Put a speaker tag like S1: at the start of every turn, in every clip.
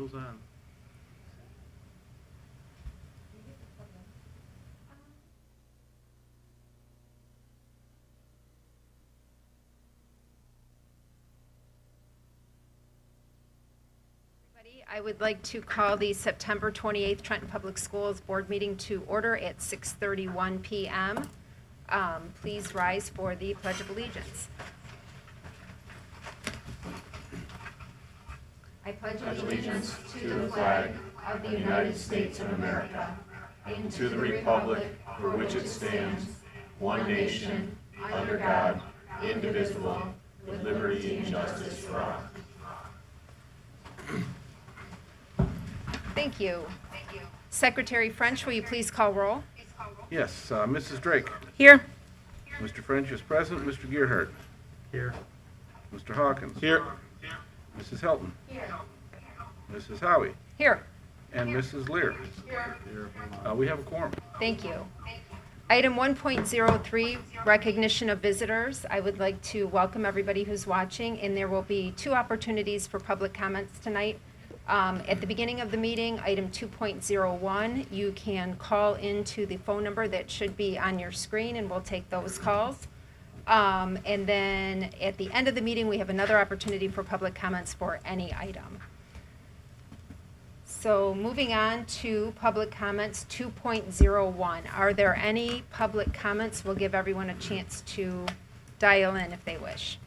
S1: goes on.
S2: I would like to call the September 28th Trenton Public Schools Board meeting to order at 6:31 p.m. Please rise for the Pledge of Allegiance. I pledge allegiance to the flag of the United States of America and to the republic for which it stands, one nation, under God, indivisible, with liberty and justice for all. Thank you. Secretary French, will you please call roll?
S1: Yes, Mrs. Drake.
S2: Here.
S1: Mr. French is present. Mr. Gearhart. Here. Mr. Hawkins. Here. Mrs. Helton.
S2: Here.
S1: Mrs. Howie.
S2: Here.
S1: And Mrs. Lear. Here. We have a quorum.
S2: Thank you. Item 1.03, recognition of visitors. I would like to welcome everybody who's watching, and there will be 2 opportunities for public comments tonight. At the beginning of the meeting, item 2.01, you can call into the phone number that should be on your screen, and we'll take those calls. And then at the end of the meeting, we have another opportunity for public comments for any item. So moving on to public comments 2.01. Are there any public comments? We'll give everyone a chance to dial in if they wish.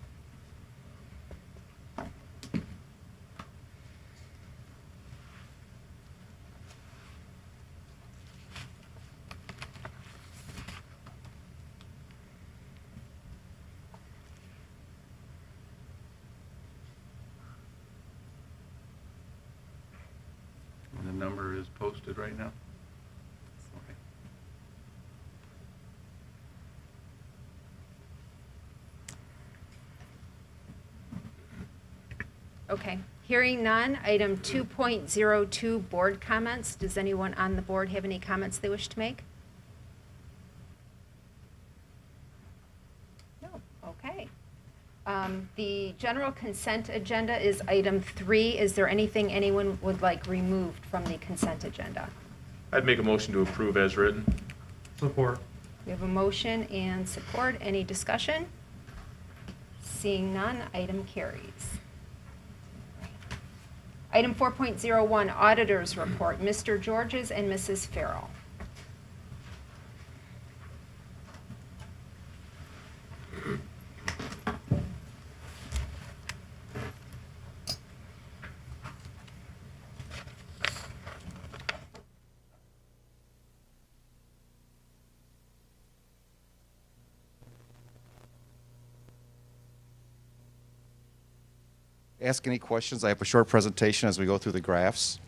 S1: The number is posted right now.
S2: Okay, hearing none, item 2.02, board comments. Does anyone on the board have any comments they wish to make? No, okay. The general consent agenda is item 3. Is there anything anyone would like removed from the consent agenda?
S3: I'd make a motion to approve as written.
S4: Support.
S2: We have a motion and support. Any discussion? Seeing none, item carries. Item 4.01, Auditors Report, Mr. Georges and Mrs. Farrell.
S5: Ask any questions. I have a short presentation as we go through the graphs.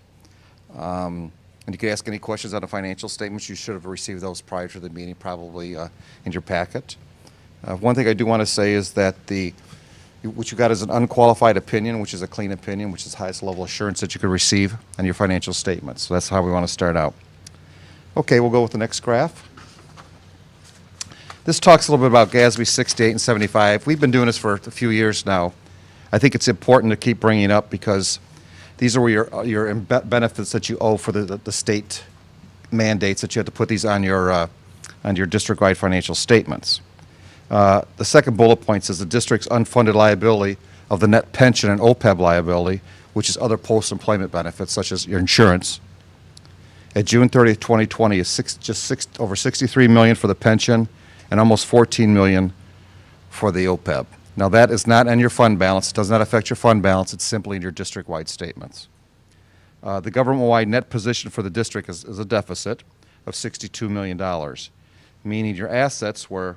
S5: And you can ask any questions on the financial statements. You should have received those prior to the meeting, probably in your packet. One thing I do want to say is that what you got is an unqualified opinion, which is a clean opinion, which is the highest level of assurance that you could receive on your financial statements. So that's how we want to start out. Okay, we'll go with the next graph. This talks a little bit about GASB 68 and 75. We've been doing this for a few years now. I think it's important to keep bringing it up because these are your benefits that you owe for the state mandates that you have to put these on your district-wide financial statements. The second bullet point says the district's unfunded liability of the net pension and OPEB liability, which is other post-employment benefits such as your insurance. At June 30th, 2020, is over $63 million for the pension and almost $14 million for the OPEB. Now, that is not on your fund balance. It does not affect your fund balance. It's simply in your district-wide statements. The government-wide net position for the district is a deficit of $62 million, meaning your assets were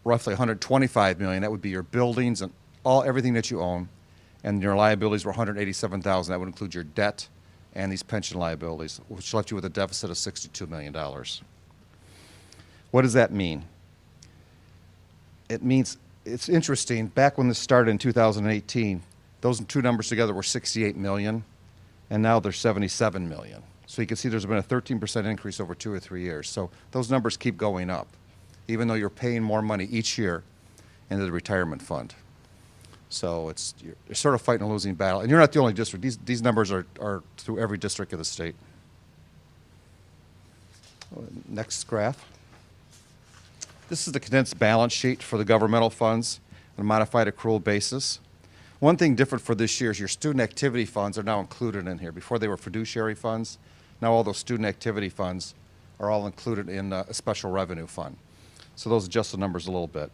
S5: roughly $125 million. That would be your buildings and everything that you own, and your liabilities were $187,000. That would include your debt and these pension liabilities, which left you with a deficit of $62 million. What does that mean? It means, it's interesting, back when this started in 2018, those 2 numbers together were $68 million, and now they're $77 million. So you can see there's been a 13% increase over 2 or 3 years. So those numbers keep going up, even though you're paying more money each year into the retirement fund. So you're sort of fighting a losing battle. And you're not the only district. These numbers are through every district of the state. Next graph. This is the condensed balance sheet for the governmental funds on a modified accrual basis. One thing different for this year is your student activity funds are now included in here. Before they were fiduciary funds. Now all those student activity funds are all included in a special revenue fund. So those adjust the numbers a little bit.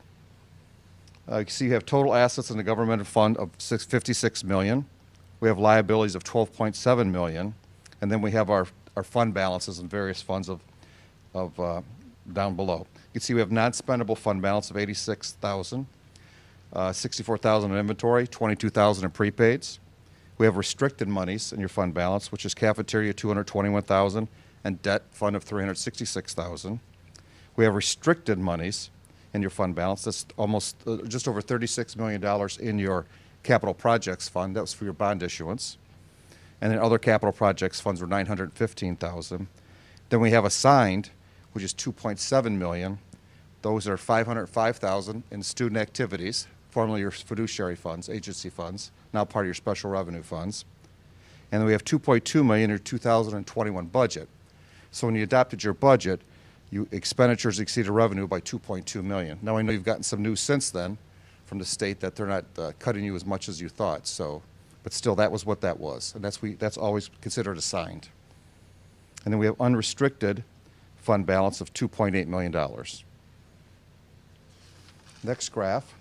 S5: You can see you have total assets in the governmental fund of $56 million. We have liabilities of $12.7 million. And then we have our fund balances in various funds of down below. You can see we have non-spendable fund balance of $86,000, $64,000 in inventory, $22,000 in prepaids. We have restricted monies in your fund balance, which is cafeteria $221,000 and debt fund of $366,000. We have restricted monies in your fund balance. That's almost just over $36 million in your capital projects fund. That was for your bond issuance. And then other capital projects funds were $915,000. Then we have assigned, which is $2.7 million. Those are $505,000 in student activities, formerly your fiduciary funds, agency funds, now part of your special revenue funds. And then we have $2.2 million in your 2021 budget. So when you adopted your budget, expenditures exceeded revenue by $2.2 million. Now I know you've gotten some news since then from the state that they're not cutting you as much as you thought. So, but still, that was what that was, and that's always considered assigned. And then we have unrestricted fund balance of $2.8 million. Next graph.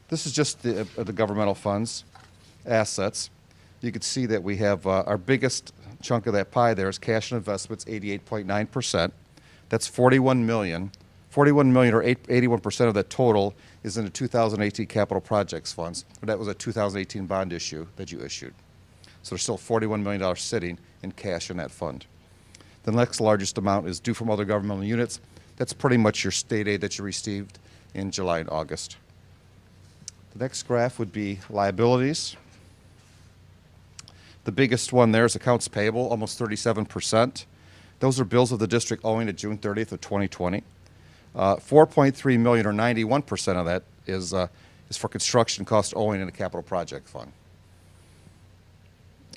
S5: This is just the governmental funds assets. You can see that we have our biggest chunk of that pie there is cash and investments, 88.9%. That's $41 million. $41 million or 81% of that total is in the 2018 capital projects funds. That was a 2018 bond issue that you issued. So there's still $41 million sitting in cash in that fund. The next largest amount is due from other governmental units. That's pretty much your state aid that you received in July and August. The next graph would be liabilities. The biggest one there is accounts payable, almost 37%. Those are bills of the district owing to June 30th of 2020. $4.3 million or 91% of that is for construction costs owing in the capital project fund.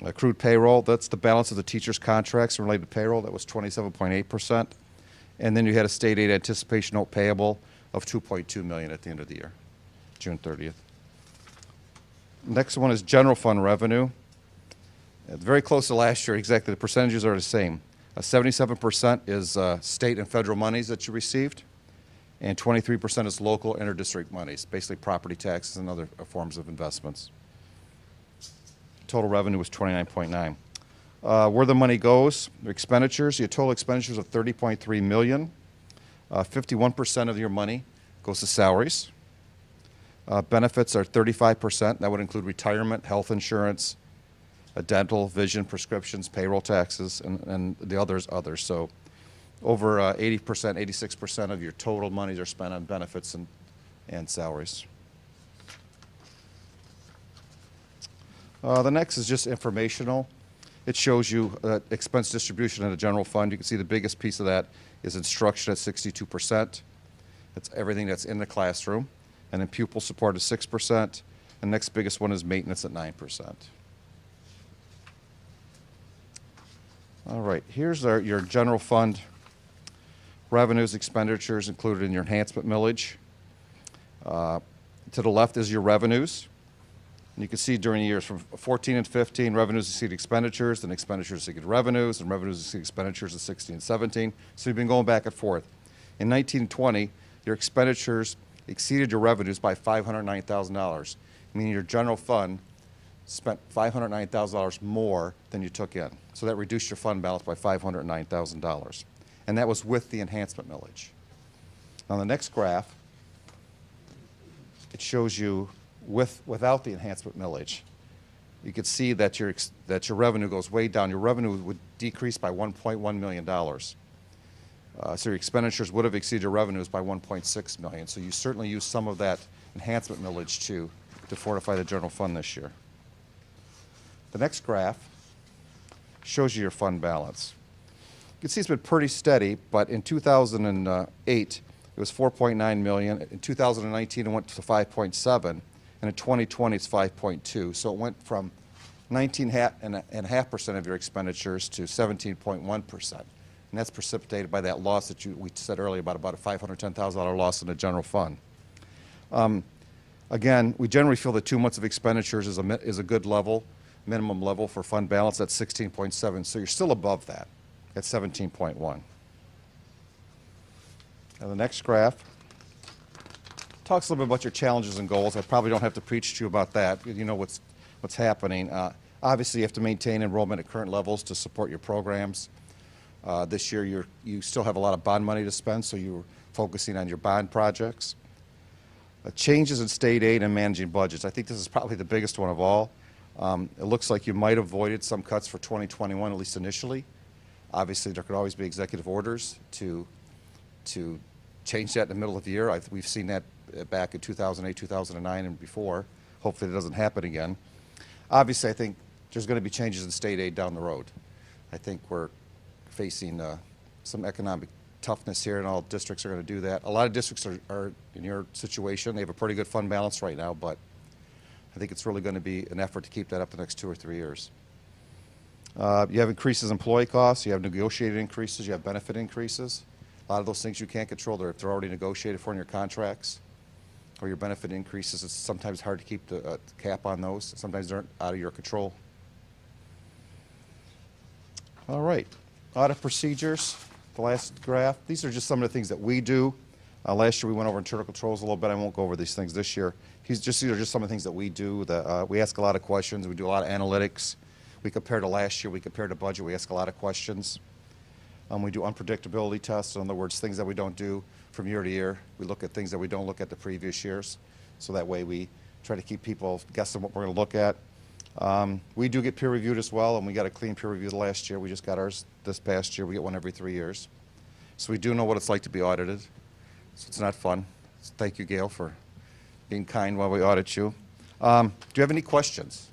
S5: Accrued payroll, that's the balance of the teachers' contracts and related payroll. That was 27.8%. And then you had a state aid anticipation note payable of $2.2 million at the end of the year, June 30th. Next one is general fund revenue. Very close to last year, exactly. The percentages are the same. 77% is state and federal monies that you received, and 23% is local interdistrict monies, basically property taxes and other forms of investments. Total revenue was 29.9. Where the money goes, the expenditures, you have total expenditures of $30.3 million. 51% of your money goes to salaries. Benefits are 35%. That would include retirement, health insurance, dental, vision, prescriptions, payroll taxes, and the others. So over 80%, 86% of your total monies are spent on benefits and salaries. The next is just informational. It shows you expense distribution in the general fund. You can see the biggest piece of that is instruction at 62%. That's everything that's in the classroom. And then pupil support is 6%. The next biggest one is maintenance at 9%. All right, here's your general fund revenues, expenditures included in your enhancement millage. To the left is your revenues. And you can see during the years from 14 and 15, revenues exceed expenditures, then expenditures exceed revenues, and revenues exceed expenditures in 16 and 17. So you've been going back and forth. In 19 and 20, your expenditures exceeded your revenues by $509,000, meaning your general fund spent $509,000 more than you took in. So that reduced your fund balance by $509,000. And that was with the enhancement millage. On the next graph, it shows you without the enhancement millage. You could see that your revenue goes way down. Your revenue would decrease by $1.1 million. So your expenditures would have exceeded your revenues by $1.6 million. So you certainly used some of that enhancement millage to fortify the general fund this year. The next graph shows you your fund balance. You can see it's been pretty steady, but in 2008, it was $4.9 million. In 2019, it went to $5.7. and in 2020 it's 5.2. So it went from 19.5% of your expenditures to 17.1%. And that's precipitated by that loss that we said earlier about a $510,000 loss in the general fund. Again, we generally feel that 2 months of expenditures is a good level, minimum level for fund balance. That's 16.7. So you're still above that at 17.1. Now the next graph talks a little bit about your challenges and goals. I probably don't have to preach to you about that. You know what's happening. Obviously, you have to maintain enrollment at current levels to support your programs. This year, you still have a lot of bond money to spend, so you're focusing on your bond projects. Changes in state aid and managing budgets. I think this is probably the biggest one of all. It looks like you might have avoided some cuts for 2021, at least initially. Obviously, there could always be executive orders to change that in the middle of the year. We've seen that back in 2008, 2009, and before. Hopefully, it doesn't happen again. Obviously, I think there's going to be changes in state aid down the road. I think we're facing some economic toughness here, and all districts are going to do that. A lot of districts are in your situation. They have a pretty good fund balance right now, but I think it's really going to be an effort to keep that up the next 2 or 3 years. You have increases in employee costs. You have negotiated increases. You have benefit increases. A lot of those things you can't control. They're already negotiated for in your contracts or your benefit increases. It's sometimes hard to keep the cap on those. Sometimes they're out of your control. All right. Audit procedures. The last graph. These are just some of the things that we do. Last year we went over internal controls a little bit. I won't go over these things this year. These are just some of the things that we do. We ask a lot of questions. We do a lot of analytics. We compare to last year. We compare to budget. We ask a lot of questions. We do unpredictability tests. In other words, things that we don't do from year to year. We look at things that we don't look at the previous years. So that way we try to keep people guessing what we're going to look at. We do get peer reviewed as well, and we got a clean peer review last year. We just got ours this past year. We get one every 3 years. So we do know what it's like to be audited. So it's not fun. So thank you, Gail, for being kind while we audit you. Do you have any questions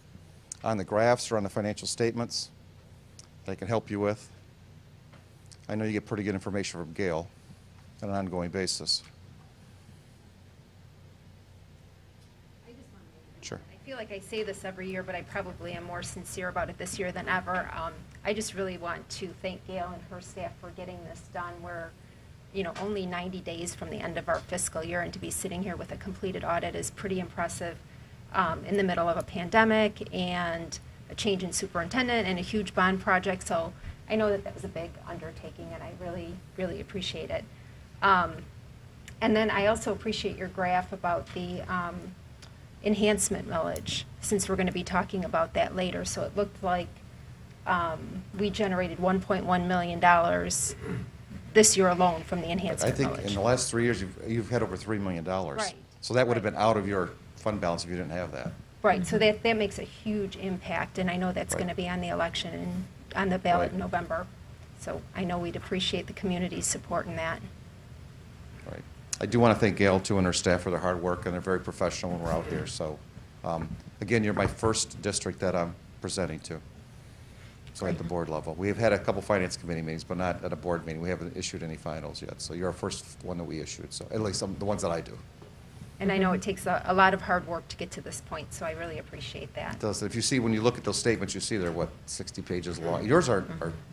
S5: on the graphs or on the financial statements that I can help you with? I know you get pretty good information from Gail on an ongoing basis. Sure.
S2: I feel like I say this every year, but I probably am more sincere about it this year than ever. I just really want to thank Gail and her staff for getting this done. We're, only 90 days from the end of our fiscal year, and to be sitting here with a completed audit is pretty impressive in the middle of a pandemic and a change in superintendent and a huge bond project. So I know that was a big undertaking, and I really, really appreciate it. And then I also appreciate your graph about the enhancement millage, since we're going to be talking about that later. So it looked like we generated $1.1 million this year alone from the enhancement millage.
S5: I think in the last 3 years, you've had over $3 million.
S2: Right.
S5: So that would have been out of your fund balance if you didn't have that.
S2: Right, so that makes a huge impact, and I know that's
S5: Right.
S2: going to be on the election and on the ballot
S5: Right.
S2: in November. So I know we'd appreciate the community's support in that.
S5: Right. I do want to thank Gail, too, and her staff for their hard work, and they're very professional when we're out here. So, again, you're my first district that I'm presenting to, so at the board level. We have had a couple finance committee meetings, but not at a board meeting. We haven't issued any finals yet, so you're our first one that we issued, so at least the ones that I do.
S2: And I know it takes a lot of hard work to get to this point, so I really appreciate that.
S5: It does. If you see, when you look at those statements, you see they're, 60 pages long. Yours are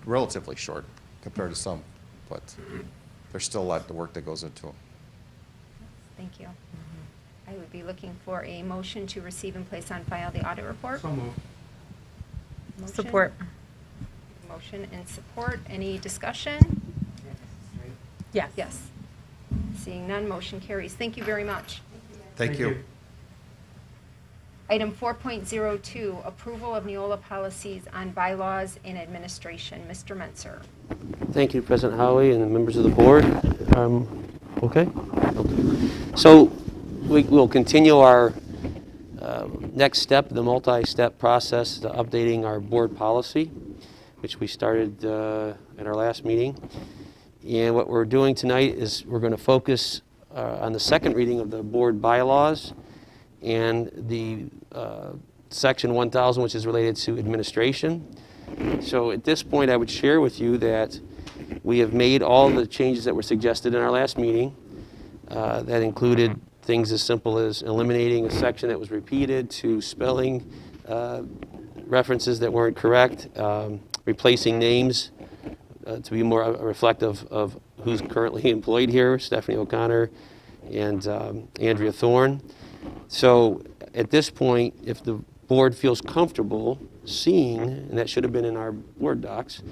S5: relatively short compared to some, but there's still a lot of work that goes into them.
S2: Thank you. I would be looking for a motion to receive and place on file the audit report.
S4: So moved.
S2: Motion.
S6: Support.
S2: Motion and support. Any discussion?
S6: Yes.
S2: Yes. Seeing none, motion carries. Thank you very much.
S5: Thank you.
S2: Item 4.02, approval of Neola policies on bylaws and administration. Mr. Menser.
S7: Thank you, President Howie and the members of the board. Okay. So we'll continue our next step, the multi-step process to updating our board policy, which we started at our last meeting. And what we're doing tonight is we're going to focus on the second reading of the board bylaws and the section 1000, which is related to administration. So at this point, I would share with you that we have made all the changes that were suggested in our last meeting. That included things as simple as eliminating a section that was repeated to spelling references that weren't correct, replacing names to be more reflective of who's currently employed here, Stephanie O'Connor and Andrea Thorne. So at this point, if the board feels comfortable seeing, and that should have been in our board docs,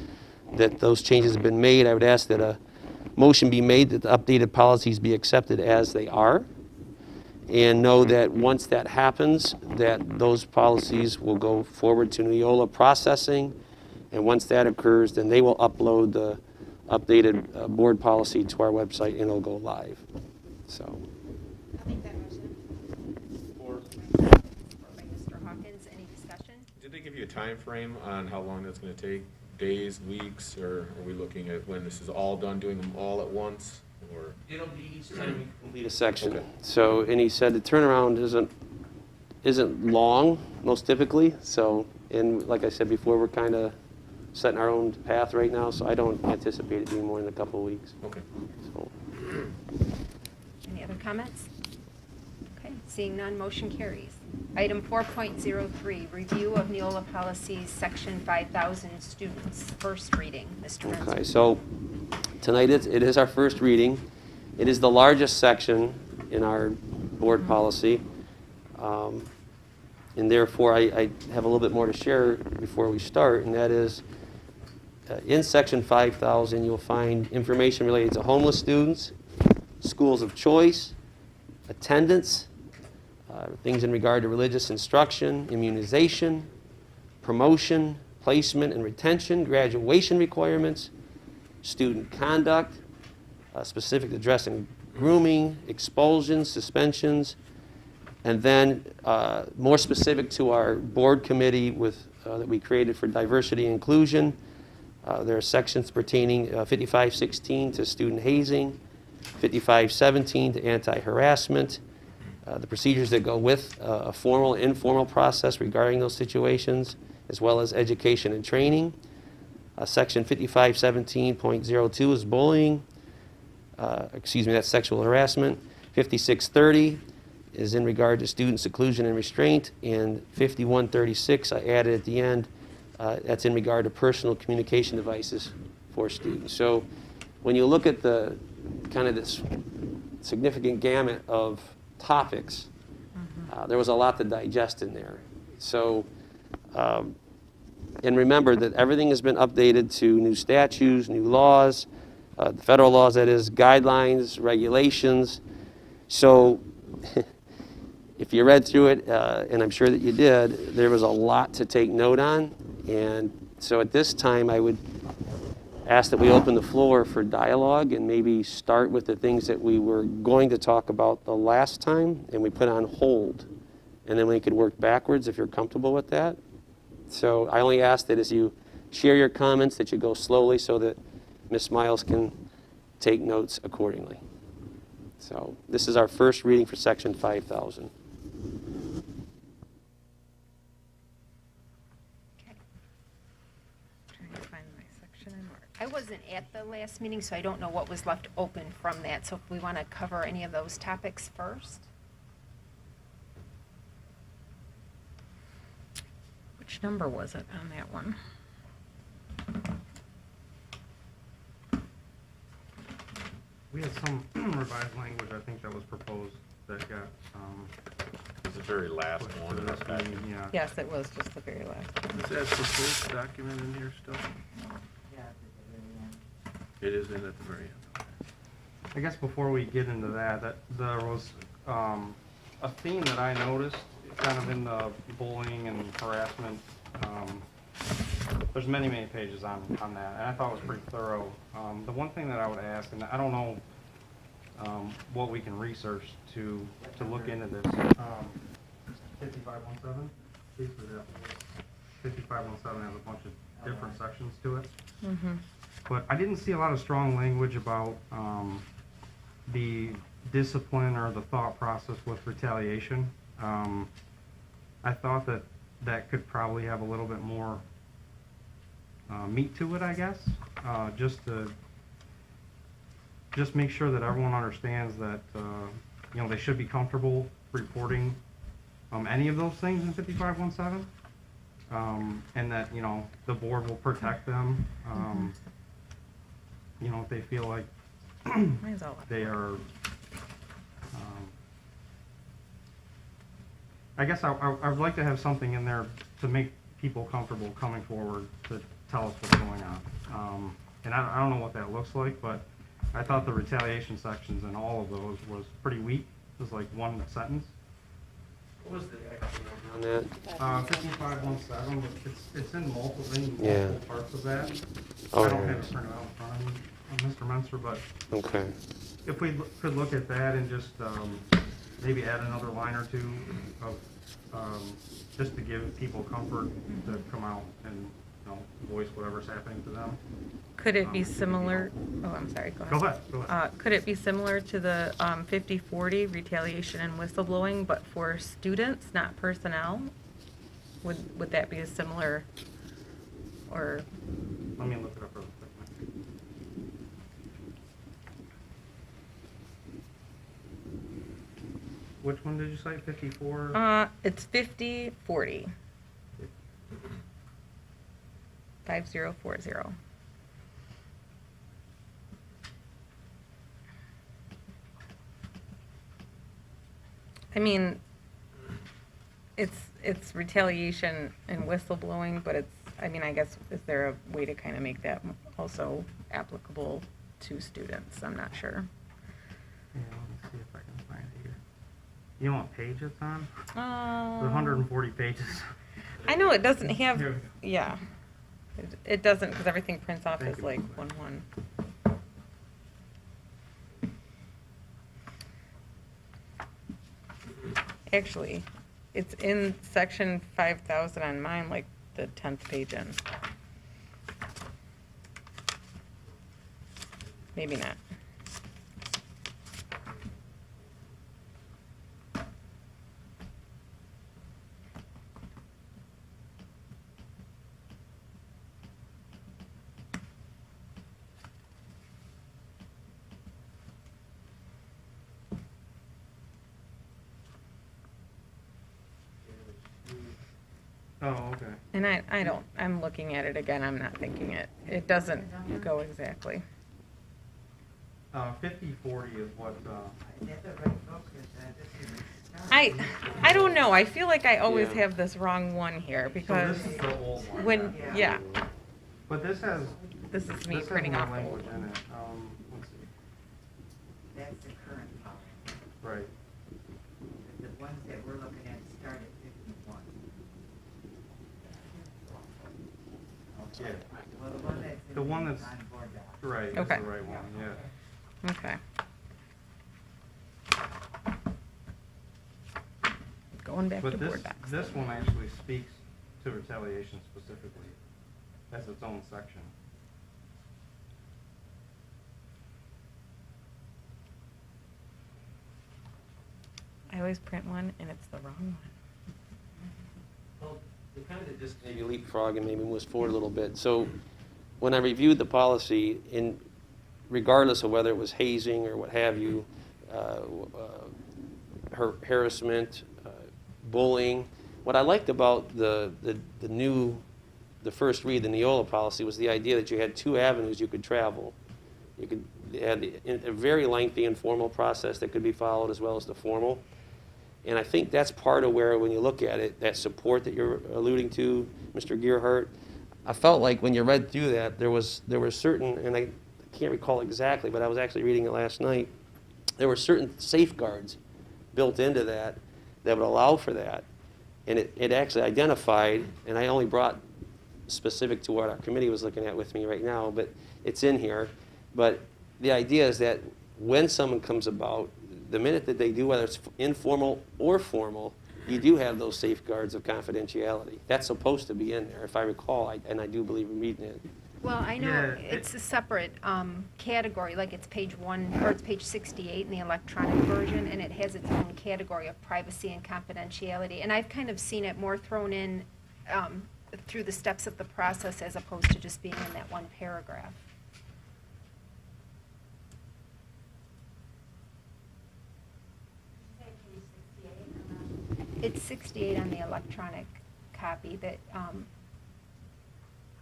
S7: that those changes have been made, I would ask that a motion be made that the updated policies be accepted as they are, and know that once that happens, that those policies will go forward to Neola processing, and once that occurs, then they will upload the updated board policy to our website and it'll go live. So,
S2: I'll make that motion. By Mr. Hawkins, any discussion?
S3: Did they give you a time frame on how long that's going to take? Days, weeks, or are we looking at when this is all done, doing them all at once? Or
S7: it'll be each time we complete a section.
S3: Okay.
S7: So, and he said the turnaround isn't long, most typically. So, and like I said before, we're kind of setting our own path right now, so I don't anticipate it being more than a couple of weeks.
S3: okay.
S7: So,
S2: Any other comments? Okay, seeing none, motion carries. Item 4.03, review of Neola policies, section 5,000 students, first reading. Mr.
S7: okay,
S2: Renzo.
S7: so tonight it is our first reading. It is the largest section in our board policy. And therefore, I have a little bit more to share before we start, and that is in section 5,000, you'll find information related to homeless students, schools of choice, attendance, things in regard to religious instruction, immunization, promotion, placement and retention, graduation requirements, student conduct, specific to dress and grooming, expulsions, suspensions, and then more specific to our board committee that we created for diversity and inclusion. There are sections pertaining 5516 to student hazing, 5517 to anti-harassment, the procedures that go with a formal and informal process regarding those situations, as well as education and training. Section 5517.02 is bullying. That's sexual harassment. 5630 is in regard to student seclusion and restraint, and 5136 I added at the end. That's in regard to personal communication devices for students. So when you look at the kind of this significant gamut of topics, there was a lot to digest in there. So, and remember that everything has been updated to new statutes, new laws, the federal laws, that is, guidelines, regulations. So if you read through it, and I'm sure that you did, there was a lot to take note on. And so at this time, I would ask that we open the floor for dialogue and maybe start with the things that we were going to talk about the last time and we put on hold. And then we could work backwards if you're comfortable with that. So I only ask that as you share your comments that you go slowly so that Ms. Miles can take notes accordingly. So this is our first reading for section 5,000.
S6: Trying to find my section in March.
S2: I wasn't at the last meeting, so I don't know what was left open from that. So if we want to cover any of those topics first.
S6: Which number was it on that one?
S4: We had some revised language, I think, that was proposed that got,
S3: It's the very last
S4: pushed
S3: one
S4: to
S3: in
S4: the
S3: our
S4: next
S3: packet.
S4: meeting, yeah.
S6: Yes, it was just the very last one.
S1: Is that proposed document in here still? It is in at the very end.
S4: I guess before we get into that there was a theme that I noticed kind of in the bullying and harassment. There's many pages on that, and I thought it was pretty thorough. The one thing that I would ask, and I don't know what we can research to look into this. 5517, basically that 5517 has a bunch of different sections to it. But I didn't see a lot of strong language about the discipline or the thought process with retaliation. I thought that could probably have a little bit more meat to it, I guess. Just make sure that everyone understands that you know, they should be comfortable reporting any of those things in 5517. And that, you know, the board will protect them, you know, if they feel like
S6: Mine's all up.
S4: they are, I guess I would like to have something in there to make people comfortable coming forward to tell us what's going on. And I don't know what that looks like, but I thought the retaliation sections in all of those was pretty weak. It was like one sentence.
S7: What was the actual number on that?
S4: 5517, but it's in multiple
S7: Yeah.
S4: parts of that.
S7: Oh,
S4: I don't
S7: yeah.
S4: have it printed out in front of me, Mr. Menser, but
S7: Okay.
S4: if we could look at that and just maybe add another line or two of, just to give people comfort to come out and, you know, voice whatever's happening to them.
S6: Could it be similar, oh, I'm sorry, go ahead.
S4: Go ahead.
S6: Could it be similar to the 50/40 retaliation and whistleblowing, but for students, not personnel? Would that be a similar, or,
S4: Let me look it up real quick. Which one did you say, 54?
S6: it's 50/40. 5040. I mean, it's retaliation and whistleblowing, but it's, I mean, I guess, is there a way to kind of make that also applicable to students? I'm not sure.
S4: Yeah, let me see if I can find it here. You know what page it's on? It's
S6: Um,
S4: 140 pages.
S6: I know it doesn't have,
S4: Here.
S6: yeah. It doesn't, because everything prints off
S4: Thank
S6: as
S4: you.
S6: like 1-1. Actually, it's in section 5,000 on mine, like the 10th page in. Maybe not.
S4: Oh, okay.
S6: And I don't, I'm looking at it again, I'm not thinking it. It doesn't go exactly.
S4: 5040 is what,
S6: I don't know, I feel like I always
S7: Yeah.
S6: have this wrong one here,
S4: so
S6: because
S4: this is the old one.
S6: when, yeah,
S4: But this has,
S6: this is me
S4: this has
S6: printing
S4: more
S6: off the old
S4: language in
S6: one.
S4: it. Let's see.
S8: That's the current policy.
S4: Right.
S8: The ones that we're looking at start at 51.
S4: Yeah,
S8: Well, the one that's in
S4: The one that's-
S8: on board doc.
S4: right, that's
S6: Okay.
S4: the right one, yeah.
S6: Okay. Going back to
S4: But
S6: board docs.
S4: this one actually speaks to retaliation specifically as its own section.
S6: I always print one and it's the wrong one.
S7: Well, it kind of just maybe leapfrog and maybe moves forward a little bit. So when I reviewed the policy, regardless of whether it was hazing or what have you, harassment, bullying, what I liked about the first read, the Neola policy, was the idea that you had two avenues you could travel. You could have a very lengthy informal process that could be followed, as well as the formal. And I think that's part of where, when you look at it, that support that you're alluding to, Mr. Gearhart, I felt like when you read through that, there were certain, and I can't recall exactly, but I was actually reading it last night, there were certain safeguards built into that would allow for that. And it actually identified, and I only brought specific to what our committee was looking at with me right now, but it's in here. But the idea is that when someone comes about, the minute that they do, whether it's informal or formal, you do have those safeguards of confidentiality. That's supposed to be in there, if I recall, and I do believe in reading it.
S2: Well, I know
S4: Yeah,
S2: it's a separate category, like it's page 1, or it's page 68 in the electronic version, and it has its own category of privacy and confidentiality. And I've kind of seen it more thrown in through the steps of the process as opposed to just being in that one paragraph. It's 68 on the electronic copy that,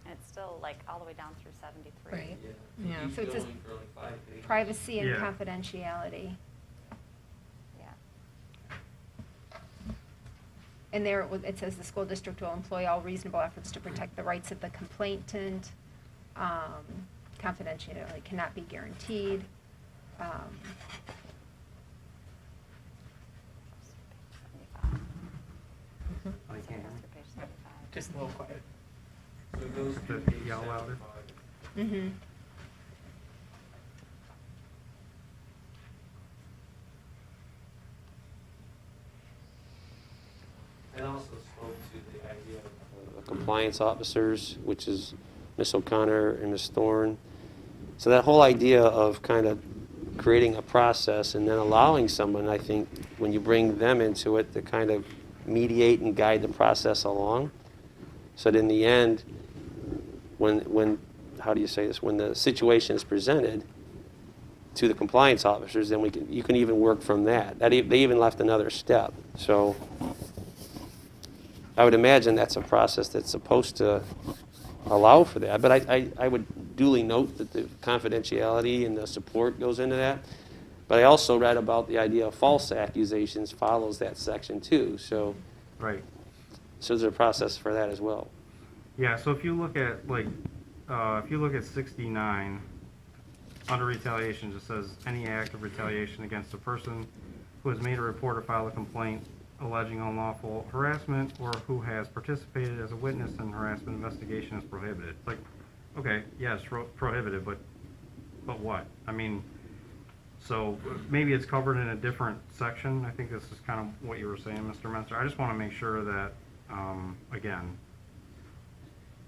S9: It's still like all the way down through 73.
S6: Right. Yeah.
S2: so it says privacy and
S4: Yeah.
S2: confidentiality.
S9: Yeah.
S2: And there, it says the school district will employ all reasonable efforts to protect the rights of the complainant. Confidentiality cannot be guaranteed.
S4: I can't hear me.
S9: Page 75.
S6: Just a little quiet.
S4: Have to yell louder.
S2: Mm-hmm.
S7: And also spoke to the idea of compliance officers, which is Ms. O'Connor and Ms. Thorne. So that whole idea of kind of creating a process and then allowing someone, I think, when you bring them into it, to kind of mediate and guide the process along. So that in the end, when how do you say this? When the situation is presented to the compliance officers, then you can even work from that. They even left another step. So I would imagine that's a process that's supposed to allow for that. But I would duly note that the confidentiality and the support goes into that. But I also read about the idea of false accusations follows that section too. So
S4: Right.
S7: there's a process for that as well.
S4: Yeah, so if you look at, if you look at 69, under retaliation, it just says, any act of retaliation against a person who has made a report or filed a complaint alleging unlawful harassment or who has participated as a witness in harassment investigation is prohibited. It's like, okay, yeah, it's prohibited, but what? I mean, so maybe it's covered in a different section. I think this is kind of what you were saying, Mr. Mentor. I just want to make sure that, again,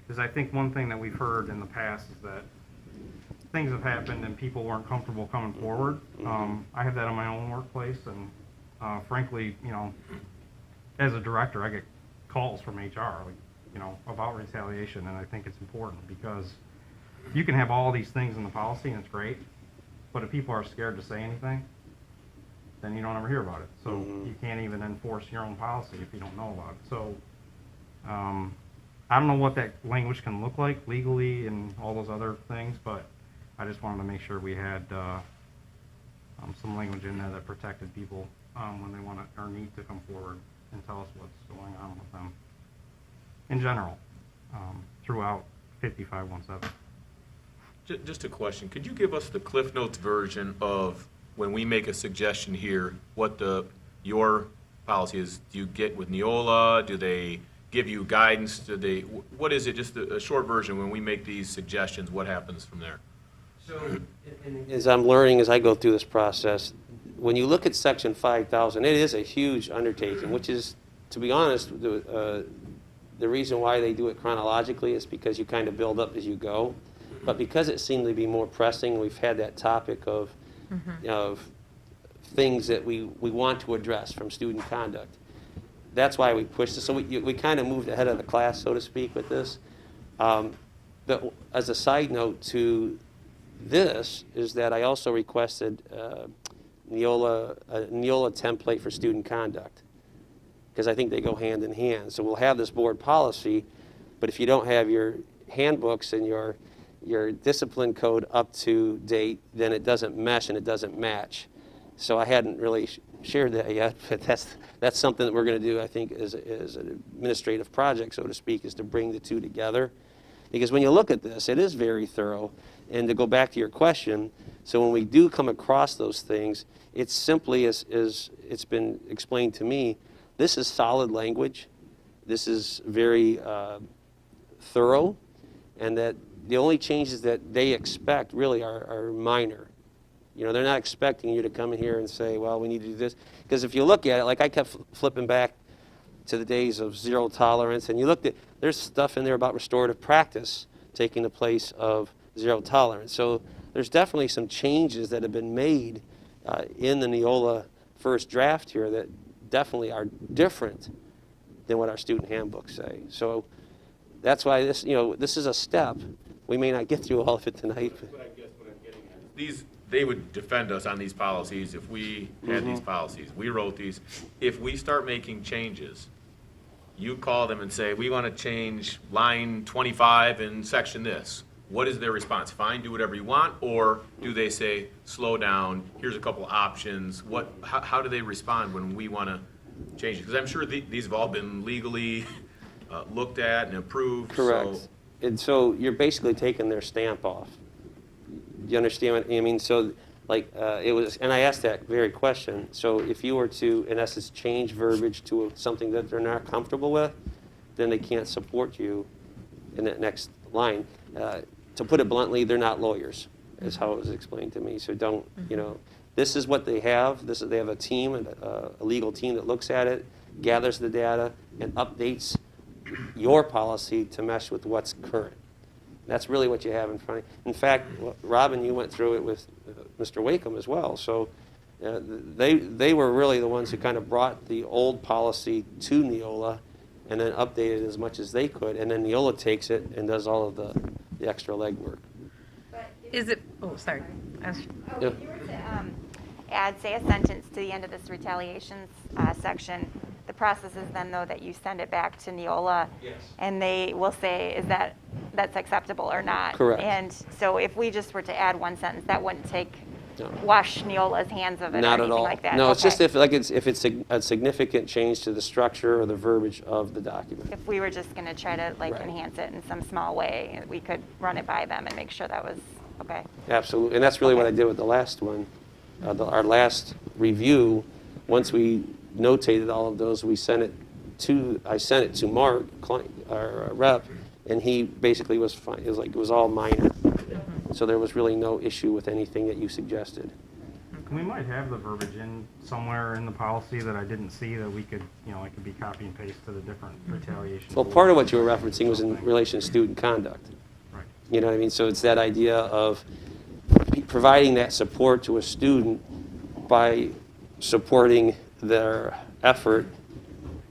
S4: because I think one thing that we've heard in the past is that things have happened and people weren't comfortable coming forward. I have that in my own workplace, and frankly, as a director, I get calls from HR, about retaliation, and I think it's important because you can have all these things in the policy, and it's great, but if people are scared to say anything, then you don't ever hear about it. So you can't even enforce your own policy if you don't know about it. So I don't know what that language can look like legally and all those other things, but I just wanted to make sure we had some language in there that protected people when they want to or need to come forward and tell us what's going on with them in general throughout 5517.
S3: Just a question, could you give us the Cliff Notes version of when we make a suggestion here, what your policy is? Do you get with Neola? Do they give you guidance? What is it, just a short version, when we make these suggestions, what happens from there?
S7: So, as I'm learning as I go through this process, when you look at Section 5000, it is a huge undertaking, which is, to be honest, the reason why they do it chronologically is because you kind of build up as you go. But because it seemed to be more pressing, we've had that topic of things that we want to address from student conduct. That's why we pushed this. So we kind of moved ahead of the class, so to speak, with this. But as a side note to this is that I also requested a Neola template for student conduct, because I think they go hand in hand. So we'll have this board policy, but if you don't have your handbooks and your discipline code up to date, then it doesn't mesh and it doesn't match. So I hadn't really shared that yet, but that's something that we're going to do, I think, as an administrative project, so to speak, is to bring the two together. Because when you look at this, it is very thorough. And to go back to your question, so when we do come across those things, it's simply, as it's been explained to me, this is solid language. This is very thorough, and that the only changes that they expect really are minor. They're not expecting you to come in here and say, well, we need to do this. Because if you look at it, like I kept flipping back to the days of zero tolerance, and you looked at, there's stuff in there about restorative practice taking the place of zero tolerance. So there's definitely some changes that have been made in the Neola first draft here that definitely are different than what our student handbooks say. So that's why this is a step. We may not get through all of it tonight.
S3: But I guess what I'm getting at is they would defend us on these policies if we had these policies. We wrote these. If we start making changes, you call them and say, we want to change line 25 in section this. What is their response? Fine, do whatever you want? Or do they say, slow down, here's a couple options? How do they respond when we want to change it? Because I'm sure these have all been legally looked at and approved.
S7: Correct.
S3: So
S7: And so you're basically taking their stamp off. Do you understand what I mean? So, like, it was, and I asked that very question. So if you were to, in essence, change verbiage to something that they're not comfortable with, then they can't support you in that next line. To put it bluntly, they're not lawyers, is how it was explained to me. So don't, you know, this is what they have. They have a team, a legal team that looks at it, gathers the data, and updates your policy to mesh with what's current. That's really what you have in front of you. In fact, Robin, you went through it with Mr. Wakeham as well. So they were really the ones who kind of brought the old policy to Neola and then updated it as much as they could. And then Neola takes it and does all of the extra legwork.
S6: Is it, oh, sorry.
S9: If you were to add, say, a sentence to the end of this retaliations section, the process is then, though, that you send it back to Neola.
S7: Yes.
S9: And they will say, is that's acceptable or not?
S7: Correct.
S9: And so if we just were to add one sentence, that wouldn't
S7: No.
S9: wash Neola's hands of it or
S7: Not at
S9: anything
S7: all.
S9: like that?
S7: No, it's
S9: Okay.
S7: just if it's a significant change to the structure or the verbiage of the document.
S9: If we were just going to try to, like,
S7: Right.
S9: enhance it in some small way, we could run it by them and make sure that was, okay.
S7: Absolutely, and that's really what I did with the last one. Our last review, once we notated all of those, I sent it to Mark, our rep, and he basically was fine. It was all minor. So there was really no issue with anything that you suggested.
S4: We might have the verbiage in somewhere in the policy that I didn't see that we could, it could be copy and paste to the different retaliation.
S7: Well, part of what you were referencing was in relation to student conduct.
S4: Right.
S7: You know what I mean? So it's that idea of providing that support to a student by supporting their effort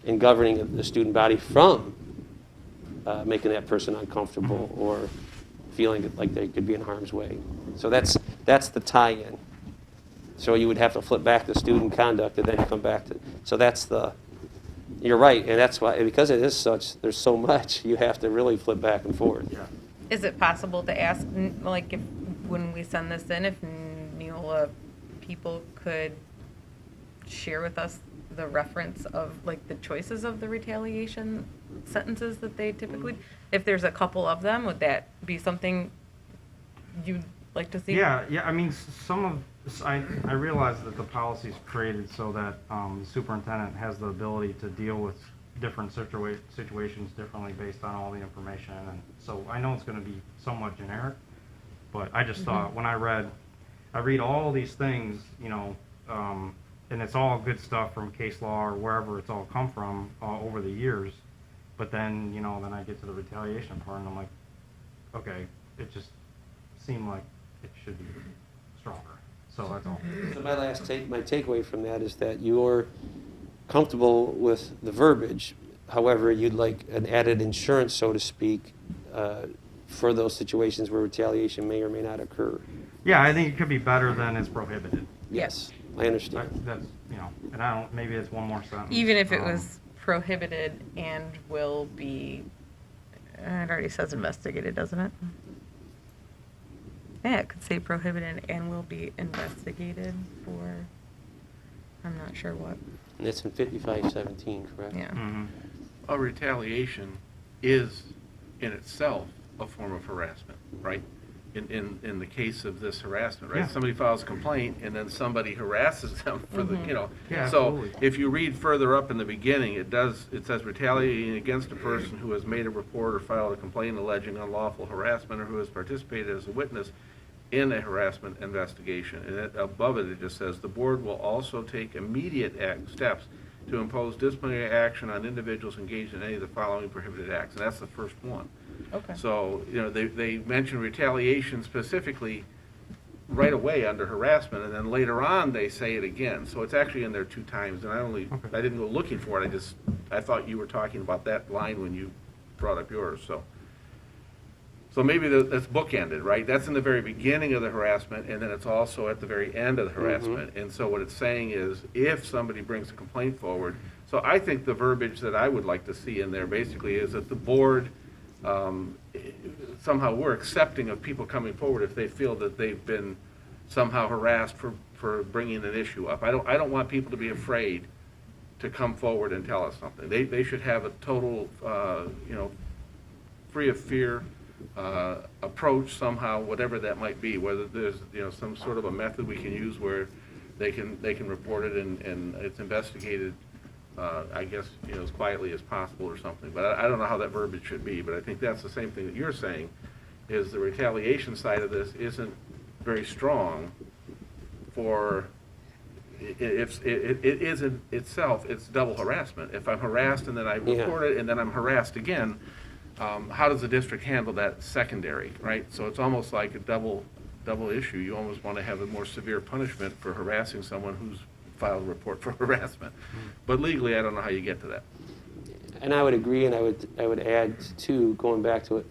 S7: in governing the student body from making that person uncomfortable or feeling like they could be in harm's way. So that's the tie-in. So you would have to flip back to student conduct and then come back to, so you're right, and that's why, because it is such, there's so much, you have to really flip back and forth.
S4: Yeah.
S6: Is it possible to ask, like, if, when we send this in, if Neola people could share with us the reference of, like, the choices of the retaliation sentences that they typically, if there's a couple of them, would that be something you'd like to see?
S4: Yeah, I mean, I realize that the policy is created so that the superintendent has the ability to deal with different situations differently based on all the information. And so I know it's going to be somewhat generic, but I just thought when I read all these things, and it's all good stuff from case law or wherever it's all come from over the years. But then, then I get to the retaliation part and I'm like, okay, it just seemed like it should be stronger. So that's all.
S7: So my takeaway from that is that you're comfortable with the verbiage. However, you'd like an added insurance, so to speak, for those situations where retaliation may or may not occur.
S4: Yeah, I think it could be better than it's prohibited.
S7: Yes, I understand.
S4: That's, and I don't, maybe it's one more sentence.
S6: Even if it was prohibited and will be, it already says investigated, doesn't it? Yeah, it could say prohibited and will be investigated for, I'm not sure what.
S7: And it's in 5517, correct?
S6: Yeah.
S4: Mhm.
S1: A retaliation is in itself a form of harassment, right? In the case of this harassment, right?
S4: Yeah.
S1: Somebody files a complaint and then somebody harasses them for the,
S4: Yeah,
S1: So
S4: absolutely.
S1: if you read further up in the beginning, it says retaliating against a person who has made a report or filed a complaint alleging unlawful harassment or who has participated as a witness in a harassment investigation. And above it just says, the board will also take immediate steps to impose disciplinary action on individuals engaged in any of the following prohibited acts. And that's the first one.
S6: Okay.
S1: So, they mention retaliation specifically right away under harassment, and then later on, they say it again. So it's actually in there 2 times, and I didn't go looking for it, I thought you were talking about that line when you brought up yours, so. So maybe that's bookended, right? That's in the very beginning of the harassment, and then it's also at the very end of the harassment. And so what it's saying is, if somebody brings a complaint forward, so I think the verbiage that I would like to see in there basically is that the board, somehow we're accepting of people coming forward if they feel that they've been somehow harassed for bringing an issue up. I don't want people to be afraid to come forward and tell us something. They should have a total, free of fear approach somehow, whatever that might be, whether there's, some sort of a method we can use where they can report it and it's investigated, I guess, as quietly as possible or something. But I don't know how that verbiage should be, but I think that's the same thing that you're saying, is the retaliation side of this isn't very strong for, it isn't itself, it's double harassment. If I'm harassed and then I report it and then I'm harassed again, how does the district handle that secondary, right? So it's almost like a double issue. You almost want to have a more severe punishment for harassing someone who's filed a report for harassment. But legally, I don't know how you get to that.
S7: And I would agree, and I would add, too, going back to it,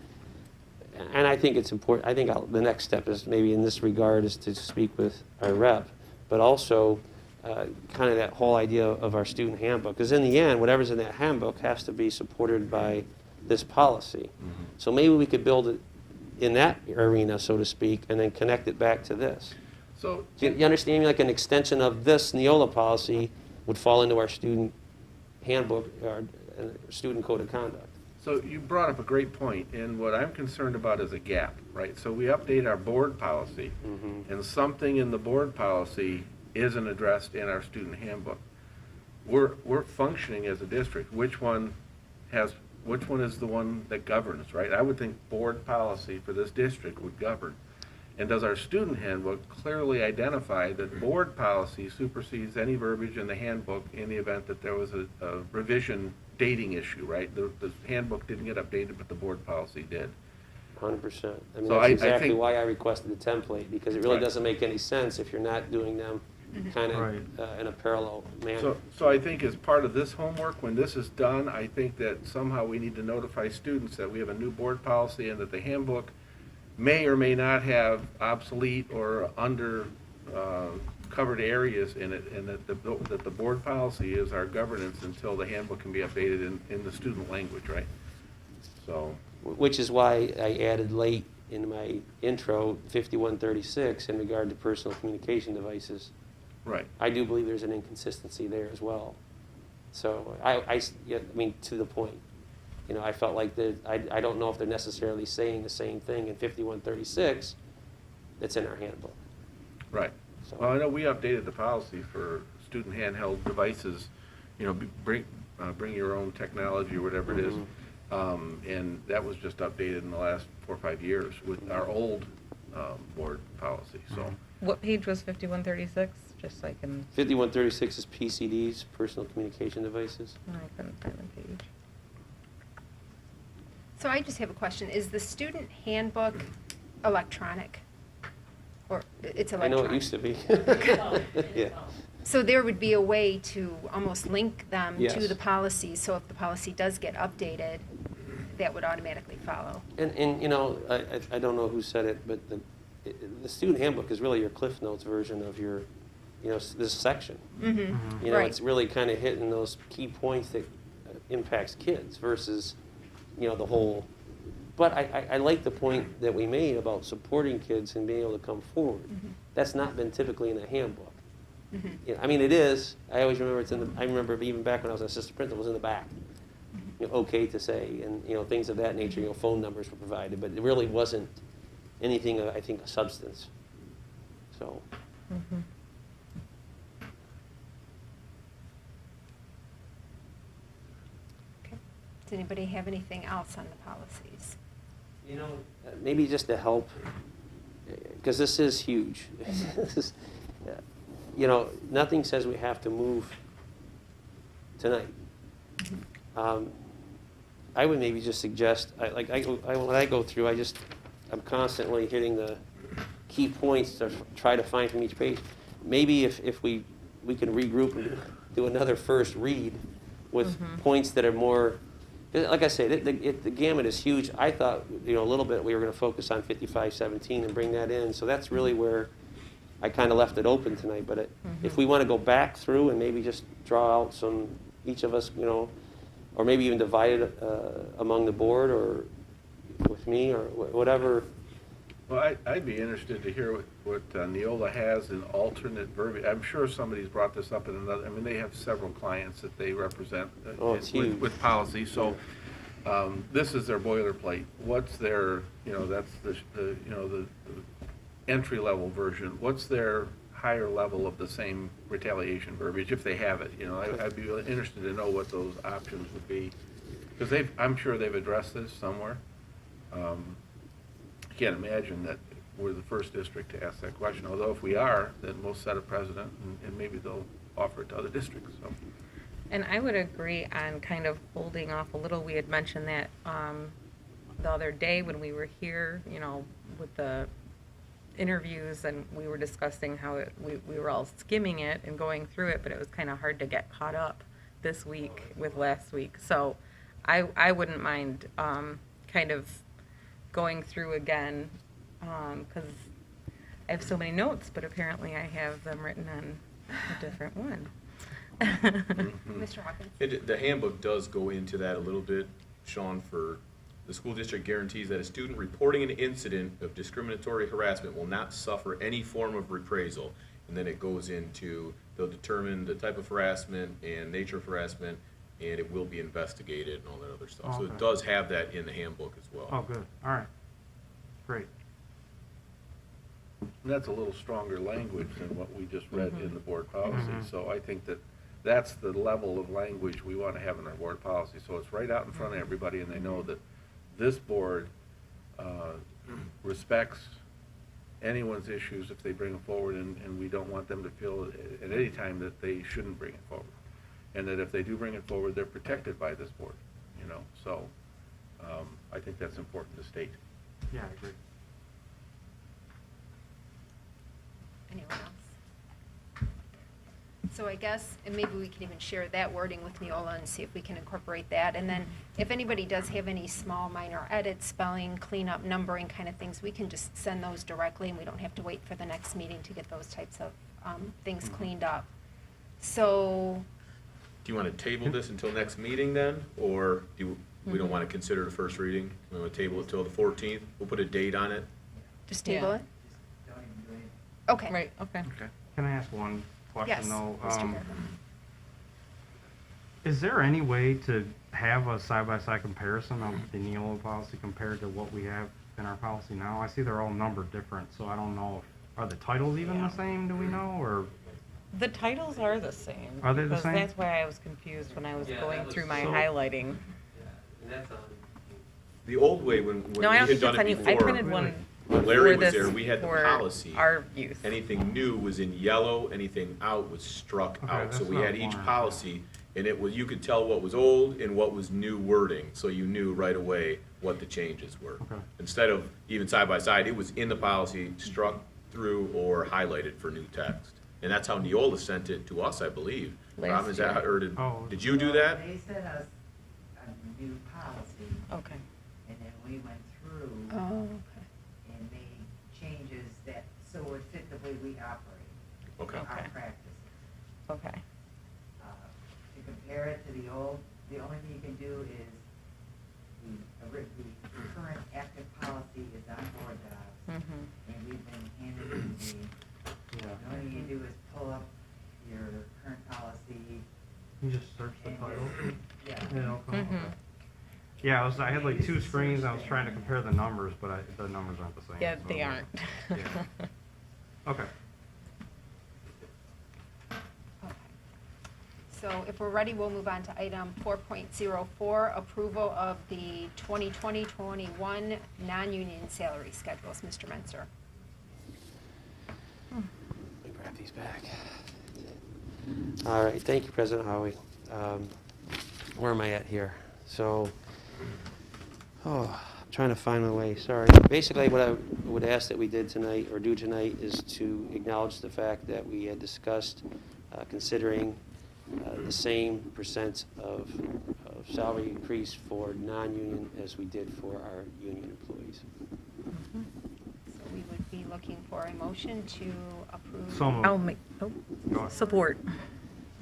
S7: and I think it's important, I think the next step is maybe in this regard is to speak with our rep, but also kind of that whole idea of our student handbook. Because in the end, whatever's in that handbook has to be supported by this policy.
S1: Mm-hmm.
S7: So maybe we could build it in that arena, so to speak, and then connect it back to this.
S1: So,
S7: You understand me? Like an extension of this Neola policy would fall into our student handbook, our student code of conduct.
S1: So you brought up a great point, and what I'm concerned about is a gap, right? So we update our board policy, and something in the board policy isn't addressed in our student handbook. We're functioning as a district. Which one is the one that governs, right? I would think board policy for this district would govern. And does our student handbook clearly identify that board policy supersedes any verbiage in the handbook in the event that there was a revision dating issue, right? The handbook didn't get updated, but the board policy did.
S7: 100%. I mean,
S1: So
S7: that's
S1: I
S7: exactly
S1: think-
S7: why I requested the template, because it really
S1: Right.
S7: doesn't make any sense if you're not doing them kind of
S4: Right.
S7: in a parallel manner.
S1: So I think as part of this homework, when this is done, I think that somehow we need to notify students that we have a new board policy and that the handbook may or may not have obsolete or under covered areas in it, and that the board policy is our governance until the handbook can be updated in the student language, right? So,
S7: Which is why I added late in my intro 5136 in regard to personal communication devices.
S1: right.
S7: I do believe there's an inconsistency there as well. So I mean, to the point. I felt like I don't know if they're necessarily saying the same thing in 5136 that's in our handbook.
S1: Right.
S7: So-
S1: Well, I know we updated the policy for student handheld devices, bring your own technology or whatever it is. And that was just updated in the last 4 or 5 years with our old board policy, so.
S6: What page was 5136? Just so I can,
S7: 5136 is PCDs, personal communication devices.
S6: I couldn't find the page.
S2: So I just have a question. Is the student handbook electronic? Or it's
S7: I
S2: electronic?
S7: know it used to be. Yeah.
S2: So there would be a way to almost link them
S7: Yes.
S2: to the policy, so if the policy does get updated, that would automatically follow.
S7: And I don't know who said it, but the student handbook is really your Cliff Notes version of your, this section.
S2: Mm-hmm.
S7: It's really kind of hitting those key points that impacts kids versus, the whole. But I like the point that we made about supporting kids and being able to come forward. That's not been typically in the handbook. I mean, it is. I always remember I remember even back when I was an assistant principal, it was in the back. Okay to say, and things of that nature. Phone numbers were provided, but it really wasn't anything. I think of substance. So.
S2: Okay. Does anybody have anything else on the policies?
S7: Maybe just to help, because this is huge. This is, nothing says we have to move tonight. I would maybe just suggest, when I go through, I'm constantly hitting the key points to try to find from each page. Maybe if we can regroup and do another first read with points that are more Like I said, the gamut is huge. I thought, a little bit we were going to focus on 5517 and bring that in. So that's really where I kind of left it open tonight. But if we want to go back through and maybe just draw out some, each of us, or maybe even divide it among the board or with me or whatever.
S1: Well, I'd be interested to hear what Neola has in alternate verbiage. I'm sure somebody's brought this up in another, I mean, they have several clients that they represent
S7: Oh, it's huge.
S1: with policy, so this is their boilerplate. What's their, that's the entry-level version. What's their higher level of the same retaliation verbiage, if they have it? I'd be really interested to know what those options would be, because I'm sure they've addressed this somewhere. I can't imagine that we're the first district to ask that question, although if we are, then we'll set a precedent, and maybe they'll offer it to other districts, so.
S6: And I would agree on kind of holding off a little. We had mentioned that the other day when we were here, with the interviews, and we were discussing how we were all skimming it and going through it, but it was kind of hard to get caught up this week with last week. So I wouldn't mind kind of going through again, because I have so many notes, but apparently I have them written on a different one.
S2: Mr. Hawkins?
S3: The handbook does go into that a little bit, Sean, for the school district guarantees that a student reporting an incident of discriminatory harassment will not suffer any form of reprisal. And then it goes into, they'll determine the type of harassment and nature of harassment, and it will be investigated and all that other stuff. So it
S4: Okay.
S3: does have that in the handbook as well.
S4: Oh, good, all right, great.
S1: And that's a little stronger language than what we just read in the board policy. So I think that's the level of language we want to have in our board policy. So it's right out in front of everybody, and they know that this board respects anyone's issues if they bring them forward, and we don't want them to feel at any time that they shouldn't bring it forward. And that if they do bring it forward, they're protected by this board, So I think that's important to state.
S4: Yeah, I agree.
S2: Anyone else? So I guess, and maybe we can even share that wording with Neola and see if we can incorporate that. And then if anybody does have any small minor edits, spelling, cleanup, numbering kind of things, we can just send those directly, and we don't have to wait for the next meeting to get those types of things cleaned up. So,
S3: Do you want to table this until next meeting then, or we don't want to consider the first reading? We want to table it till the 14th? We'll put a date on it.
S2: just table
S6: Yeah.
S2: it?
S8: Don't even do anything.
S2: Okay.
S6: Right, okay.
S1: Okay.
S4: Can I ask one question
S2: Yes,
S4: though?
S2: Mr. Garber.
S4: Is there any way to have a side-by-side comparison of the Neola policy compared to what we have in our policy now? I see they're all numbered different, so I don't know, are the titles even the same, do we know, or?
S6: The titles are the same.
S4: Are they the
S6: because
S4: same?
S6: that's why I was confused when I was going through my
S4: So-
S6: highlighting.
S3: The old way, when
S6: No,
S3: we
S6: I don't
S3: had
S6: think
S3: done
S6: it's
S3: it
S6: any,
S3: before.
S6: I printed one
S3: When Larry
S6: for
S3: was
S6: this
S3: there, we had the
S6: for
S3: policy.
S6: our use.
S3: Anything new was in yellow, anything out was struck
S4: Okay,
S3: out. So
S4: that's
S3: we
S4: what I
S3: had
S4: was
S3: each
S4: wondering.
S3: policy, and it was, you could tell what was old and what was new wording, so you knew right away what the changes were.
S4: Okay.
S3: Instead of even side by side, it was in the policy, struck through or highlighted for new text. And that's how Neola sent it to us, I believe.
S6: Last
S3: Rob, is that,
S6: year.
S3: or did,
S4: Oh.
S3: did you do that?
S8: They sent us a new policy,
S6: Okay.
S8: and then we went through
S2: Oh,
S8: and made changes that, so it fit the way we operate.
S3: Okay.
S8: Our
S6: Okay.
S8: practices.
S6: Okay.
S8: To compare it to the old, the only thing you can do is the current active policy is on board docs,
S6: Mm-hmm.
S8: and we've been handed the,
S4: Yeah.
S8: the only thing you do is pull up your current policy
S4: You just search the
S8: and
S4: title?
S8: yeah.
S4: Yeah, it'll come up.
S6: Mhm.
S4: Yeah, I had like two screens, I was trying to compare the numbers, but the numbers aren't the same.
S6: Yeah,
S4: so-
S6: they aren't.
S4: Yeah. Okay.
S2: okay. So if we're ready, we'll move on to item 4.04, approval of the 2020-21 non-union salary schedules. Mr. Menzer.
S7: Let me grab these back. All right, thank you, President Howie. Where am I at here? So, I'm trying to find my way, sorry. Basically, what I would ask that we did tonight, or do tonight, is to acknowledge the fact that we had discussed considering the same percent of salary increase for non-union as we did for our union employees.
S2: So we would be looking for a motion to approve.
S4: So moved.
S6: I'll make,
S4: Go ahead.
S6: support.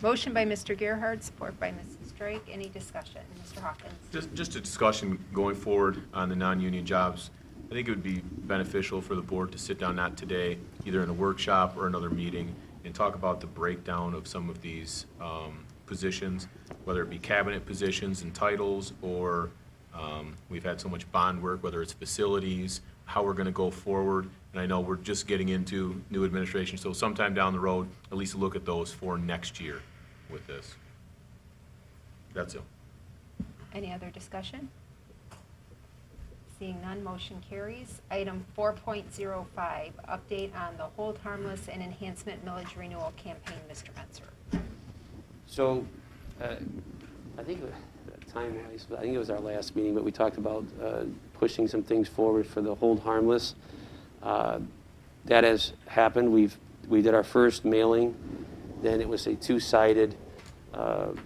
S2: Motion by Mr. Gerhard, support by Mrs. Drake. Any discussion? Mr. Hawkins?
S3: Just a discussion going forward on the non-union jobs. I think it would be beneficial for the board to sit down, not today, either in a workshop or another meeting, and talk about the breakdown of some of these positions, whether it be cabinet positions and titles, or we've had so much bond work, whether it's facilities, how we're going to go forward. And I know we're just getting into new administration, so sometime down the road, at least look at those for next year with this. That's it.
S2: Any other discussion? Seeing none, motion carries. Item 4.05, update on the Hold Harmless and Enhancement Millage Renewal Campaign. Mr. Menser.
S7: So, I think, time-wise, I think it was our last meeting, but we talked about pushing some things forward for the Hold Harmless. That has happened. We did our first mailing. Then it was a two-sided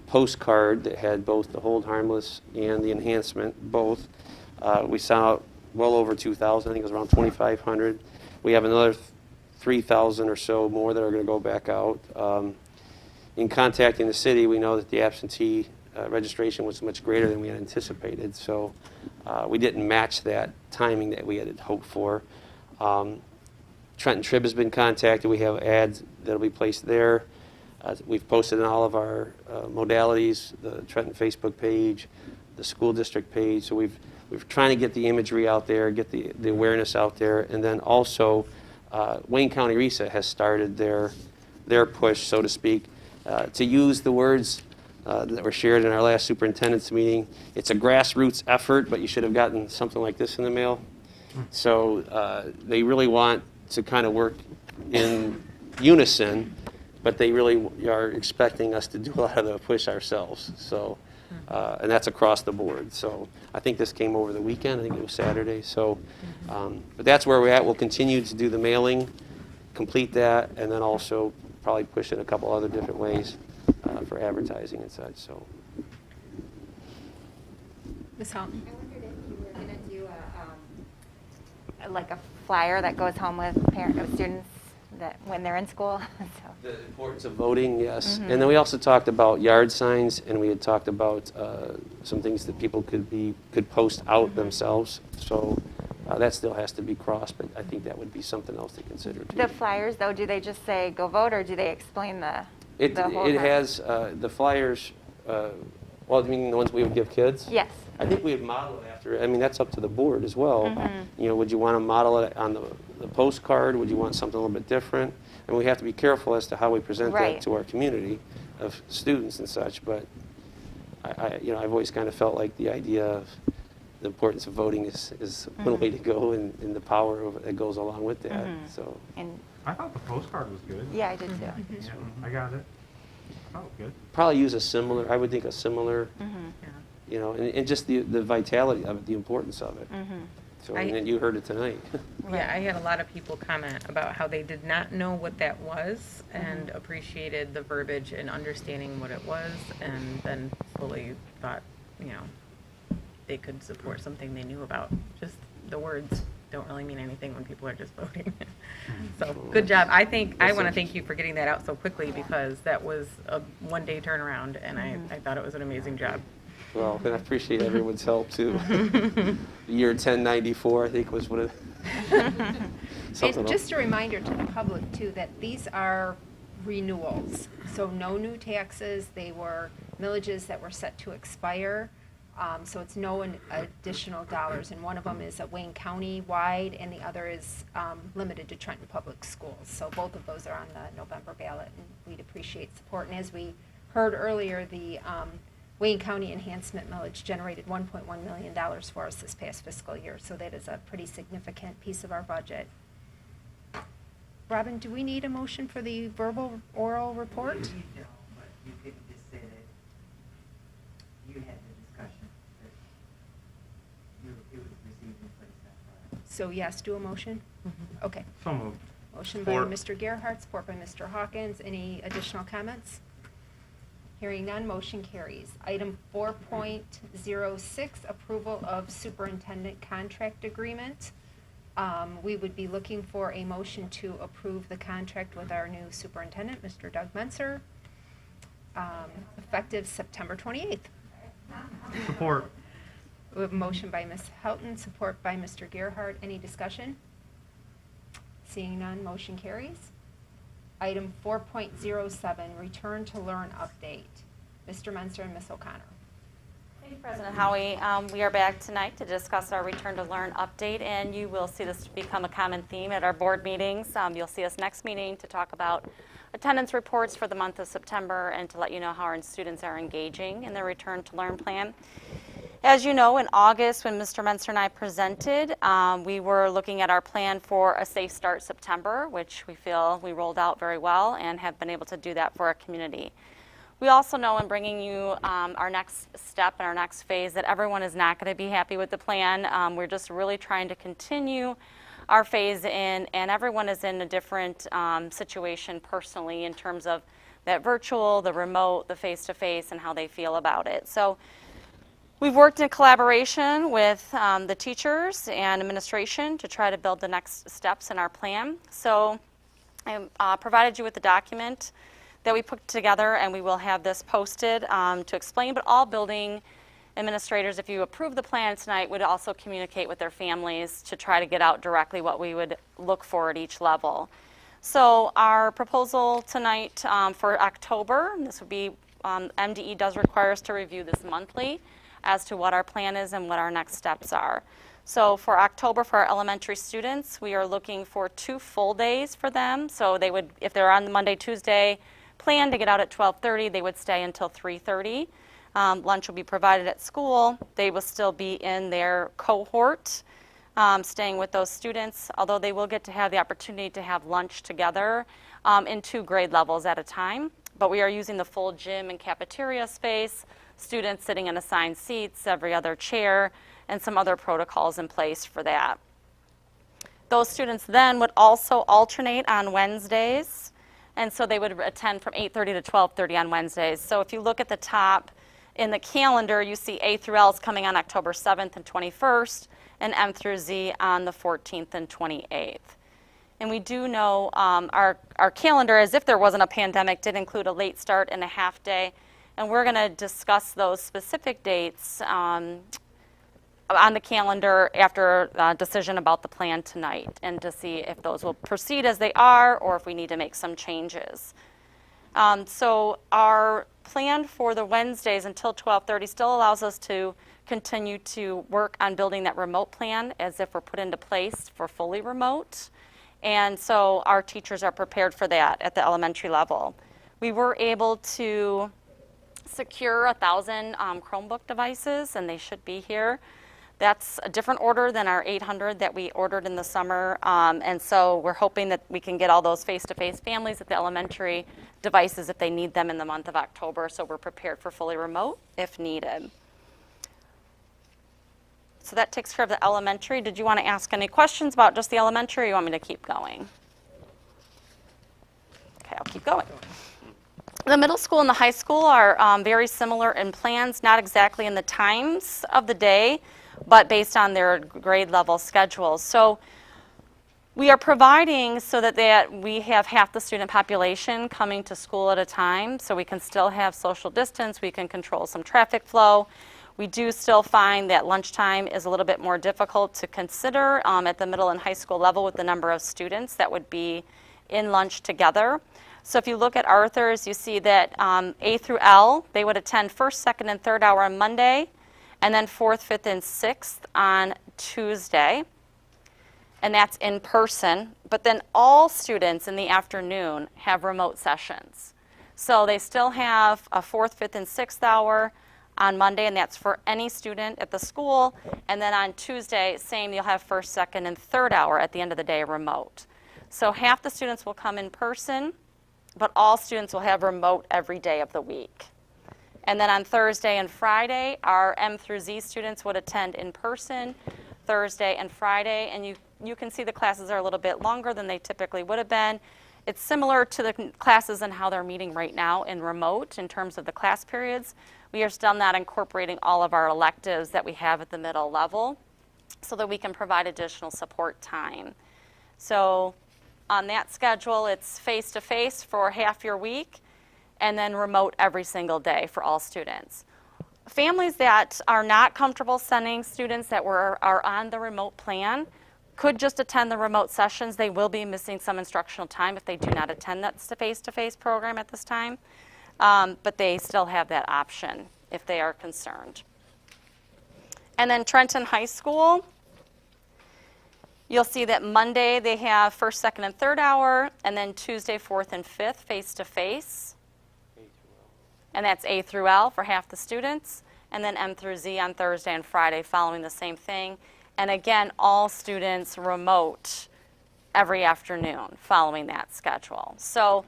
S7: postcard that had both the Hold Harmless and the enhancement, both. We sent out well over 2,000. I think it was around 2,500. We have another 3,000 or so more that are going to go back out. In contacting the city, we know that the absentee registration was much greater than we had anticipated, so we didn't match that timing that we had hoped for. Trenton Trib has been contacted. We have ads that will be placed there. We've posted on all of our modalities, the Trenton Facebook page, the school district page. So we're trying to get the imagery out there, get the awareness out there, and then also Wayne County RESA has started their push, so to speak, to use the words that were shared in our last superintendent's meeting. It's a grassroots effort, but you should have gotten something like this in the mail. So they really want to kind of work in unison, but they really are expecting us to do a lot of the push ourselves. So, and that's across the board. So I think this came over the weekend. I think it was Saturday. So, but that's where we're at. We'll continue to do the mailing, complete that, and then also probably push it a couple other different ways for advertising and such. So.
S2: Ms. Houghton?
S9: I wondered if you were going to do like a flyer that goes home with students that when they're in school. So.
S7: The importance of voting, yes. And then we also talked about yard signs, and we had talked about some things that people could post out themselves. So that still has to be crossed, but I think that would be something else to consider too.
S9: The flyers, though, do they just say go vote, or do they explain the whole
S7: It
S9: time?
S7: has the flyers. Well, I mean the ones we would give kids.
S9: Yes.
S7: I think we have modeled after. I mean, that's up to the board as well. You know, would you want to model it on the postcard? Would you want something a little bit different? And we have to be careful as to how we present
S9: Right.
S7: that to our community of students and such. But I've always kind of felt like the idea of the importance of voting is one way to go, and the power that goes along with that. So.
S9: And
S4: I thought the postcard was good.
S9: yeah, I did too.
S4: Yeah, I got it. I thought it was good.
S7: Probably use a similar, I would think a similar, you know, and just the vitality of it, the importance of it. So, and you heard it tonight.
S6: Yeah, I had a lot of people comment about how they did not know what that was and appreciated the verbiage and understanding what it was, and then fully thought, you know, they could support something they knew about. Just the words don't really mean anything when people are just voting. So, good job. I want to thank you for getting that out so quickly, because that was a one-day turnaround, and I thought it was an amazing job.
S7: Well, and I appreciate everyone's help too. The year 1094, I think, was what it.
S2: And just a reminder to the public, too, that these are renewals. So no new taxes. They were millages that were set to expire. So it's no additional dollars. And one of them is a Wayne County-wide, and the other is limited to Trenton Public Schools. So both of those are on the November ballot, and we'd appreciate support. And as we heard earlier, the Wayne County enhancement millage generated $1.1 million for us this past fiscal year, so that is a pretty significant piece of our budget. Robin, do we need a motion for the verbal oral report?
S8: You don't, but you could just say that you had the discussion, that it was received and placed on file.
S2: So yes, do a motion? Okay.
S4: So moved.
S2: Motion by
S3: Support.
S2: Mr. Gerhart, support by Mr. Hawkins. Any additional comments? Hearing none, motion carries. Item 4.06, approval of superintendent contract agreement. We would be looking for a motion to approve the contract with our new superintendent, Mr. Doug Menser, effective September 28th.
S4: Support.
S2: We have a motion by Ms. Houghton, support by Mr. Gerhart. Any discussion? Seeing none, motion carries. Item 4.07, return to learn update. Mr. Menser and Ms. O'Connor.
S10: Thank you, President Howie. We are back tonight to discuss our Return to Learn update, and you will see this become a common theme at our board meetings. You'll see us next meeting to talk about attendance reports for the month of September and to let you know how our students are engaging in their Return to Learn plan. As you know, in August, when Mr. Menser and I presented, we were looking at our plan for a Safe Start September, which we feel we rolled out very well and have been able to do that for our community. We also know in bringing you our next step and our next phase that everyone is not going to be happy with the plan. We're just really trying to continue our phase in, and everyone is in a different situation personally in terms of that virtual, the remote, the face-to-face, and how they feel about it. So we've worked in collaboration with the teachers and administration to try to build the next steps in our plan. So I provided you with the document that we put together, and we will have this posted to explain, but all building administrators, if you approve the plan tonight, would also communicate with their families to try to get out directly what we would look for at each level. So our proposal tonight for October, this would be, MDE does require us to review this monthly as to what our plan is and what our next steps are. So for October, for our elementary students, we are looking for 2 full days for them. So they would, if they're on the Monday, Tuesday plan to get out at 12:30, they would stay until 3:30. Lunch will be provided at school. They will still be in their cohort, staying with those students, although they will get to have the opportunity to have lunch together in 2 grade levels at a time. But we are using the full gym and cafeteria space, students sitting in assigned seats, every other chair, and some other protocols in place for that. Those students then would also alternate on Wednesdays, and so they would attend from 8:30 to 12:30 on Wednesdays. So if you look at the top in the calendar, you see A through L is coming on October 7th and 21st, and M through Z on the 14th and 28th. And we do know our calendar, as if there wasn't a pandemic, did include a late start and a half day, and we're going to discuss those specific dates on the calendar after a decision about the plan tonight, and to see if those will proceed as they are or if we need to make some changes. So our plan for the Wednesdays until 12:30 still allows us to continue to work on building that remote plan as if we're put into place for fully remote. And so our teachers are prepared for that at the elementary level. We were able to secure 1,000 Chromebook devices, and they should be here. That's a different order than our 800 that we ordered in the summer, and so we're hoping that we can get all those face-to-face families at the elementary devices if they need them in the month of October, so we're prepared for fully remote if needed. So that takes care of the elementary. Did you want to ask any questions about just the elementary, or you want me to keep going? Okay, I'll keep going. The middle school and the high school are very similar in plans, not exactly in the times of the day, but based on their grade level schedules. So we are providing so that we have half the student population coming to school at a time, so we can still have social distance, we can control some traffic flow. We do still find that lunchtime is a little bit more difficult to consider at the middle and high school level with the number of students that would be in lunch together. So if you look at Arthur's, you see that A through L, they would attend first, second, and third hour on Monday, and then fourth, fifth, and sixth on Tuesday. And that's in person. But then all students in the afternoon have remote sessions. So they still have a fourth, fifth, and sixth hour on Monday, and that's for any student at the school. And then on Tuesday, same, you'll have first, second, and third hour at the end of the day remote. So half the students will come in person, but all students will have remote every day of the week. And then on Thursday and Friday, our M through Z students would attend in person Thursday and Friday, and you can see the classes are a little bit longer than they typically would have been, It's similar to the classes and how they're meeting right now in remote in terms of the class periods. We are still not incorporating all of our electives that we have at the middle level so that we can provide additional support time. So on that schedule, it's face-to-face for half your week and then remote every single day for all students. Families that are not comfortable sending students that are on the remote plan could just attend the remote sessions. They will be missing some instructional time if they do not attend that face-to-face program at this time, but they still have that option if they are concerned. And then Trenton High School, you'll see that Monday they have first, second, and third hour, and then Tuesday, fourth, and fifth face-to-face. And that's A through L for half the students, and then M through Z on Thursday and Friday following the same thing. And again, all students remote every afternoon following that schedule. So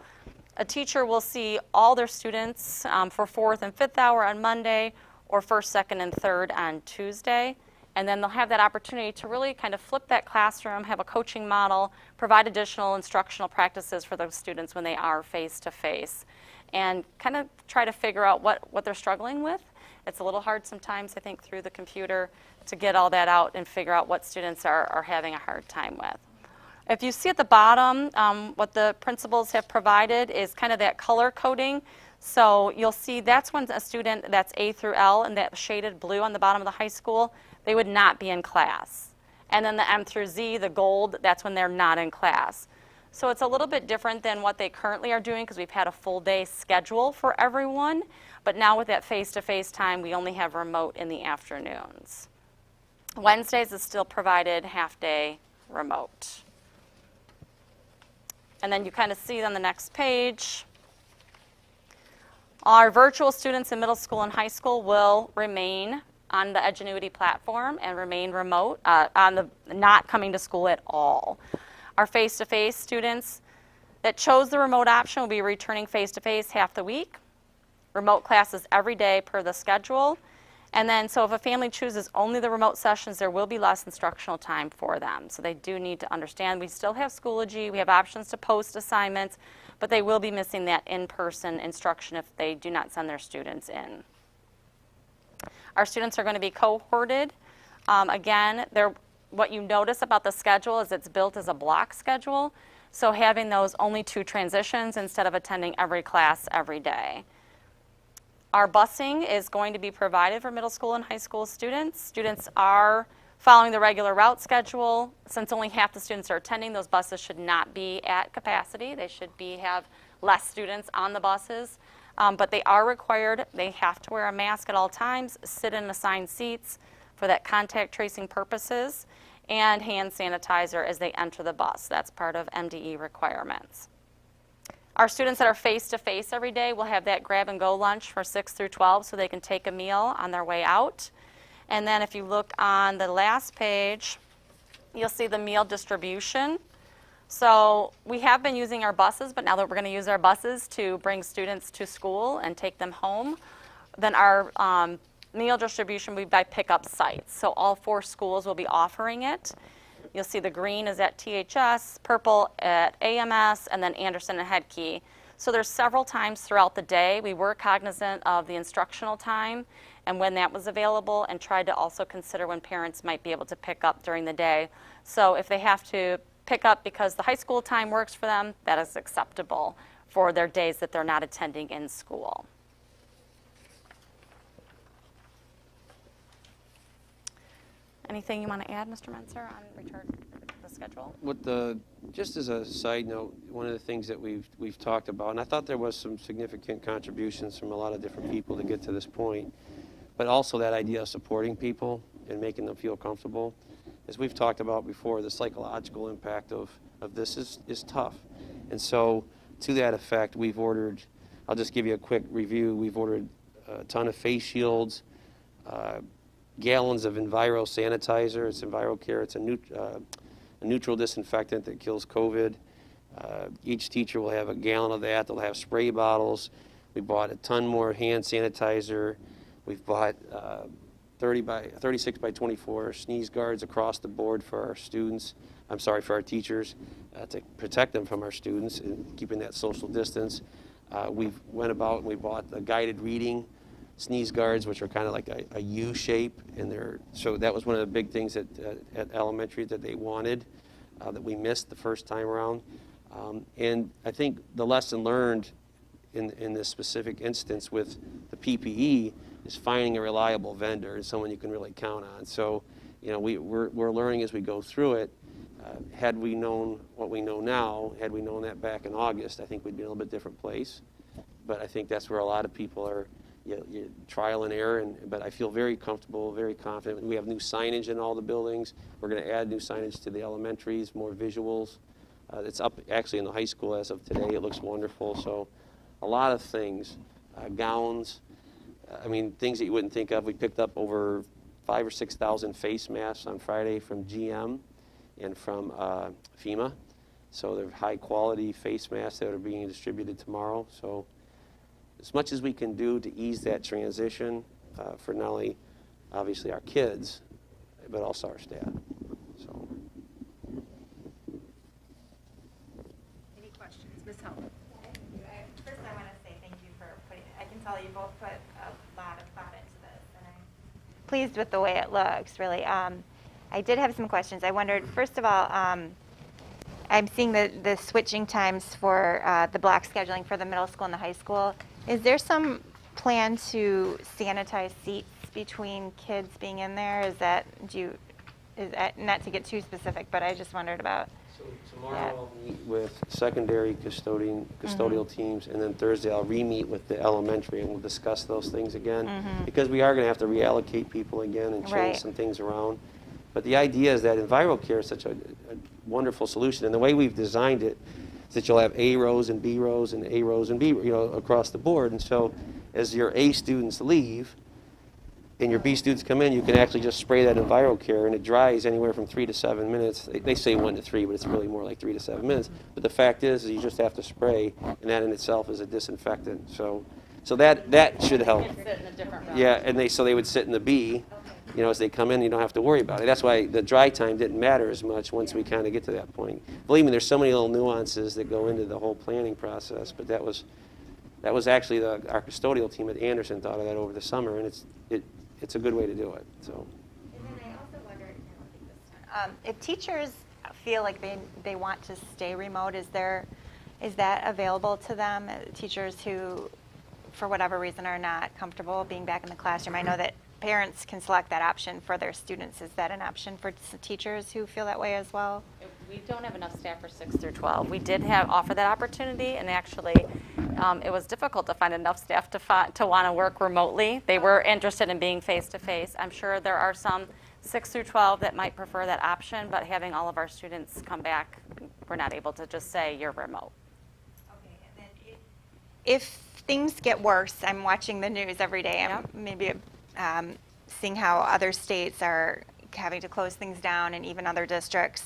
S10: a teacher will see all their students for fourth and fifth hour on Monday or first, second, and third on Tuesday. And then they'll have that opportunity to really kind of flip that classroom, have a coaching model, provide additional instructional practices for those students when they are face-to-face, and kind of try to figure out what they're struggling with. It's a little hard sometimes, I think, through the computer to get all that out and figure out what students are having a hard time with. If you see at the bottom, what the principals have provided is kind of that color coding. So you'll see that's when a student that's A through L and that shaded blue on the bottom of the high school, they would not be in class. And then the M through Z, the gold, that's when they're not in class. So it's a little bit different than what they currently are doing because we've had a full day schedule for everyone. But now with that face-to-face time, we only have remote in the afternoons. Wednesdays is still provided half-day remote. And then you kind of see on the next page, our virtual students in middle school and high school will remain on the Edgenuity platform and remain remote, not coming to school at all. Our face-to-face students that chose the remote option will be returning face-to-face half the week, remote classes every day per the schedule. And then, so if a family chooses only the remote sessions, there will be less instructional time for them. So they do need to understand we still have Schoology, we have options to post assignments, but they will be missing that in-person instruction if they do not send their students in. Our students are going to be cohorted. Again, what you notice about the schedule is it's built as a block schedule. So having those only 2 transitions instead of attending every class every day. Our busing is going to be provided for middle school and high school students. Students are following the regular route schedule. Since only half the students are attending, those buses should not be at capacity. They should have less students on the buses. But they are required, they have to wear a mask at all times, sit in assigned seats for that contact tracing purposes, and hand sanitizer as they enter the bus. That's part of MDE requirements. Our students that are face-to-face every day will have that grab-and-go lunch for 6 through 12 so they can take a meal on their way out. And then if you look on the last page, you'll see the meal distribution. So we have been using our buses, but now that we're going to use our buses to bring students to school and take them home, then our meal distribution will be by pickup sites. So all 4 schools will be offering it. You'll see the green is at THS, purple at AMS, and then Anderson and Headkey. So there's several times throughout the day. We were cognizant of the instructional time and when that was available, and tried to also consider when parents might be able to pick up during the day. So if they have to pick up because the high school time works for them, that is acceptable for their days that they're not attending in school. Anything you want to add, Mr. Menser, on return to the schedule?
S7: Just as a side note, one of the things that we've talked about, and I thought there was some significant contributions from a lot of different people to get to this point, but also that idea of supporting people and making them feel comfortable. As we've talked about before, the psychological impact of this is tough. And so to that effect, we've ordered, I'll just give you a quick review, we've ordered a ton of face shields, gallons of Enviro sanitizer. It's EnviroCare. It's a neutral disinfectant that kills COVID. Each teacher will have a gallon of that. They'll have spray bottles. We bought a ton more hand sanitizer. We've bought 36 by 24 sneeze guards across the board for our students, for our teachers, to protect them from our students and keeping that social distance. We've went about and we bought a guided reading sneeze guards, which are kind of like a U shape, and so that was one of the big things at elementary that they wanted, that we missed the first time around. And I think the lesson learned in this specific instance with the PPE is finding a reliable vendor and someone you can really count on. So, we're learning as we go through it. Had we known what we know now, had we known that back in August, I think we'd be in a little bit different place. But I think that's where a lot of people are, trial and error. But I feel very comfortable, very confident. We have new signage in all the buildings. We're going to add new signage to the elementaries, more visuals. It's up actually in the high school as of today. It looks wonderful. So a lot of things, gowns, things that you wouldn't think of. We picked up over 5,000 or 6,000 face masks on Friday from GM and from FEMA. So they're high quality face masks that are being distributed tomorrow. So as much as we can do to ease that transition for not only obviously our kids, but also our staff. So.
S2: Any questions? Ms. Held?
S9: First, I want to say thank you for I can tell you both put a lot of thought into this, and I'm pleased with the way it looks, really. I did have some questions. I wondered, first of all, I'm seeing the switching times for the block scheduling for the middle school and the high school. Is there some plan to sanitize seats between kids being in there? Is that not to get too specific, but I just wondered about.
S7: So tomorrow I'll meet with secondary custodial teams, and then Thursday I'll re-meet with the elementary, and we'll discuss those things again, because we are going to have to reallocate people again and change some things around. But the idea is that EnviroCare is such a wonderful solution, and the way we've designed it is that you'll have A rows and B rows and A rows and B, across the board. And so as your A students leave and your B students come in, you can actually just spray that EnviroCare, and it dries anywhere from 3 to 7 minutes. They say 1 to 3, but it's really more like 3 to 7 minutes. But the fact is you just have to spray, and that in itself is a disinfectant. So that should help.
S10: Sit in a different room.
S7: Yeah, and so they would sit in the B. As they come in, you don't have to worry about it. That's why the dry time didn't matter as much once we kind of get to that point. Believe me, there's so many little nuances that go into the whole planning process, but that was actually our custodial team at Anderson thought of that over the summer, and it's a good way to do it. So.
S9: And then I also wondered, if teachers feel like they want to stay remote, is that available to them? Teachers who, for whatever reason, are not comfortable being back in the classroom. I know that parents can select that option for their students. Is that an option for teachers who feel that way as well?
S10: We don't have enough staff for 6 through 12. We did offer that opportunity, and actually it was difficult to find enough staff to want to work remotely. They were interested in being face-to-face. I'm sure there are some 6 through 12 that might prefer that option, but having all of our students come back, we're not able to just say you're remote.
S9: Okay, and then if things get worse, I'm watching the news every day. I'm maybe seeing how other states are having to close things down, and even other districts.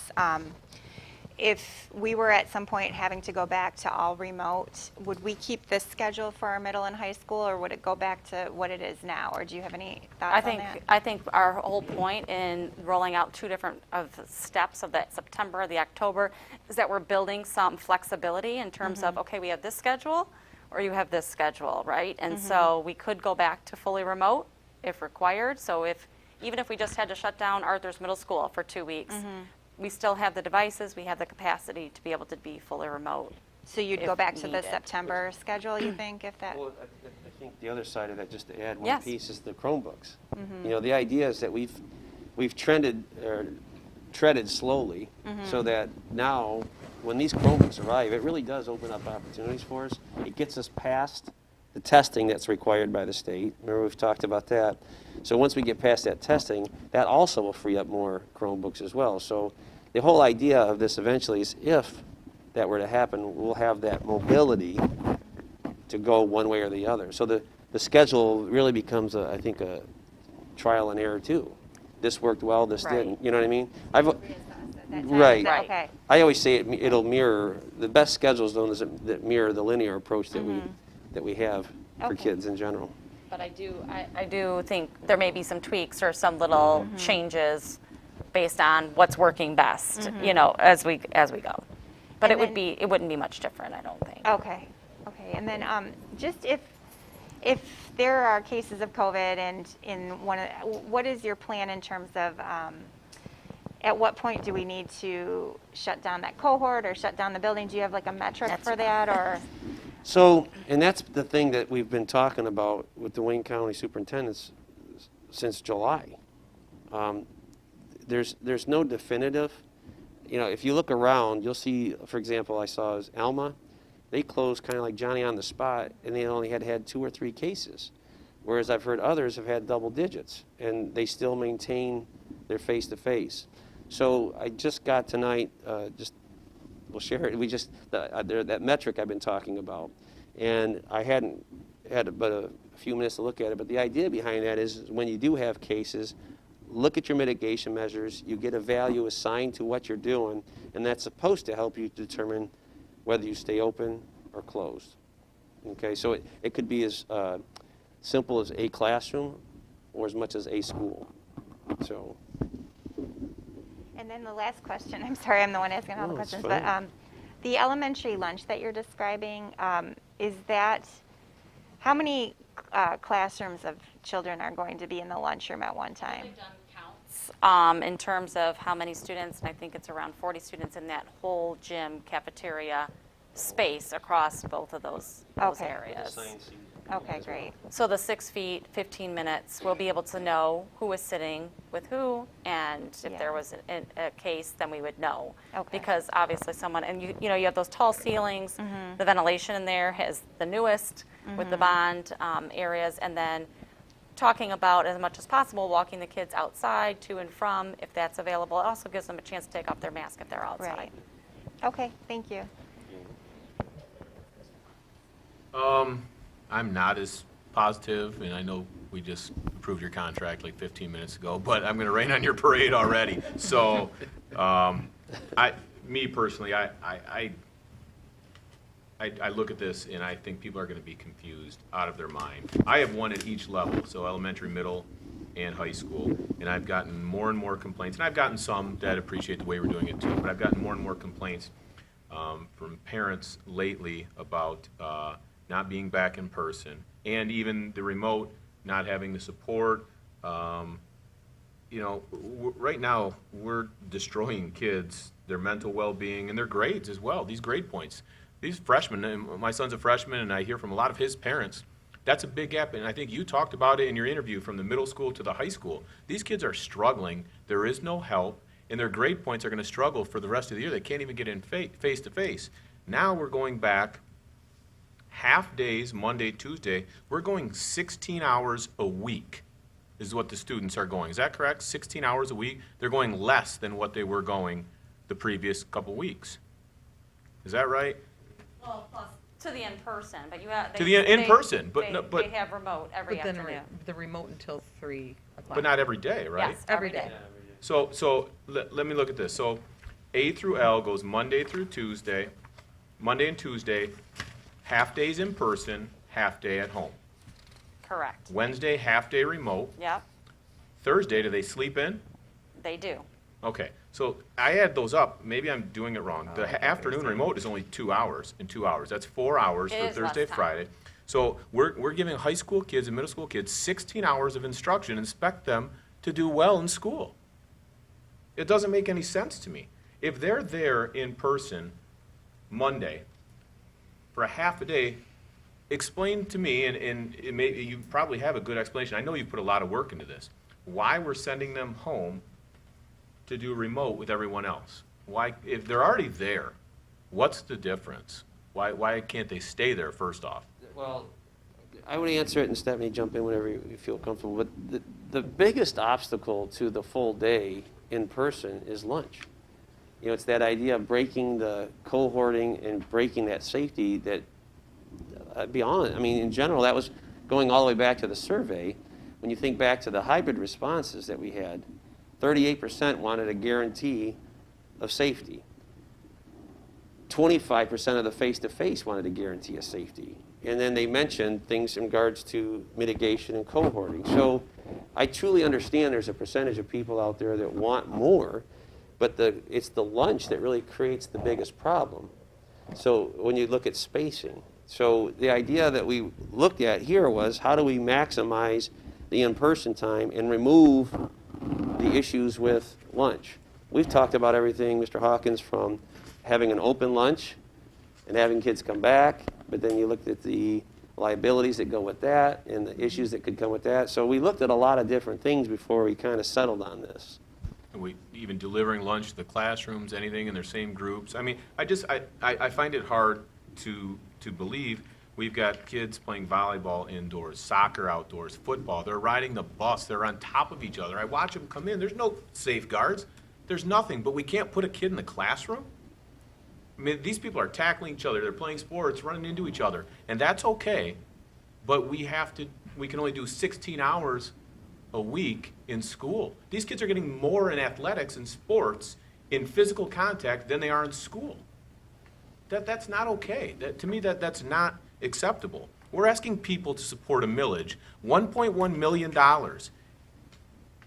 S9: If we were at some point having to go back to all remote, would we keep this schedule for our middle and high school, or would it go back to what it is now? Or do you have any thoughts on that?
S10: I think our whole point in rolling out 2 different steps of that September, the October, is that we're building some flexibility in terms of, okay, we have this schedule, or you have this schedule, right? And so we could go back to fully remote if required. So even if we just had to shut down Arthur's Middle School for 2 weeks, we still have the devices, we have the capacity to be able to be fully remote.
S9: So you'd go back to the September schedule, you think, if that?
S7: Well, I think the other side of that, just to add one piece, is the Chromebooks. The idea is that we've treaded slowly, so that now when these Chromebooks arrive, it really does open up opportunities for us. It gets us past the testing that's required by the state. Remember, we've talked about that. So once we get past that testing, that also will free up more Chromebooks as well. So the whole idea of this eventually is, if that were to happen, we'll have that mobility to go one way or the other. So the schedule really becomes, I think, a trial and error too. This worked well, this didn't. You know what I mean? Right.
S9: Okay.
S7: I always say it'll mirror, the best schedules that mirror the linear approach that we have for kids in general.
S10: but I do think there may be some tweaks or some little changes based on what's working best, you know, as we go. But
S9: And
S10: it wouldn't be much different, I don't think.
S9: Okay, okay, and then just if there are cases of COVID and what is your plan in terms of, at what point do we need to shut down that cohort or shut down the building? Do you have like a metric for that, or?
S7: So, and that's the thing that we've been talking about with the Wayne County superintendents since July. There's no definitive, you know, if you look around, you'll see, for example, I saw is Alma, they closed kind of like Johnny on the spot, and they only had 2 or 3 cases. Whereas I've heard others have had double digits, and they still maintain their face-to-face. So I just got tonight, we'll share it, that metric I've been talking about. And I hadn't had but a few minutes to look at it, but the idea behind that is when you do have cases, look at your mitigation measures, you get a value assigned to what you're doing, and that's supposed to help you determine whether you stay open or closed. Okay, so it could be as simple as a classroom or as much as a school. So.
S9: And then the last question, I'm sorry, I'm the one asking all the
S7: No, it's
S9: questions,
S7: fine.
S9: but the elementary lunch that you're describing, is that, how many classrooms of children are going to be in the lunchroom at one time?
S10: They've done counts in terms of how many students, and I think it's around 40 students in that whole gym cafeteria space across both of those
S9: Okay.
S10: areas.
S9: Okay, great.
S10: So the 6 feet, 15 minutes, we'll be able to know who was sitting with who, and if
S9: Yeah.
S10: there was a case, then we would know.
S9: Okay.
S10: Because obviously someone, and you know, you have those tall ceilings, the ventilation in there is the newest with the bond areas, and then talking about as much as possible walking the kids outside to and from if that's available. It also gives them a chance to take off their mask if they're outside.
S9: Right. Okay, thank you.
S3: I'm not as positive, and I know we just approved your contract like 15 minutes ago, but I'm going to rain on your parade already. So, me personally, I look at this and I think people are going to be confused out of their mind. I have one at each level, so elementary, middle, and high school, and I've gotten more and more complaints, and I've gotten some that appreciate the way we're doing it too, but I've gotten more and more complaints from parents lately about not being back in person, and even the remote not having the support. You know, right now we're destroying kids, their mental well-being, and their grades as well. These grade points, these freshmen. And my son's a freshman, and I hear from a lot of his parents. That's a big gap, and I think you talked about it in your interview from the middle school to the high school. These kids are struggling. There is no help, and their grade points are going to struggle for the rest of the year. They can't even get in face-to-face. Now we're going back half days, Monday, Tuesday. We're going 16 hours a week is what the students are going. Is that correct? 16 hours a week? They're going less than what they were going the previous couple weeks. Is that right?
S10: Well, plus to the in-person, but you have.
S3: To the in-person, but no,
S10: They have remote every
S6: But then
S10: afternoon.
S6: the remote until 3 o'clock.
S3: but not every day, right?
S10: Yes,
S6: Every day.
S3: So let me look at this. So A through L goes Monday through Tuesday, Monday and Tuesday, half days in person, half day at home.
S10: Correct.
S3: Wednesday, half day remote.
S10: Yep,
S3: Thursday, do they sleep in?
S10: they do.
S3: Okay, so I add those up. Maybe I'm doing it wrong. The afternoon remote is only 2 hours and 2 hours. That's 4 hours
S10: It
S3: for
S10: is
S3: Thursday,
S10: less time.
S3: Friday. So we're giving high school kids and middle school kids 16 hours of instruction and expect them to do well in school. It doesn't make any sense to me. If they're there in person Monday for a half a day, explain to me, and you probably have a good explanation. I know you put a lot of work into this. Why we're sending them home to do remote with everyone else? Why, if they're already there, what's the difference? Why can't they stay there first off?
S7: Well, I would answer it, and Stephanie, jump in whenever you feel comfortable. But the biggest obstacle to the full day in person is lunch. You know, it's that idea of breaking the cohorting and breaking that safety that, beyond, I mean, in general, that was going all the way back to the survey. When you think back to the hybrid responses that we had, 38% wanted a guarantee of safety. 25% of the face-to-face wanted a guarantee of safety. And then they mentioned things in regards to mitigation and cohorting. So I truly understand there's a percentage of people out there that want more, but it's the lunch that really creates the biggest problem. So when you look at spacing. So the idea that we looked at here was how do we maximize the in-person time and remove the issues with lunch. We've talked about everything, Mr. Hawkins, from having an open lunch and having kids come back, but then you looked at the liabilities that go with that and the issues that could come with that. So we looked at a lot of different things before we kind of settled on this.
S3: And we even delivering lunch to the classrooms, anything in their same groups. I mean, I find it hard to believe we've got kids playing volleyball indoors, soccer outdoors, football. They're riding the bus. They're on top of each other. I watch them come in. There's no safeguards. There's nothing. But we can't put a kid in the classroom? I mean, these people are tackling each other. They're playing sports, running into each other. And that's okay. But we can only do 16 hours a week in school. These kids are getting more in athletics and sports in physical contact than they are in school. That's not okay. To me, that's not acceptable. We're asking people to support a millage, $1.1 million. And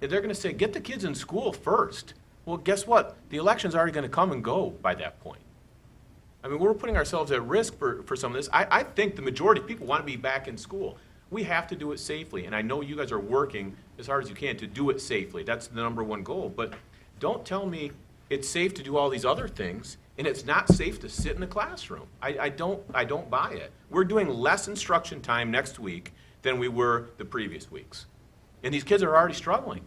S3: they're going to say, get the kids in school first. Well, guess what? The election's already going to come and go by that point. I mean, we're putting ourselves at risk for some of this. I think the majority of people want to be back in school. We have to do it safely, and I know you guys are working as hard as you can to do it safely. That's the number one goal. But don't tell me it's safe to do all these other things, and it's not safe to sit in the classroom. I don't buy it. We're doing less instruction time next week than we were the previous weeks, and these kids are already struggling.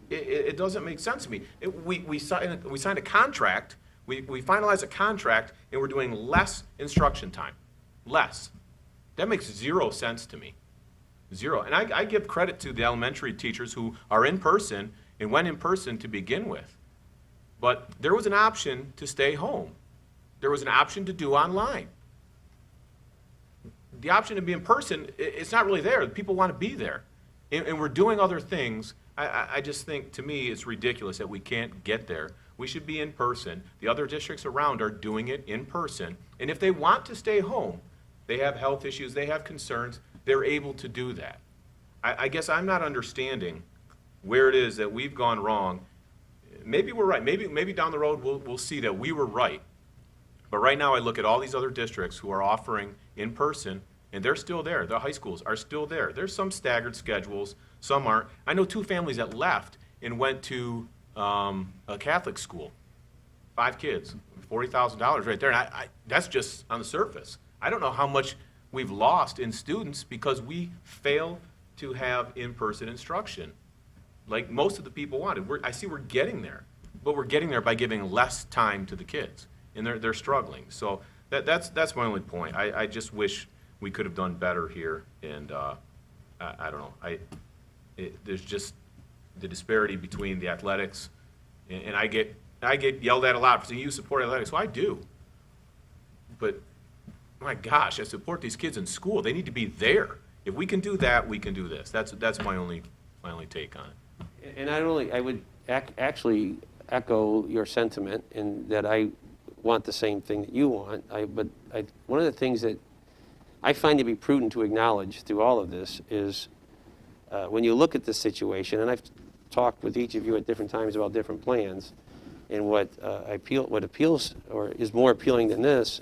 S3: It doesn't make sense to me. We signed a contract. We finalized a contract, and we're doing less instruction time. Less. That makes 0 sense to me. 0. And I give credit to the elementary teachers who are in person and went in person to begin with. But there was an option to stay home. There was an option to do online. The option to be in person, it's not really there. People want to be there. And we're doing other things. I just think, to me, it's ridiculous that we can't get there. We should be in person. The other districts around are doing it in person. And if they want to stay home, they have health issues, they have concerns, they're able to do that. I guess I'm not understanding where it is that we've gone wrong. Maybe we're right. Maybe down the road we'll see that we were right. But right now I look at all these other districts who are offering in person, and they're still there. The high schools are still there. There's some staggered schedules, some aren't. I know 2 families that left and went to a Catholic school. 5 kids, $40,000 right there. And that's just on the surface. I don't know how much we've lost in students because we fail to have in-person instruction like most of the people wanted. I see we're getting there, but we're getting there by giving less time to the kids, and they're struggling. So that's my only point. I just wish we could have done better here, and I don't know. There's just the disparity between the athletics, and I get yelled at a lot for saying you support athletics. Well, I do, but my gosh, I support these kids in school. They need to be there. If we can do that, we can do this. That's my only take on it.
S7: And I would actually echo your sentiment in that I want the same thing that you want. But one of the things that I find to be prudent to acknowledge through all of this is when you look at this situation, and I've talked with each of you at different times about different plans, and what appeals or is more appealing than this,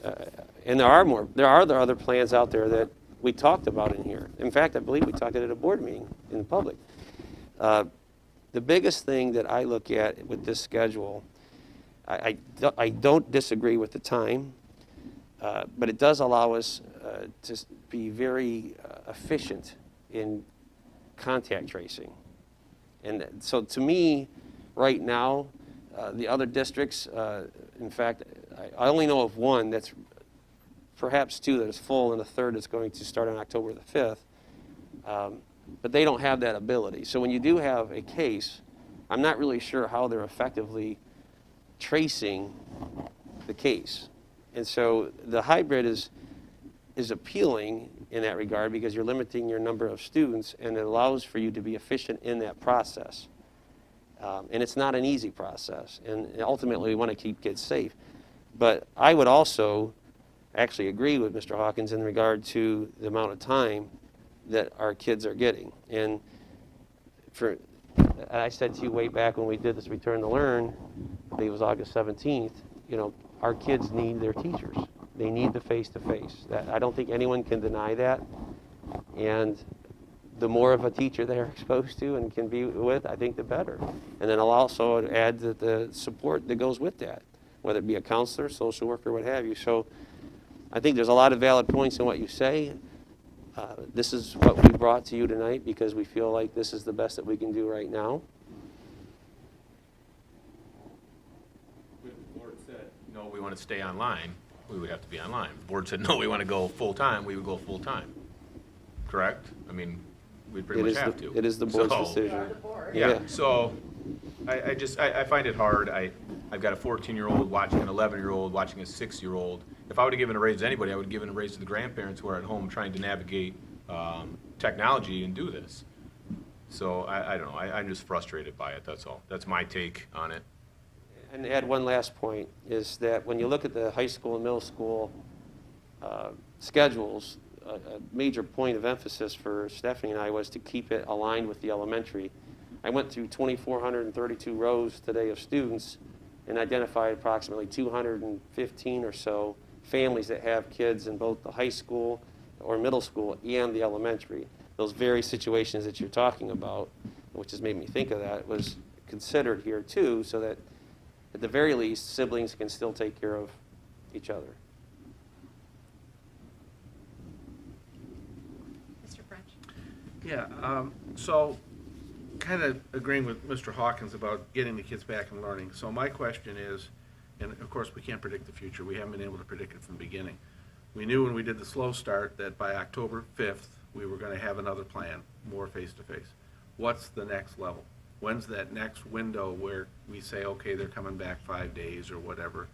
S7: and there are other plans out there that we talked about in here. In fact, I believe we talked at a board meeting in public. The biggest thing that I look at with this schedule, I don't disagree with the time, but it does allow us to be very efficient in contact tracing. And so to me, right now, the other districts, in fact, I only know of one that's perhaps 2 that is full and a third that's going to start on October the 5th. But they don't have that ability. So when you do have a case, I'm not really sure how they're effectively tracing the case. And so the hybrid is appealing in that regard because you're limiting your number of students and it allows for you to be efficient in that process. And it's not an easy process. And ultimately we want to keep kids safe. But I would also, actually agree with Mr. Hawkins in regard to the amount of time that our kids are getting. And I said to you way back when we did this Return to Learn, I think it was August 17th, our kids need their teachers. They need the face-to-face. I don't think anyone can deny that. And the more of a teacher they're exposed to and can be with, I think the better. And then I'll also add the support that goes with that, whether it be a counselor, social worker, what have you. So I think there's a lot of valid points in what you say. This is what we brought to you tonight because we feel like this is the best that we can do right now.
S3: If the board said, no, we want to stay online, we would have to be online. If the board said, no, we want to go full-time, we would go full-time. Correct? I mean, we'd pretty much have to.
S7: It is the board's
S3: So-
S7: decision.
S3: Yeah, so I find it hard. I've got a 14-year-old watching an 11-year-old watching a 6-year-old. If I would have given a raise to anybody, I would have given a raise to the grandparents who are at home trying to navigate technology and do this. So I don't know. I'm just frustrated by it, that's all. That's my take on it.
S7: And add one last point, is that when you look at the high school and middle school schedules, a major point of emphasis for Stephanie and I was to keep it aligned with the elementary. I went through 2,432 rows today of students and identified approximately 215 or so families that have kids in both the high school or middle school and the elementary. Those very situations that you're talking about, which has made me think of that, was considered here too, so that at the very least, siblings can still take care of each other.
S2: Mr. French?
S1: Yeah, so kind of agreeing with Mr. Hawkins about getting the kids back and learning. So my question is, and of course we can't predict the future, we haven't been able to predict it from the beginning. We knew when we did the slow start that by October 5th, we were going to have another plan, more face-to-face. What's the next level? When's that next window where we say, okay, they're coming back 5 days or whatever?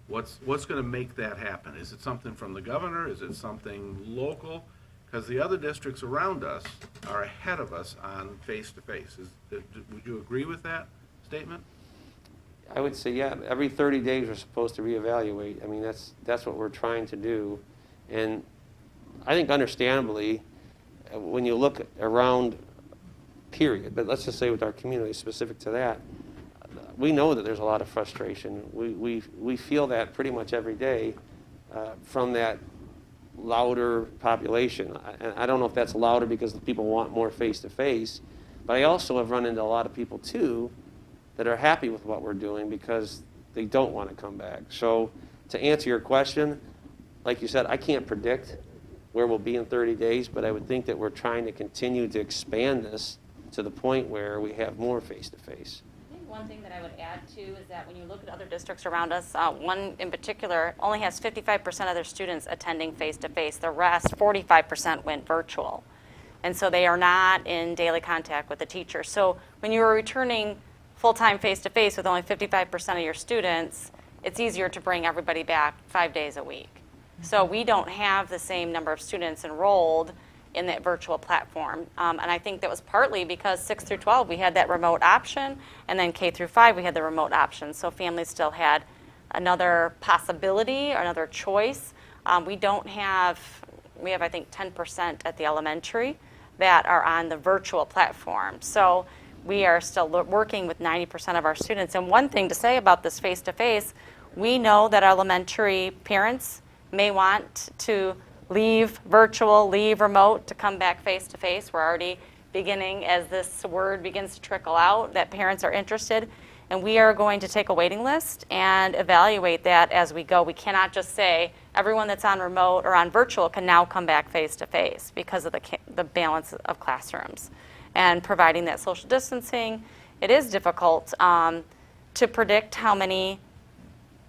S1: What's going to make that happen? Is it something from the governor? Is it something local? Because the other districts around us are ahead of us on face-to-face. Would you agree with that statement?
S7: I would say, yeah, every 30 days we're supposed to reevaluate. I mean, that's what we're trying to do. And I think understandably, when you look around, period, but let's just say with our community specific to that, we know that there's a lot of frustration. We feel that pretty much every day from that louder population. And I don't know if that's louder because the people want more face-to-face, but I also have run into a lot of people too that are happy with what we're doing because they don't want to come back. So to answer your question, like you said, I can't predict where we'll be in 30 days, but I would think that we're trying to continue to expand this to the point where we have more face-to-face.
S10: I think one thing that I would add too is that when you look at other districts around us, one in particular only has 55% of their students attending face-to-face. The rest, 45%, went virtual. And so they are not in daily contact with the teacher. So when you are returning full-time face-to-face with only 55% of your students, it's easier to bring everybody back 5 days a week. So we don't have the same number of students enrolled in that virtual platform. And I think that was partly because 6 through 12 we had that remote option, and then K through 5 we had the remote option. So families still had another possibility or another choice. We have I think 10% at the elementary that are on the virtual platform. So we are still working with 90% of our students. And one thing to say about this face-to-face, we know that elementary parents may want to leave virtual, leave remote to come back face-to-face. We're already beginning, as this word begins to trickle out, that parents are interested. And we are going to take a waiting list and evaluate that as we go. We cannot just say everyone that's on remote or on virtual can now come back face-to-face because of the balance of classrooms. And providing that social distancing, it is difficult to predict how many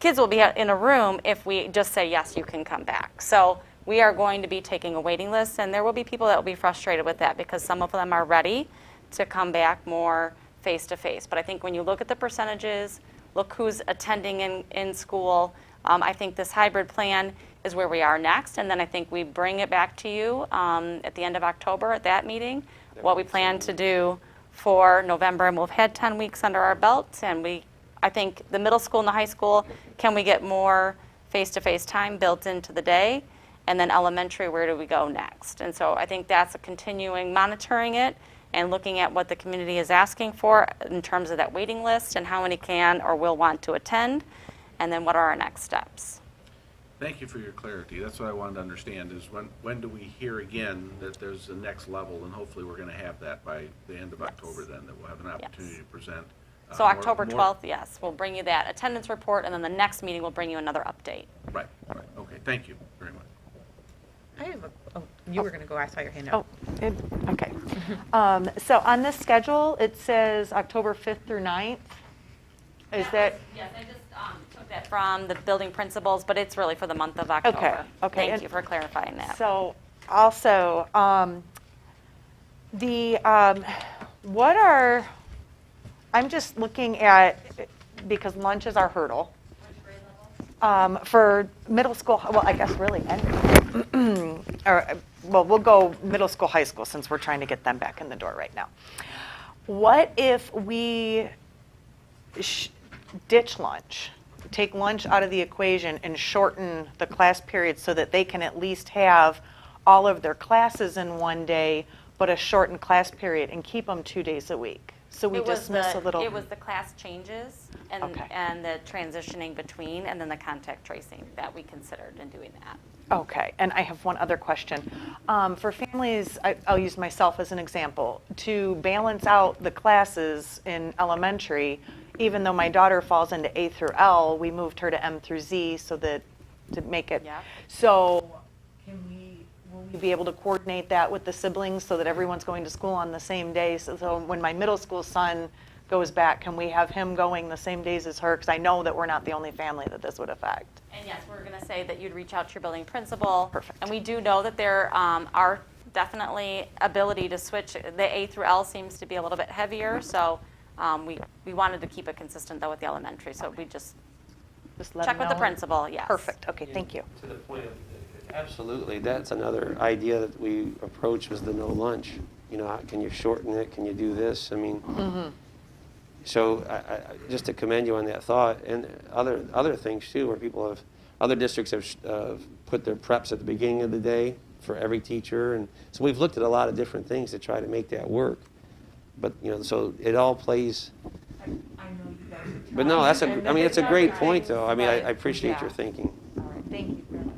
S10: kids will be in a room if we just say, yes, you can come back. So we are going to be taking a waiting list, and there will be people that will be frustrated with that because some of them are ready to come back more face-to-face. But I think when you look at the percentages, look who's attending in school, I think this hybrid plan is where we are next, and then I think we bring it back to you at the end of October at that meeting, what we plan to do for November, and we've had 10 weeks under our belt, and I think the middle school and the high school, can we get more face-to-face time built into the day, and then elementary, where do we go next? And so I think that's a continuing monitoring it and looking at what the community is asking for in terms of that waiting list and how many can or will want to attend, and then what are our next steps.
S1: Thank you for your clarity. That's what I wanted to understand is when do we hear again that there's the next level, and hopefully we're going to have that by the end of October then, that we'll have an opportunity to present.
S10: So
S1: more-
S10: October
S1: more-
S10: 12th, yes, we'll bring you that attendance report, and then the next meeting will bring you another update.
S1: Right, okay, thank you very much.
S6: I have you were going to go, I saw your hand up.
S11: Okay. So on this schedule, it says October 5th through 9th. Is that,
S10: Yes, I just took that from the building principals, but it's really for the month of October.
S11: okay,
S10: Thank
S11: and-
S10: you for clarifying that.
S11: so also, what are, I'm just looking at, because lunch is our hurdle. For middle school, well, I guess really, well, we'll go middle school, high school, since we're trying to get them back in the door right now. What if we ditch lunch, take lunch out of the equation and shorten the class period so that they can at least have all of their classes in one day, but a shortened class period, and keep them 2 days a week? So we dismiss a little.
S10: It was the class changes and,
S11: Okay.
S10: and the transitioning between, and then the contact tracing that we considered in doing that.
S11: Okay, and I have one other question. For families, I'll use myself as an example, to balance out the classes in elementary, even though my daughter falls into A through L, we moved her to M through Z so that, to make it.
S10: Yeah.
S11: So will we be able to coordinate that with the siblings so that everyone's going to school on the same day? So when my middle school son goes back, can we have him going the same days as her? Because I know that we're not the only family that this would affect.
S10: And yes, we're going to say that you'd reach out to your building principal.
S11: Perfect.
S10: And we do know that there are definitely ability to switch. The A through L seems to be a little bit heavier, so we wanted to keep it consistent though with the elementary. So we just
S11: Let
S10: check
S11: them
S10: with the
S11: know.
S10: principal, yes.
S11: Perfect, okay, thank you.
S7: To the point of, absolutely, that's another idea that we approached was the no lunch. You know, can you shorten it? Can you do this? I mean, so I, just to commend you on that thought, and other things too, where people have, other districts have put their preps at the beginning of the day for every teacher, and so we've looked at a lot of different things to try to make that work. But you know, so it all plays.
S6: I know you guys are
S7: But no, that's
S6: trying,
S7: I mean, it's a great
S6: and
S7: point, though. I mean, I
S6: but,
S7: appreciate
S6: yeah.
S7: your thinking.
S6: All right, thank you very much.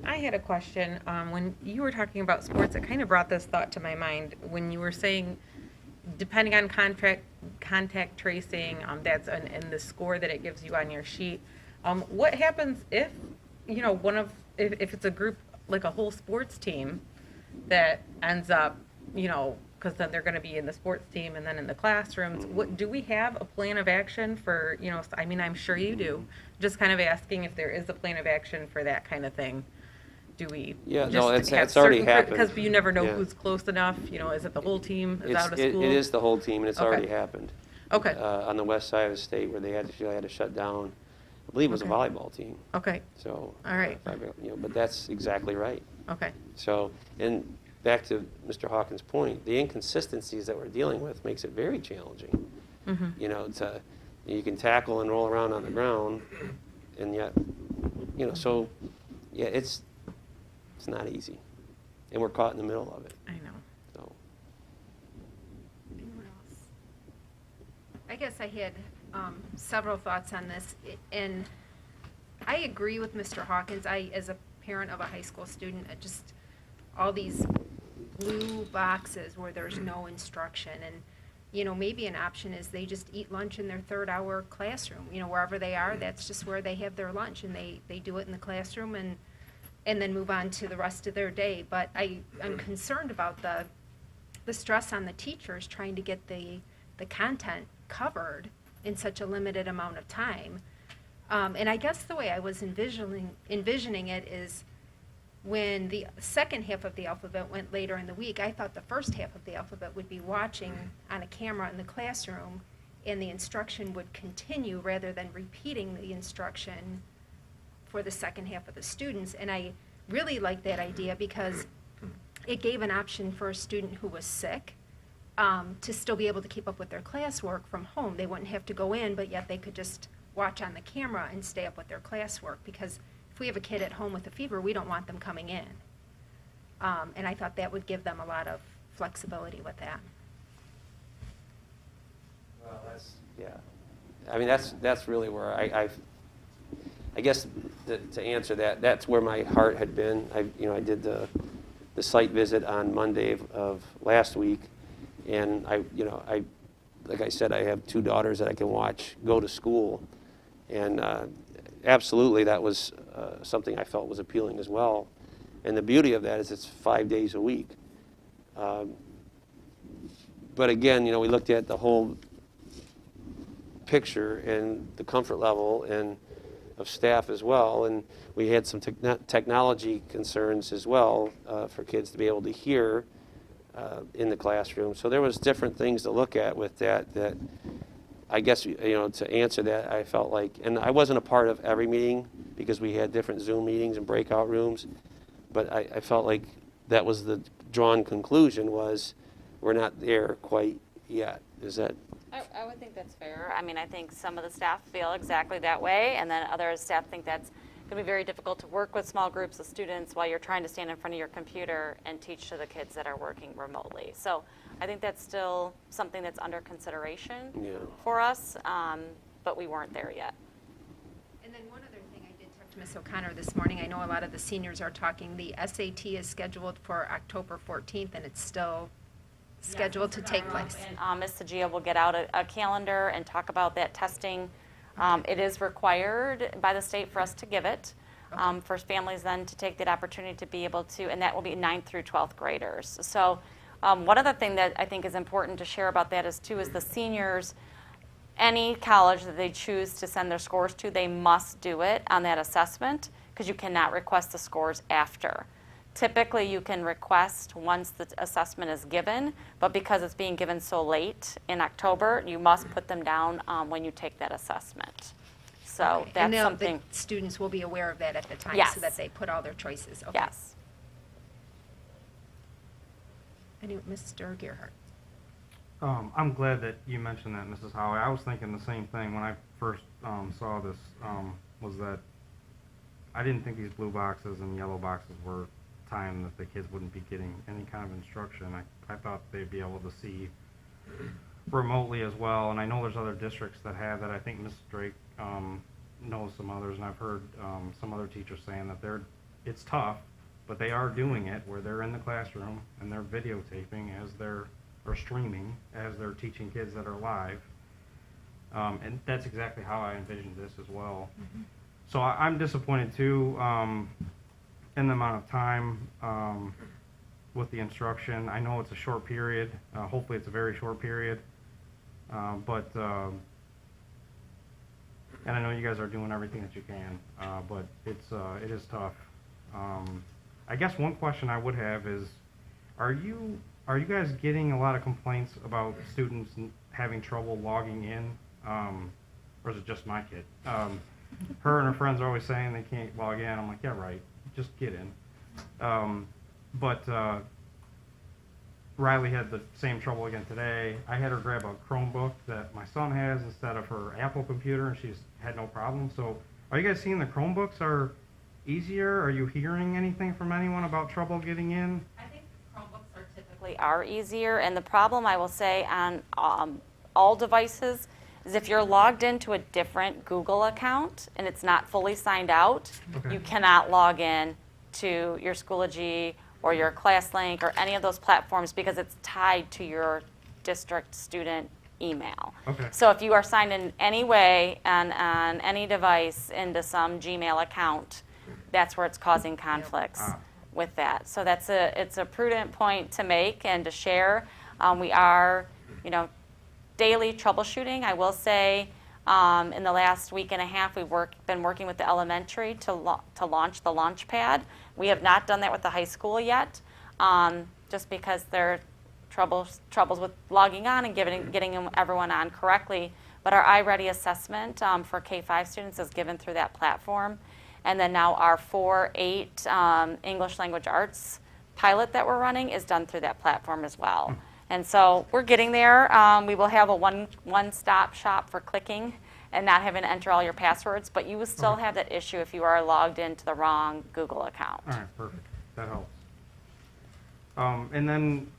S6: I had a question. When you were talking about sports, it kind of brought this thought to my mind. When you were saying, depending on contact tracing, that's and the score that it gives you on your sheet. What happens if, you know, if it's a group, like a whole sports team that ends up, you know, because then they're going to be in the sports team and then in the classrooms. What do we have a plan of action for, you know, I mean, I'm sure you do. Just kind of asking if there is a plan of action for that kind of thing. Do we?
S7: Yeah,
S6: just
S7: no,
S6: have
S7: it's already
S6: certain
S7: happened.
S6: Because you never know
S7: Yeah.
S6: who's close enough. You know, is it the whole team is out of
S7: It
S6: school?
S7: is the whole team, and it's
S6: Okay.
S7: already happened.
S6: Okay.
S7: On the west side of the state, where they had to shut down, I believe it was
S6: Okay.
S7: a volleyball team.
S6: Okay.
S7: So.
S6: All right.
S7: You know, but that's exactly right.
S6: Okay.
S7: So, and back to Mr. Hawkins' point, the inconsistencies that we're dealing with makes it very challenging.
S6: Mm-hmm.
S7: You know, you can tackle and roll around on the ground, and yet, you know, so, yeah, it's not easy. And we're caught in the middle of it,
S6: I know.
S7: so.
S2: Anyone else? I guess I had several thoughts on this, and I agree with Mr. Hawkins. As a parent of a high school student, just all these blue boxes where there's no instruction, and you know, maybe an option is they just eat lunch in their third-hour classroom. You know, wherever they are, that's just where they have their lunch, and they do it in the classroom and then move on to the rest of their day. But I'm concerned about the stress on the teachers trying to get the content covered in such a limited amount of time. And I guess the way I was envisioning it is when the second half of the alphabet went later in the week, I thought the first half of the alphabet would be watching on a camera in the classroom, and the instruction would continue rather than repeating the instruction for the second half of the students. And I really like that idea because it gave an option for a student who was sick to still be able to keep up with their classwork from home. They wouldn't have to go in, but yet they could just watch on the camera and stay up with their classwork, because if we have a kid at home with a fever, we don't want them coming in. And I thought that would give them a lot of flexibility with that.
S7: Well, yeah. I mean, that's really where I guess to answer that, that's where my heart had been. I did the site visit on Monday of last week, and like I said, I have 2 daughters that I can watch go to school, and absolutely that was something I felt was appealing as well. And the beauty of that is it's 5 days a week. But again, we looked at the whole picture and the comfort level and of staff as well, and we had some technology concerns as well for kids to be able to hear in the classroom. So there was different things to look at with that I guess, to answer that, I felt like, and I wasn't a part of every meeting because we had different Zoom meetings and breakout rooms, but I felt like that was the drawn conclusion was we're not there quite yet. Is that?
S10: I would think that's fair. I mean, I think some of the staff feel exactly that way, and then other staff think that's going to be very difficult to work with small groups of students while you're trying to stand in front of your computer and teach to the kids that are working remotely. So I think that's still something that's under consideration for us, but we weren't there yet.
S2: And then one other thing, I did talk to Ms. O'Connor this morning. I know a lot of the seniors are talking. The SAT is scheduled for October 14th, and it's still scheduled to take place.
S10: And Ms. Sagia will get out a calendar and talk about that testing. It is required by the state for us to give it, for families then to take that opportunity to be able to, and that will be 9th through 12th graders. So one other thing that I think is important to share about that is the seniors, any college that they choose to send their scores to, they must do it on that assessment because you cannot request the scores after. Typically, you can request once the assessment is given, but because it's being given so late in October, you must put them down when you take that assessment. So
S2: Okay.
S10: that's
S2: And
S10: something.
S2: the students will be aware of that at the time,
S10: Yes.
S2: so that they put all their choices. Okay.
S10: Yes.
S2: Mr. Gerhardt.
S4: I'm glad that you mentioned that, Mrs. Howie. I was thinking the same thing when I first saw this, was that I didn't think these blue boxes and yellow boxes were time that the kids wouldn't be getting any kind of instruction. I thought they'd be able to see remotely as well, and I know there's other districts that have that. I think Ms. Drake knows some others, and I've heard some other teachers saying that it's tough, but they are doing it where they're in the classroom and they're videotaping or streaming as they're teaching kids that are live. And that's exactly how I envisioned this as well. Mm-hmm. So I'm disappointed too in the amount of time with the instruction. I know it's a short period. Hopefully it's a very short period. And I know you guys are doing everything that you can, but it is tough. I guess one question I would have is, are you guys getting a lot of complaints about students having trouble logging in, or is it just my kid? Her and her friends are always saying they can't log in. I'm like, yeah, right, just get in. But Riley had the same trouble again today. I had her grab a Chromebook that my son has instead of her Apple computer, and she's had no problem. So are you guys seeing the Chromebooks are easier? Are you hearing anything from anyone about trouble getting in?
S10: I think Chromebooks typically are easier, and the problem I will say on all devices is if you're logged into a different Google account and it's not fully signed out, you cannot log in to your Schoology or your ClassLink or any of those platforms because it's tied to your district student email.
S4: Okay.
S10: So if you are signed in any way on any device into some Gmail account, that's where it's causing conflicts with that. So it's a prudent point to make and to share. We are, daily troubleshooting. I will say in the last week and a half, we've been working with the elementary to launch the launch pad. We have not done that with the high school yet, just because there are troubles with logging on and getting everyone on correctly. But our iReady assessment for K-5 students is given through that platform. And then now our 4-8 English language arts pilot that we're running is done through that platform as well. And so we're getting there. We will have a one-stop shop for clicking and not having to enter all your passwords, but you will still
S4: Okay.
S10: have that issue if you are logged into the wrong Google account.
S4: All right, perfect. That helps. And then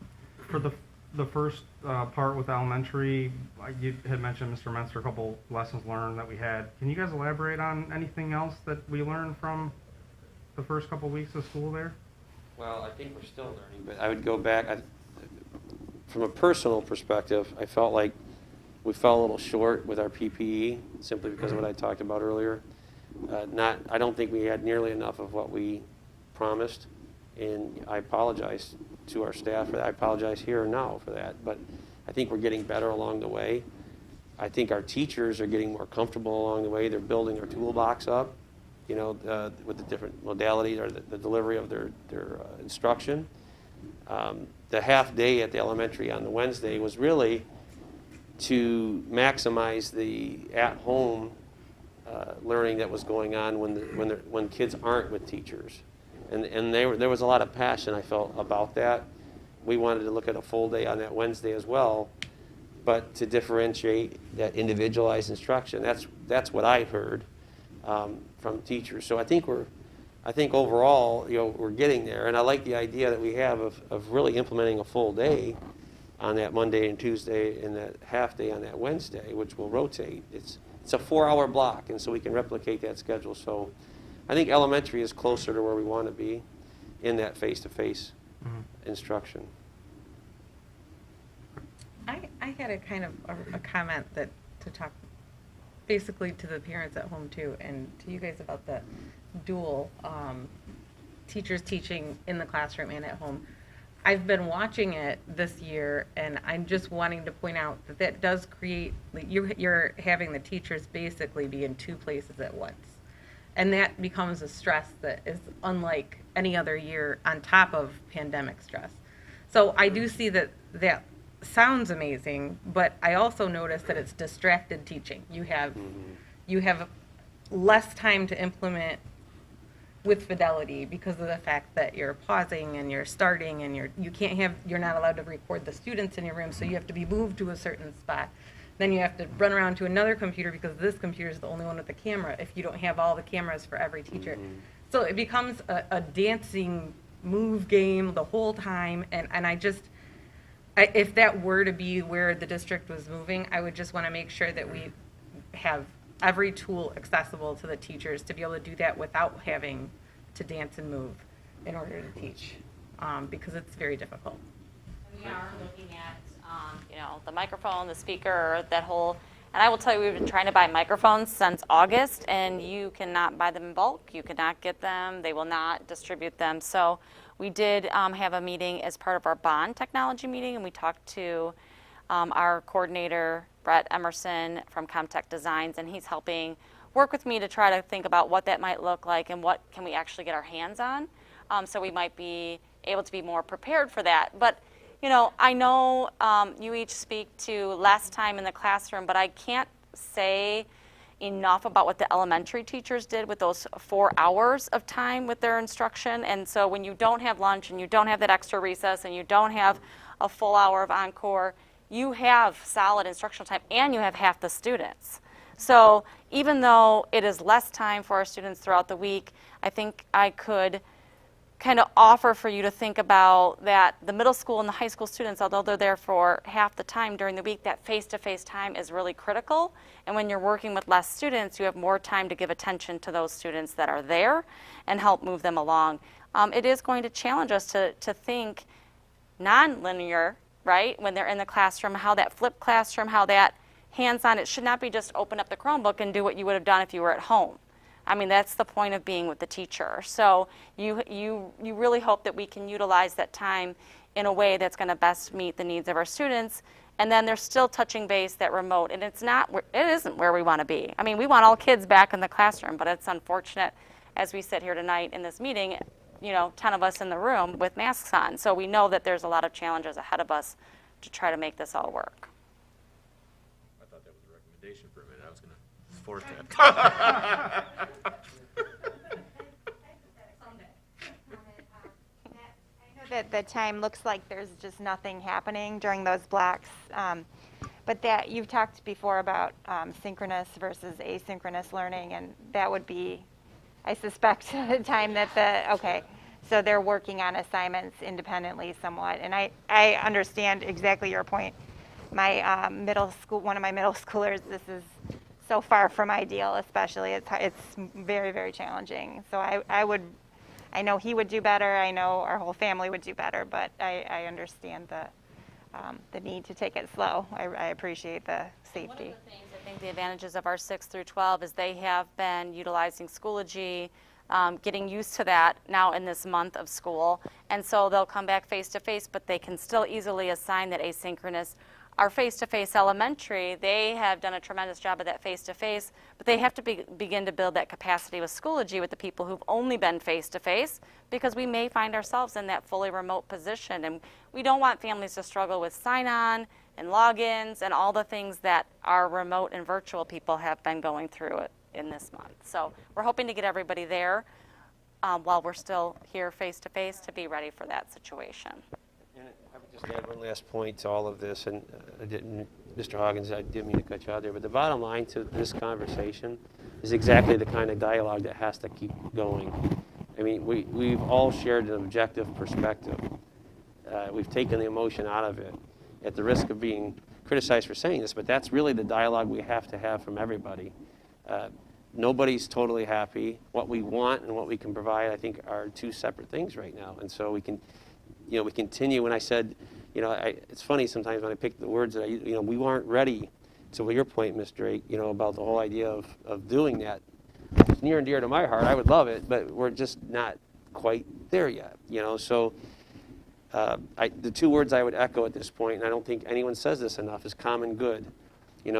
S4: for the first part with elementary, like you had mentioned, Mr. Menster, a couple lessons learned that we had. Can you guys elaborate on anything else that we learned from the first couple weeks of school there?
S7: Well, I think we're still learning, but I would go back, from a personal perspective, I felt like we fell a little short with our PPE, simply because of what I talked about earlier. I don't think we had nearly enough of what we promised, and I apologize to our staff for that. I apologize here and now for that, but I think we're getting better along the way. I think our teachers are getting more comfortable along the way. They're building their toolbox up, with the different modalities or the delivery of their instruction. The half day at the elementary on the Wednesday was really to maximize the at-home learning that was going on when kids aren't with teachers. And there was a lot of passion, I felt, about that. We wanted to look at a full day on that Wednesday as well, but to differentiate that individualized instruction. That's what I heard from teachers. So I think overall, we're getting there. And I like the idea that we have of really implementing a full day on that Monday and Tuesday, and that half day on that Wednesday, which will rotate. It's a 4-hour block, and so we can replicate that schedule. So I think elementary is closer to where we want to be in that face-to-face instruction.
S6: I had a kind of a comment to talk basically to the parents at home too, and to you guys about the dual teachers teaching in the classroom and at home. I've been watching it this year, and I'm just wanting to point out that does create, you're having the teachers basically be in two places at once. And that becomes a stress that is unlike any other year on top of pandemic stress. So I do see that sounds amazing, but I also notice that it's distracted teaching. You have less time to implement with fidelity because of the fact that you're pausing and you're starting, and you're not allowed to record the students in your room, so you have to be moved to a certain spot. Then you have to run around to another computer because this computer is the only one with the camera if you don't have all the cameras for every teacher. So it becomes a dancing move game the whole time, and if that were to be where the district was moving, I would just want to make sure that we have every tool accessible to the teachers to be able to do that without having to dance and move in order to teach, because it's very difficult.
S10: We are looking at, the microphone, the speaker, that whole, and I will tell you, we've been trying to buy microphones since August, and you cannot buy them in bulk. You cannot get them. They will not distribute them. So we did have a meeting as part of our bond technology meeting, and we talked to our coordinator, Brett Emerson from Comtech Designs, and he's helping work with me to try to think about what that might look like and what can we actually get our hands on. So we might be able to be more prepared for that. But I know you each speak to less time in the classroom, but I can't say enough about what the elementary teachers did with those 4 hours of time with their instruction. And so when you don't have lunch and you don't have that extra recess and you don't have a full hour of encore, you have solid instructional time and you have half the students. So even though it is less time for our students throughout the week, I think I could kind of offer for you to think about that the middle school and the high school students, although they're there for half the time during the week, that face-to-face time is really critical. And when you're working with less students, you have more time to give attention to those students that are there and help move them along. It is going to challenge us to think non-linear, right, when they're in the classroom, how that flipped classroom, how that hands-on, it should not be just open up the Chromebook and do what you would have done if you were at home. I mean, that's the point of being with the teacher. So you really hope that we can utilize that time in a way that's going to best meet the needs of our students. And then they're still touching base that remote, and it isn't where we want to be. I mean, we want all kids back in the classroom, but it's unfortunate as we sit here tonight in this meeting, 10 of us in the room with masks on. So we know that there's a lot of challenges ahead of us to try to make this all work.
S3: I thought that was a recommendation for a minute. I was going to force that.
S9: That the time looks like there's just nothing happening during those blocks. But that, you've talked before about synchronous versus asynchronous learning, and that would be, I suspect, the time that okay, so they're working on assignments independently somewhat. And I understand exactly your point. My one of my middle schoolers, this is so far from ideal, especially. It's very, very challenging. So I know he would do better. I know our whole family would do better, but I understand the need to take it slow. I appreciate the safety.
S10: One of the things, I think the advantages of our 6 through 12 is they have been utilizing Schoology, getting used to that now in this month of school. And so they'll come back face-to-face, but they can still easily assign that asynchronous. Our face-to-face elementary, they have done a tremendous job of that face-to-face, but they have to begin to build that capacity with Schoology with the people who've only been face-to-face, because we may find ourselves in that fully remote position. And we don't want families to struggle with sign-on and logins and all the things that our remote and virtual people have been going through it in this month. So we're hoping to get everybody there while we're still here face-to-face to be ready for that situation.
S7: And I would just add one last point to all of this, and Mr. Hoggins, I didn't mean to cut you out there, but the bottom line to this conversation is exactly the kind of dialogue that has to keep going. I mean, we've all shared an objective perspective. We've taken the emotion out of it at the risk of being criticized for saying this, but that's really the dialogue we have to have from everybody. Nobody's totally happy. What we want and what we can provide, I think, are two separate things right now. And so we can, we continue. When I said, it's funny sometimes when I pick the words that we weren't ready. To your point, Ms. Drake, about the whole idea of doing that. It's near and dear to my heart. I would love it, but we're just not quite there yet. So the two words I would echo at this point, and I don't think anyone says this enough, is common good.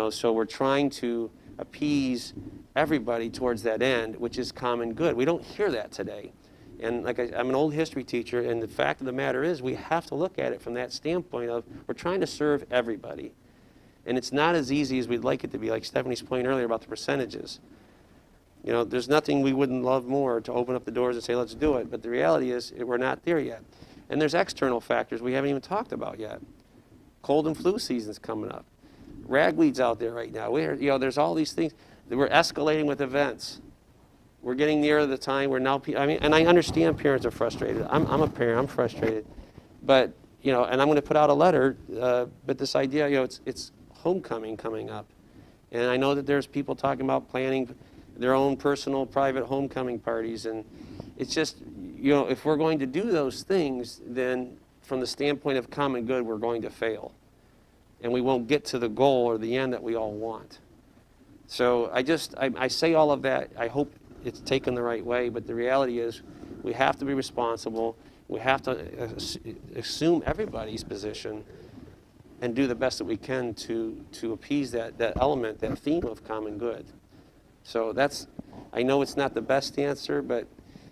S7: So we're trying to appease everybody towards that end, which is common good. We don't hear that today. And I'm an old history teacher, and the fact of the matter is we have to look at it from that standpoint of we're trying to serve everybody. And it's not as easy as we'd like it to be, like Stephanie's point earlier about the percentages. There's nothing we wouldn't love more to open up the doors and say, let's do it. But the reality is we're not there yet. And there's external factors we haven't even talked about yet. Cold and flu season's coming up. Ragweed's out there right now. There's all these things. We're escalating with events. We're getting near the time where now, and I understand parents are frustrated. I'm a parent, I'm frustrated. But, and I'm going to put out a letter, but this idea, it's homecoming coming up. And I know that there's people talking about planning their own personal private homecoming parties. And it's just, if we're going to do those things, then from the standpoint of common good, we're going to fail. And we won't get to the goal or the end that we all want. So I say all of that. I hope it's taken the right way, but the reality is we have to be responsible. We have to assume everybody's position and do the best that we can to appease that element, that theme of common good. So I know it's not the best answer, but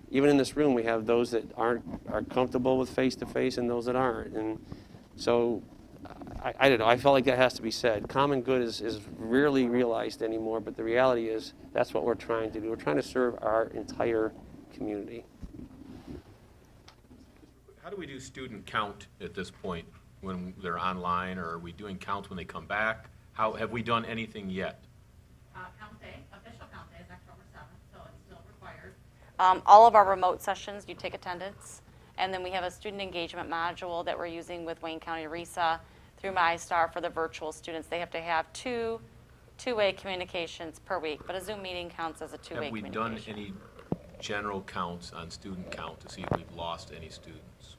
S7: even in this room we have those that are comfortable with face-to-face and those that aren't. And so I don't know, I felt like that has to be said. Common good is rarely realized anymore, but the reality is that's what we're trying to do. We're trying to serve our entire community.
S3: How do we do student count at this point when they're online, or are we doing counts when they come back? How have we done anything yet?
S10: Count day, official count day is October 7th, so it's still required. All of our remote sessions, you take attendance, and then we have a student engagement module that we're using with Wayne County RESA through MyStar for the virtual students. They have to have two-way communications per week, but a Zoom meeting counts as a two-way
S3: Have we
S10: communication.
S3: done any general counts on student count to see if we've lost any students?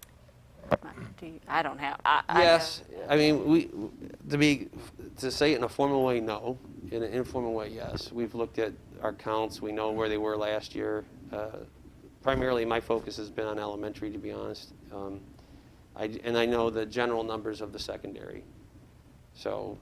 S10: I don't have.
S7: Yes, I mean, to say it in a formal way, no. In an informal way, yes. We've looked at our counts. We know where they were last year. Primarily, my focus has been on elementary, to be honest. And I know the general numbers of the secondary. So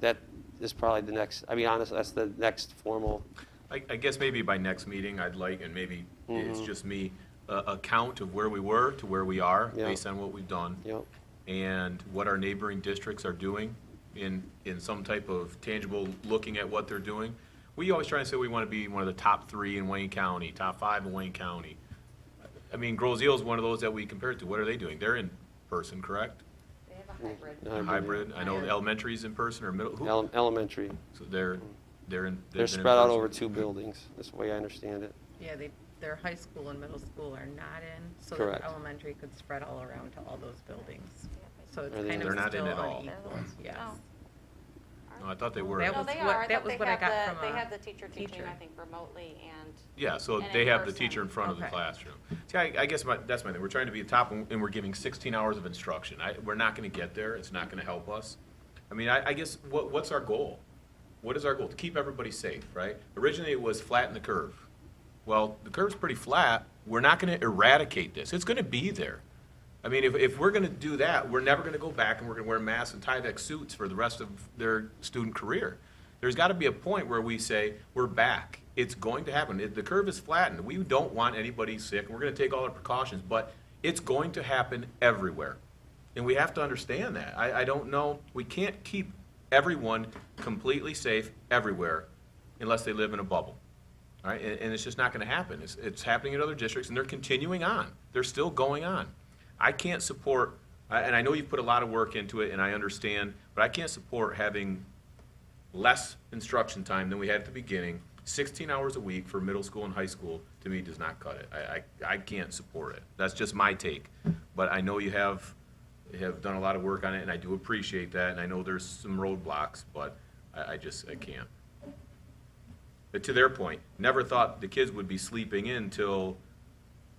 S7: that is probably the next, honestly, that's the next formal.
S3: I guess maybe by next meeting, I'd like, and maybe it's just me, a count of where we were to where we are based on what we've done.
S7: Yep.
S3: And what our neighboring districts are doing in some type of tangible looking at what they're doing. We always try and say we want to be one of the top 3 in Wayne County, top 5 in Wayne County. Grosse Ile is one of those that we compare it to. What are they doing? They're in person, correct?
S10: They have a
S3: Hybrid, I know elementary's in person or middle,
S7: Elementary.
S3: so they're in.
S7: They're
S3: been in
S7: spread out
S3: person.
S7: over 2 buildings. That's the way I understand it.
S6: Yeah, their high school and middle school are not in, so
S7: Correct.
S6: that elementary could spread all around to all those buildings. So it's
S7: Are they
S6: kind
S7: in?
S6: of
S3: They're not in
S6: still
S3: at all.
S6: unequal, yes.
S10: Oh.
S3: No, I thought they were.
S6: That
S10: No,
S6: was
S10: they
S6: what-
S10: are. I
S6: that
S10: thought
S6: was
S10: they
S6: what I
S10: have
S6: got
S10: the-
S6: from
S10: They
S6: a
S10: have the teacher teaching,
S6: teacher.
S10: I think, remotely and.
S3: Yeah, so
S10: and
S3: they
S10: in
S3: have the
S10: person.
S3: teacher in front of the
S6: Okay.
S3: classroom. See, I guess that's my thing. We're trying to be at the top and we're giving 16 hours of instruction. We're not going to get there. It's not going to help us. I mean, I guess what's our goal? What is our goal? To keep everybody safe, right? Originally, it was flatten the curve. Well, the curve's pretty flat. We're not going to eradicate this. It's going to be there. I mean, if we're going to do that, we're never going to go back and we're going to wear masks and Tyvek suits for the rest of their student career. There's got to be a point where we say, we're back. It's going to happen. The curve is flattened. We don't want anybody sick. We're going to take all our precautions, but it's going to happen everywhere. And we have to understand that. I don't know. We can't keep everyone completely safe everywhere unless they live in a bubble. All right? And it's just not going to happen. It's happening in other districts, and they're continuing on. They're still going on. I can't support, and I know you've put a lot of work into it, and I understand, but I can't support having less instruction time than we had at the beginning. 16 hours a week for middle school and high school, to me, does not cut it. I can't support it. That's just my take. But I know you have done a lot of work on it, and I do appreciate that, and I know there's some roadblocks, but I can't. But to their point, never thought the kids would be sleeping in till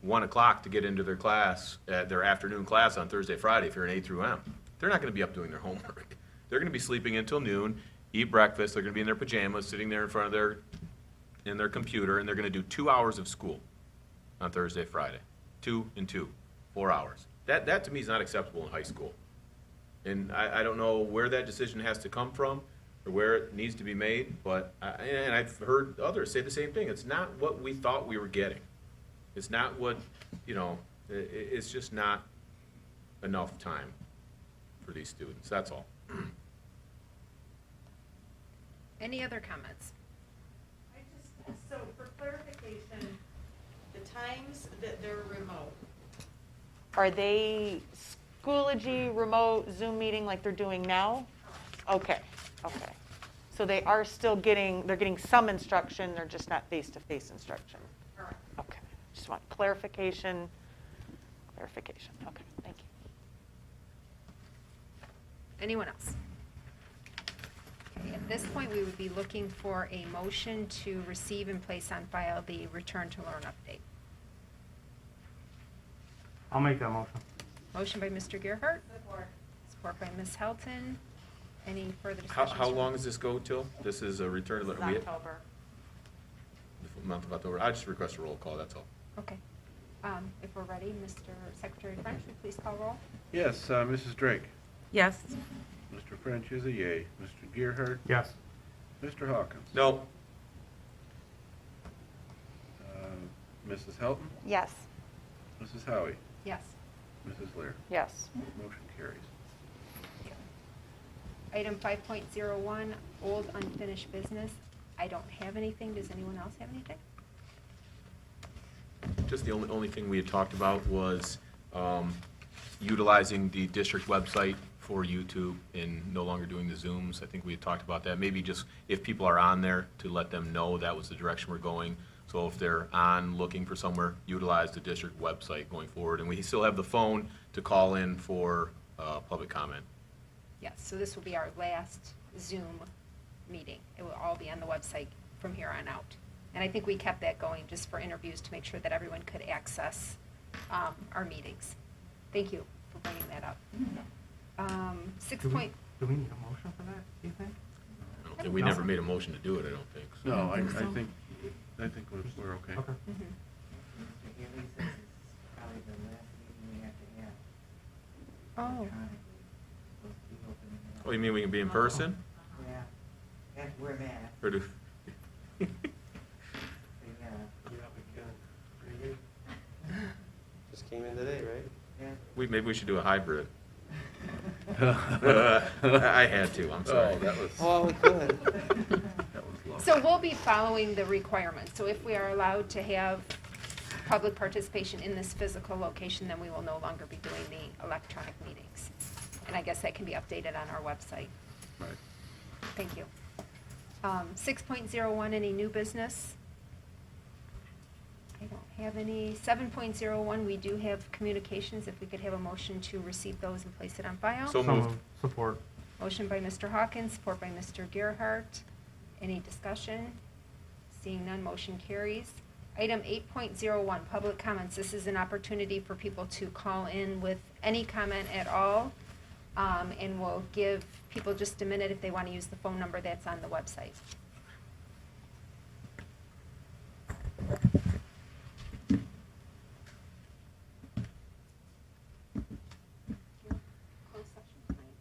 S3: 1 o'clock to get into their class, their afternoon class on Thursday, Friday, if you're an A through M. They're not going to be up doing their homework. They're going to be sleeping until noon, eat breakfast, they're going to be in their pajamas, sitting there in front of their computer, and they're going to do 2 hours of school on Thursday, Friday. 2 and 2, 4 hours. That to me is not acceptable in high school. And I don't know where that decision has to come from or where it needs to be made, but, and I've heard others say the same thing. It's not what we thought we were getting. It's not what, it's just not enough time for these students, that's all.
S2: Any other comments?
S11: So for clarification, the times that they're remote, are they Schoology remote Zoom meeting like they're doing now? Okay. So they are still they're getting some instruction, they're just not face-to-face instruction? Correct. Okay, just want clarification. Okay, thank you.
S2: Anyone else? Okay, at this point, we would be looking for a motion to receive and place on file the Return to Learn update.
S4: I'll make that motion.
S2: Motion by Mr. Gerhart. Support by Ms. Helton. Any further discussion?
S3: How long does this go till? This is a return to
S10: This
S3: the
S10: is October.
S3: month of October. I just request a roll call, that's all.
S2: Okay. If we're ready, Mr. Secretary French, would you please call roll?
S1: Yes, Mrs. Drake.
S6: Yes.
S1: Mr. French is a yay. Mr. Gerhart.
S4: Yes.
S1: Mr. Hawkins.
S3: No,
S1: Mrs. Helton.
S9: Yes.
S1: Mrs. Howie.
S2: Yes.
S1: Mrs. Lear.
S11: Yes.
S1: Motion carries.
S2: Item 5.01, old unfinished business. I don't have anything. Does anyone else have anything?
S3: just the only thing we had talked about was utilizing the district website for YouTube and no longer doing the Zooms. I think we had talked about that. Maybe just if people are on there, to let them know that was the direction we're going. So if they're on looking for somewhere, utilize the district website going forward. And we still have the phone to call in for public comment.
S2: Yes, so this will be our last Zoom meeting. It will all be on the website from here on out. And I think we kept that going just for interviews to make sure that everyone could access our meetings. Thank you for bringing that up. 6 point,
S4: Do we need a motion for that, do you think?
S3: I don't think we never made a motion to do it, I don't think. So.
S1: No, I think we're okay.
S4: Okay.
S8: Mr. Haley says it's probably the last meeting we have to have.
S2: oh,
S8: Electronically. It's supposed to be open and up.
S3: Oh, you mean we can be in person?
S8: Yeah, have to wear masks,
S3: Or do?
S8: but
S7: Just came in today, right?
S8: yeah.
S3: Maybe we should do a hybrid. I had to, I'm sorry.
S1: Oh, that was,
S7: Oh, we could.
S1: that was long.
S2: so we'll be following the requirements. So if we are allowed to have public participation in this physical location, then we will no longer be doing the electronic meetings. And I guess that can be updated on our website.
S1: Right.
S2: Thank you. 6.01, any new business? I don't have any. 7.01, we do have communications. If we could have a motion to receive those and place it on file.
S3: So moved.
S4: Support.
S2: Motion by Mr. Hawkins, support by Mr. Gerhart. Any discussion? Seeing none, motion carries. Item 8.01, public comments. This is an opportunity for people to call in with any comment at all. And we'll give people just a minute if they want to use the phone number that's on the website. Closed session tonight?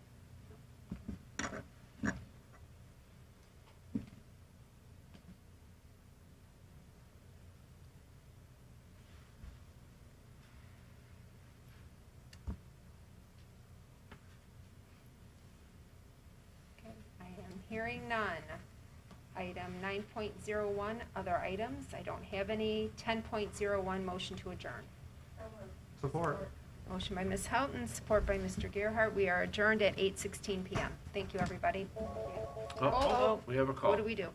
S2: Okay, I am hearing none. Item 9.01, other items. I don't have any. 10.01, motion to adjourn.
S4: Support.
S2: Motion by Ms. Houghton, support by Mr. Gerhart. We are adjourned at 8:16 PM. Thank you, everybody.
S1: We have a call.
S2: What do we do?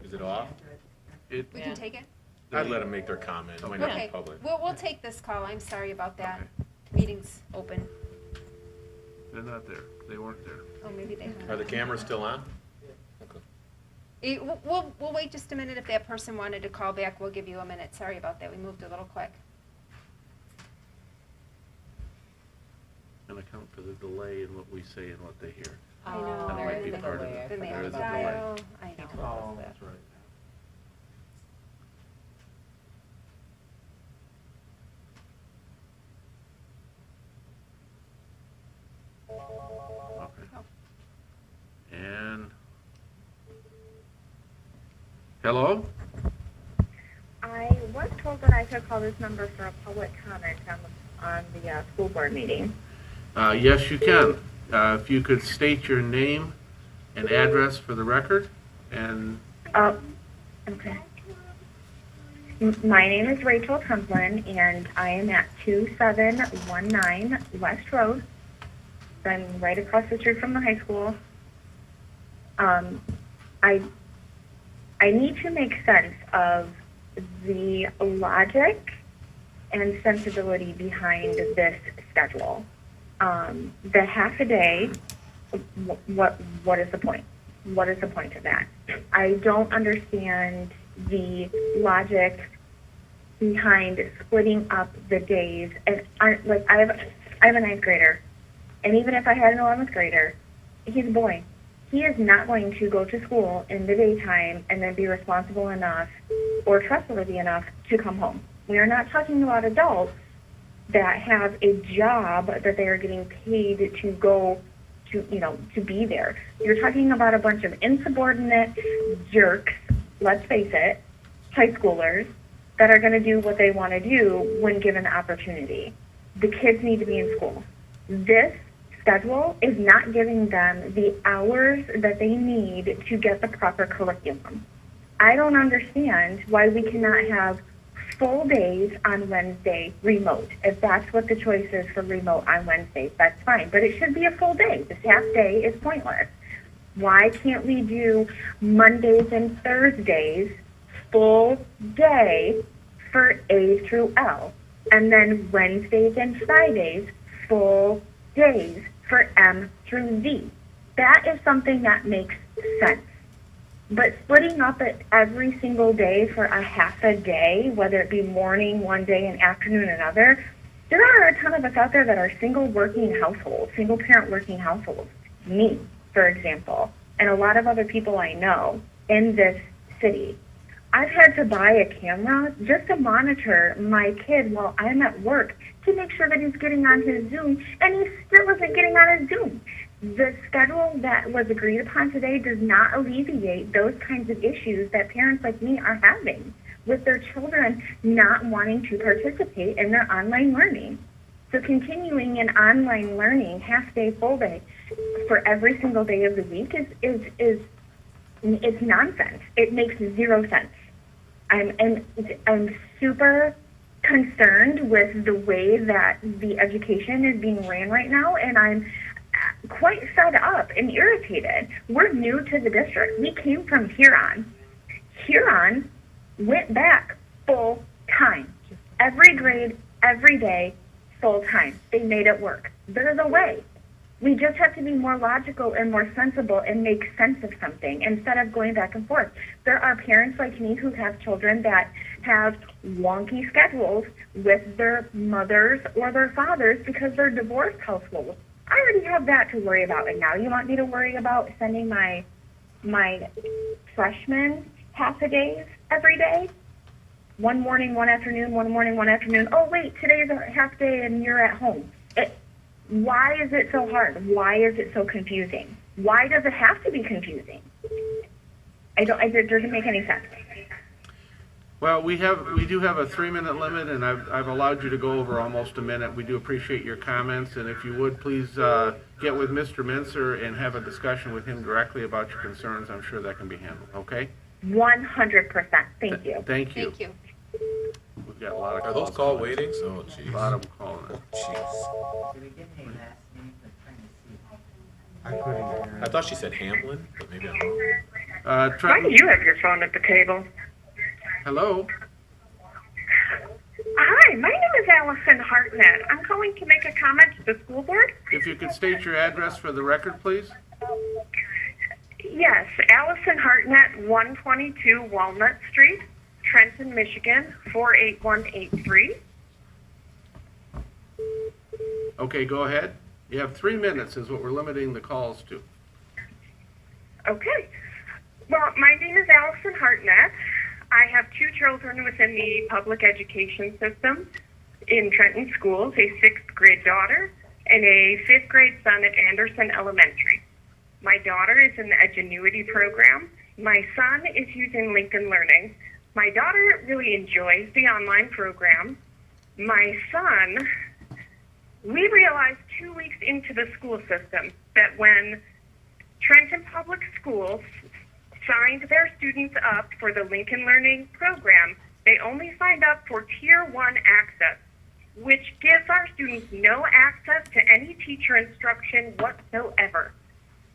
S3: Is it off?
S1: It,
S2: We can take it?
S3: I'd let them make their comment when it's
S2: Okay,
S3: public.
S2: we'll take this call. I'm sorry about that.
S1: Okay.
S2: Meeting's open.
S1: they're not there. They weren't there.
S2: Oh, maybe they.
S3: Are the cameras still on? Okay.
S2: We'll wait just a minute. If that person wanted to call back, we'll give you a minute. Sorry about that. We moved a little quick.
S1: And account for the delay in what we say and what they hear.
S2: I know.
S1: That might be
S2: There is
S1: part of
S2: a
S1: it.
S2: delay.
S1: There is a
S2: Dial.
S1: delay.
S2: I know.
S4: Oh, that's right.
S1: Okay. And, hello?
S12: I was told that I could call this number for a public comment on the school board meeting.
S1: Yes, you can. If you could state your name and address for the record, and,
S12: Oh, okay. My name is Rachel Templin, and I am at 2719 West Road. I'm right across the street from the high school. I need to make sense of the logic and sensibility behind this schedule. The half a day, what is the point? What is the point of that? I don't understand the logic behind splitting up the days. And I have a ninth grader, and even if I had an 11th grader, he's a boy. He is not going to go to school in the daytime and then be responsible enough or trustworthy enough to come home. We are not talking about adults that have a job that they are getting paid to go to be there. You're talking about a bunch of insubordinate jerks, let's face it, high schoolers, that are going to do what they want to do when given the opportunity. The kids need to be in school. This schedule is not giving them the hours that they need to get the proper curriculum. I don't understand why we cannot have full days on Wednesday remote. If that's what the choice is for remote on Wednesdays, that's fine. But it should be a full day. This half day is pointless. Why can't we do Mondays and Thursdays full day for A through L? And then Wednesdays and Fridays full days for M through Z. That is something that makes sense. But splitting up it every single day for a half a day, whether it be morning one day and afternoon another, there are a ton of us out there that are single working households, single parent working households. Me, for example, and a lot of other people I know in this city. I've had to buy a camera just to monitor my kid while I'm at work to make sure that he's getting on his Zoom, and he still isn't getting on his Zoom. The schedule that was agreed upon today does not alleviate those kinds of issues that parents like me are having with their children not wanting to participate in their online learning. So continuing in online learning, half day, full day, for every single day of the week is nonsense. It makes zero sense. I'm super concerned with the way that the education is being ran right now, and I'm quite fed up and irritated. We're new to the district. We came from Huron. Huron went back full time. Every grade, every day, full time. They made it work. There's a way. We just have to be more logical and more sensible and make sense of something instead of going back and forth. There are parents like me who have children that have wonky schedules with their mothers or their fathers because they're divorced households. I already have that to worry about, and now you want me to worry about sending my freshmen half a days every day? One morning, one afternoon, one morning, one afternoon. Oh, wait, today's a half day and you're at home. Why is it so hard? Why is it so confusing? Why does it have to be confusing? It doesn't make any sense.
S1: Well, we do have a 3-minute limit, and I've allowed you to go over almost a minute. We do appreciate your comments, and if you would, please get with Mr. Mincer and have a discussion with him directly about your concerns. I'm sure that can be handled, okay?
S12: 100%. Thank you.
S1: Thank you.
S2: Thank you.
S1: We've got a lot of
S3: Are
S1: calls.
S3: those call
S1: coming.
S3: waitings? Oh, jeez.
S1: A lot of them calling in.
S3: Jeez.
S8: Did we get any last names? I'm trying to see.
S4: I couldn't hear.
S3: I thought she said Hamlin, but maybe I'm wrong.
S12: Why do
S1: Trenton,
S12: you have your phone at the table?
S1: hello?
S12: Hi, my name is Allison Hartnett. I'm calling to make a comment to the school board.
S1: If you could state your address for the record, please?
S12: Yes, Allison Hartnett, 122 Walnut Street, Trenton, Michigan, 48183.
S1: Okay, go ahead. You have 3 minutes is what we're limiting the calls to.
S12: Okay. Well, my name is Allison Hartnett. I have 2 children within the public education system in Trenton schools, a 6th grade daughter and a 5th grade son at Anderson Elementary. My daughter is in the Edgenuity program. My son is using Lincoln Learning. My daughter really enjoys the online program. My son, we realized 2 weeks into the school system that when Trenton Public Schools signed their students up for the Lincoln Learning program, they only signed up for Tier 1 access, which gives our students no access to any teacher instruction whatsoever.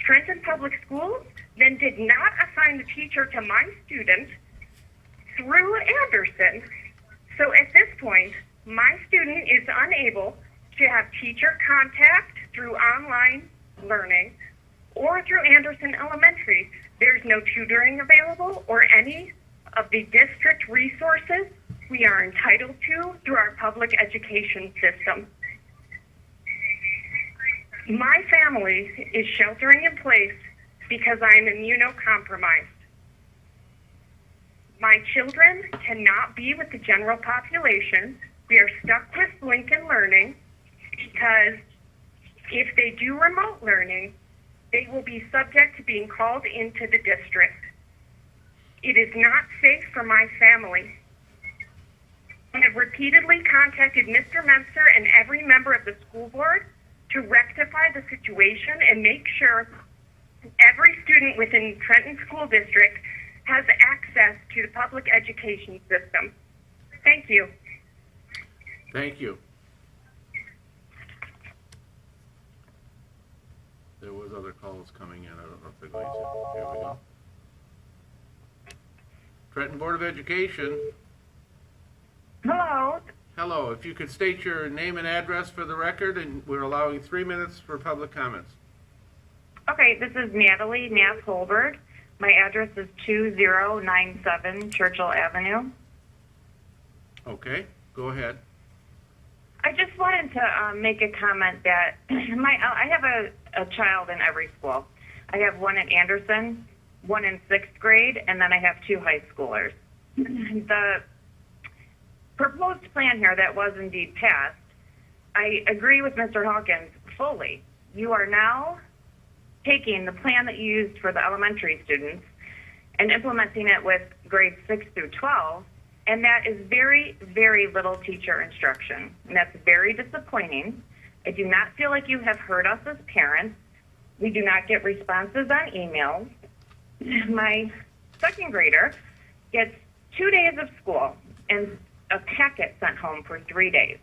S12: Trenton Public Schools then did not assign the teacher to my student through Anderson. So at this point, my student is unable to have teacher contact through online learning or through Anderson Elementary. There's no tutoring available or any of the district resources we are entitled to through our public education system. My family is sheltering in place because I'm immunocompromised. My children cannot be with the general population. We are stuck with Lincoln Learning because if they do remote learning, they will be subject to being called into the district. It is not safe for my family. I have repeatedly contacted Mr. Menser and every member of the school board to rectify the situation and make sure every student within Trenton School District has access to the public education system. Thank you.
S1: Thank you. There was other calls coming in. I don't know if they're going to. Here we go. Trenton Board of Education.
S12: Hello.
S1: Hello. If you could state your name and address for the record, and we're allowing 3 minutes for public comments.
S12: Okay, this is Natalie Nass-Holberg. My address is 2097 Churchill Avenue.
S1: Okay, go ahead.
S12: I just wanted to make a comment that I have a child in every school. I have one at Anderson, one in 6th grade, and then I have 2 high schoolers. The proposed plan here that was indeed passed, I agree with Mr. Hawkins fully. You are now taking the plan that you used for the elementary students and implementing it with grades 6 through 12, and that is very, very little teacher instruction, and that's very disappointing. I do not feel like you have heard us as parents. We do not get responses on emails. My 2nd grader gets 2 days of school and a packet sent home for 3 days.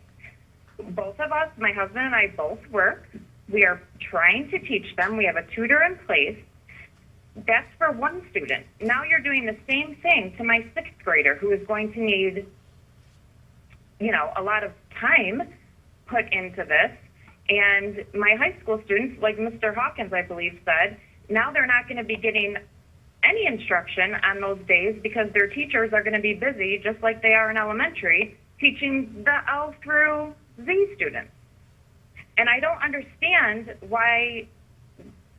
S12: Both of us, my husband and I both work. We are trying to teach them. We have a tutor in place. That's for one student. Now you're doing the same thing to my sixth grader who is going to need, a lot of time put into this. And my high school students, like Mr. Hawkins, I believe, said, now they're not going to be getting any instruction on those days because their teachers are going to be busy, just like they are in elementary, teaching the L through Z students. And I don't understand why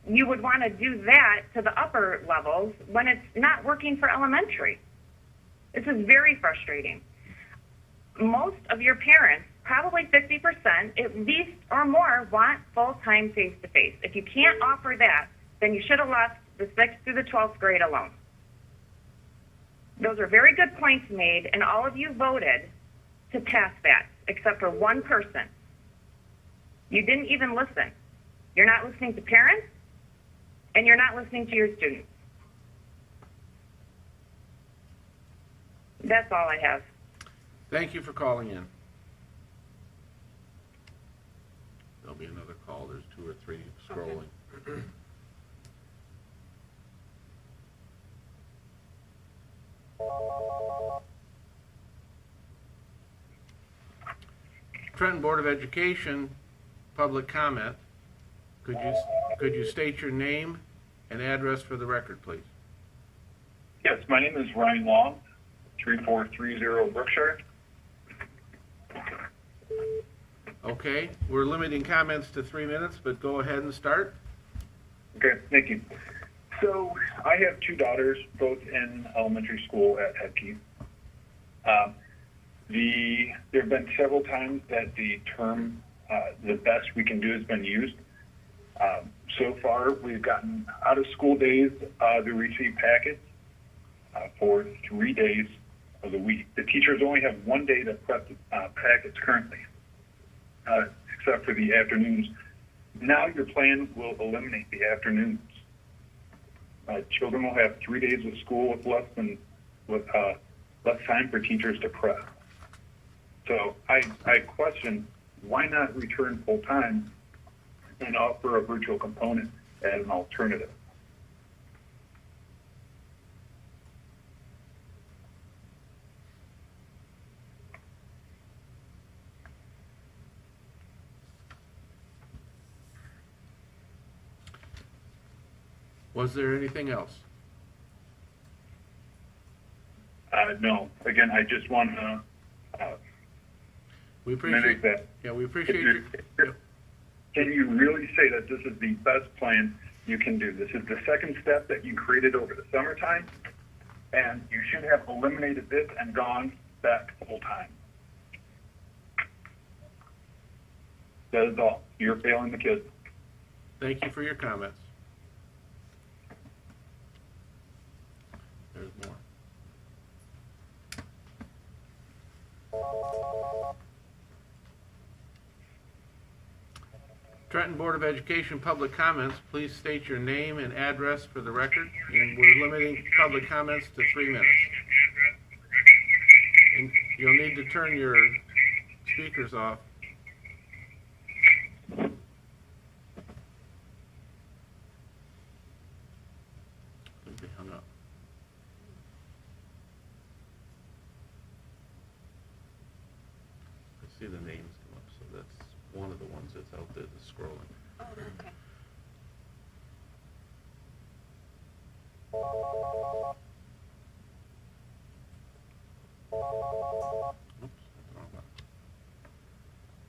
S12: you would want to do that to the upper levels when it's not working for elementary. This is very frustrating. Most of your parents, probably 50%, at least or more, want full-time face-to-face. If you can't offer that, then you should have left the 6th through the 12th grade alone. Those are very good points made, and all of you voted to pass that, except for one person. You didn't even listen. You're not listening to parents, and you're not listening to your students. That's all I have.
S1: Thank you for calling in. There'll be another call. There's 2 or 3 scrolling. Trenton Board of Education, public comment. Could you state your name and address for the record, please?
S13: Yes, my name is Ryan Long, 3430 Brookshire.
S1: Okay, we're limiting comments to 3 minutes, but go ahead and start.
S13: Okay, thank you. So I have 2 daughters, both in elementary school at Headkey. There have been several times that the term, the best we can do, has been used. So far, we've gotten out of school days, they receive packets for 3 days of the week. The teachers only have 1 day to prep the packets currently, except for the afternoons. Now your plan will eliminate the afternoons. Children will have 3 days of school with less time for teachers to prep. So I question, why not return full time and offer a virtual component as an alternative?
S1: Was there anything else?
S13: No. Again, I just want to
S1: We appreciate
S13: that.
S1: Yeah, we appreciate your. Yep.
S13: Can you really say that this is the best plan you can do? This is the second step that you created over the summertime, and you should have eliminated this and gone back full time. That is all. You're failing the kids.
S1: Thank you for your comments. There's more. Trenton Board of Education public comments, please state your name and address for the record. And we're limiting public comments to 3 minutes. And you'll need to turn your speakers off. I think they hung up. I see the names come up, so that's one of the ones that's out there that's scrolling.
S2: Oh, okay.
S1: Oops, that's the wrong one.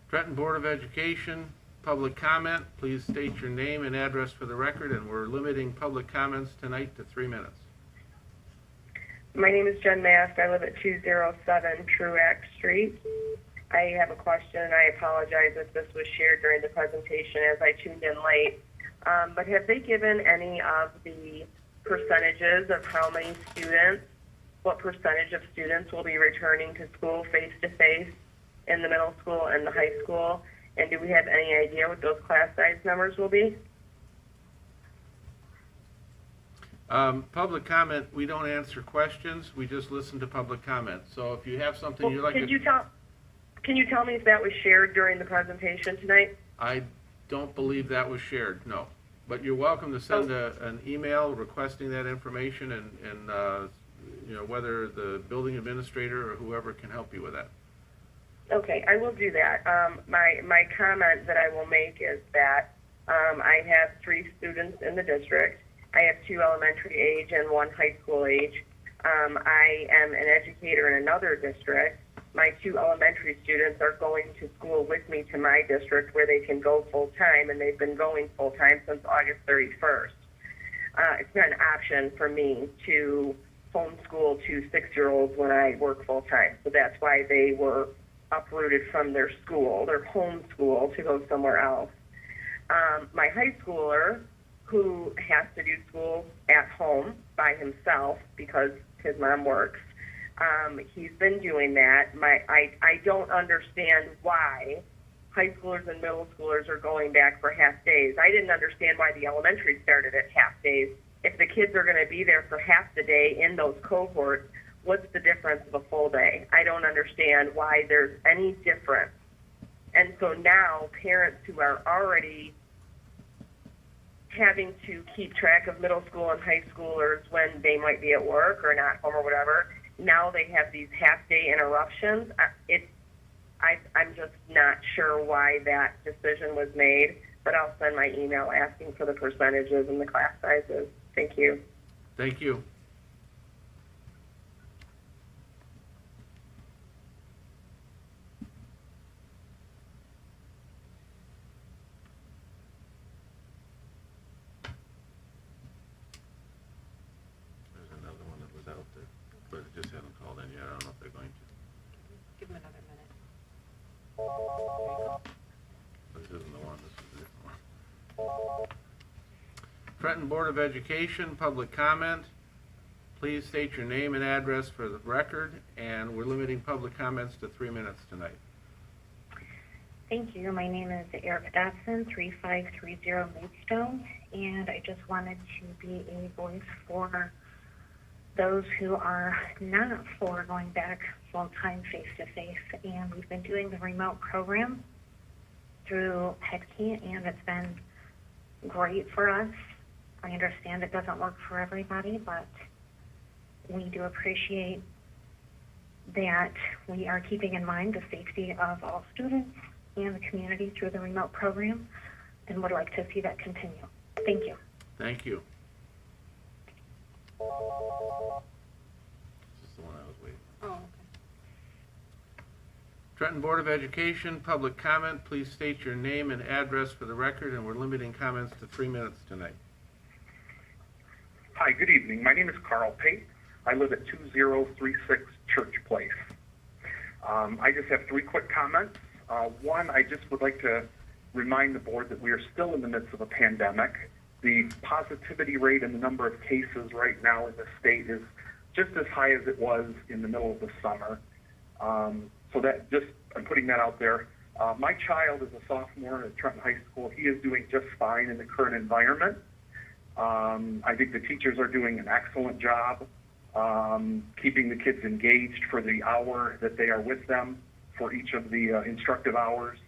S1: Trenton Board of Education, public comment. Please state your name and address for the record, and we're limiting public comments tonight to 3 minutes.
S14: My name is Jen Mast. I live at 207 Truax Street. I have a question, and I apologize if this was shared during the presentation as I tuned in late. But have they given any of the percentages of how many students, what percentage of students will be returning to school face-to-face in the middle school and the high school? And do we have any idea what those class size numbers will be?
S1: Public comment, we don't answer questions. We just listen to public comment. So if you have something you'd like to...
S14: Can you tell me if that was shared during the presentation tonight?
S1: I don't believe that was shared, no. But you're welcome to send an email requesting that information and whether the building administrator or whoever can help you with that.
S14: Okay, I will do that. My comment that I will make is that I have 3 students in the district. I have 2 elementary age and 1 high school age. I am an educator in another district. My 2 elementary students are going to school with me to my district where they can go full-time, and they've been going full-time since August 31st. It's not an option for me to homeschool 2 6-year-olds when I work full-time. So that's why they were uprooted from their school, their home school, to go somewhere else. My high schooler, who has to do school at home by himself because his mom works, he's been doing that. I don't understand why high schoolers and middle schoolers are going back for half days. I didn't understand why the elementary started at half days. If the kids are going to be there for half the day in those cohorts, what's the difference of a full day? I don't understand why there's any difference. And so now parents who are already having to keep track of middle school and high schoolers when they might be at work or not home or whatever, now they have these half-day interruptions. I'm just not sure why that decision was made, but I'll send my email asking for the percentages and the class sizes. Thank you.
S1: Thank you. There's another one that was out there, but it just hasn't called in yet. I don't know if they're going to.
S2: Give them another minute.
S1: This isn't the one, this is a different one. Trenton Board of Education, public comment. Please state your name and address for the record, and we're limiting public comments to 3 minutes tonight.
S12: Thank you. My name is Erica Dotson, 3530 Maidstone, and I just wanted to be a voice for those who are not for going back full-time face-to-face. And we've been doing the remote program through HEDKey, and it's been great for us. I understand it doesn't work for everybody, but we do appreciate that we are keeping in mind the safety of all students and the community through the remote program, and would like to see that continue. Thank you.
S1: Thank you. This is the one I was waiting for.
S2: Oh, okay.
S1: Trenton Board of Education, public comment. Please state your name and address for the record, and we're limiting comments to 3 minutes tonight.
S13: Hi, good evening. My name is Carl Pate. I live at 2036 Church Place. I just have 3 quick comments. One, I just would like to remind the board that we are still in the midst of a pandemic. The positivity rate and the number of cases right now in the state is just as high as it was in the middle of the summer. So that just, I'm putting that out there. My child is a sophomore at Trenton High School. He is doing just fine in the current environment. I think the teachers are doing an excellent job keeping the kids engaged for the hour that they are with them for each of the instructive hours.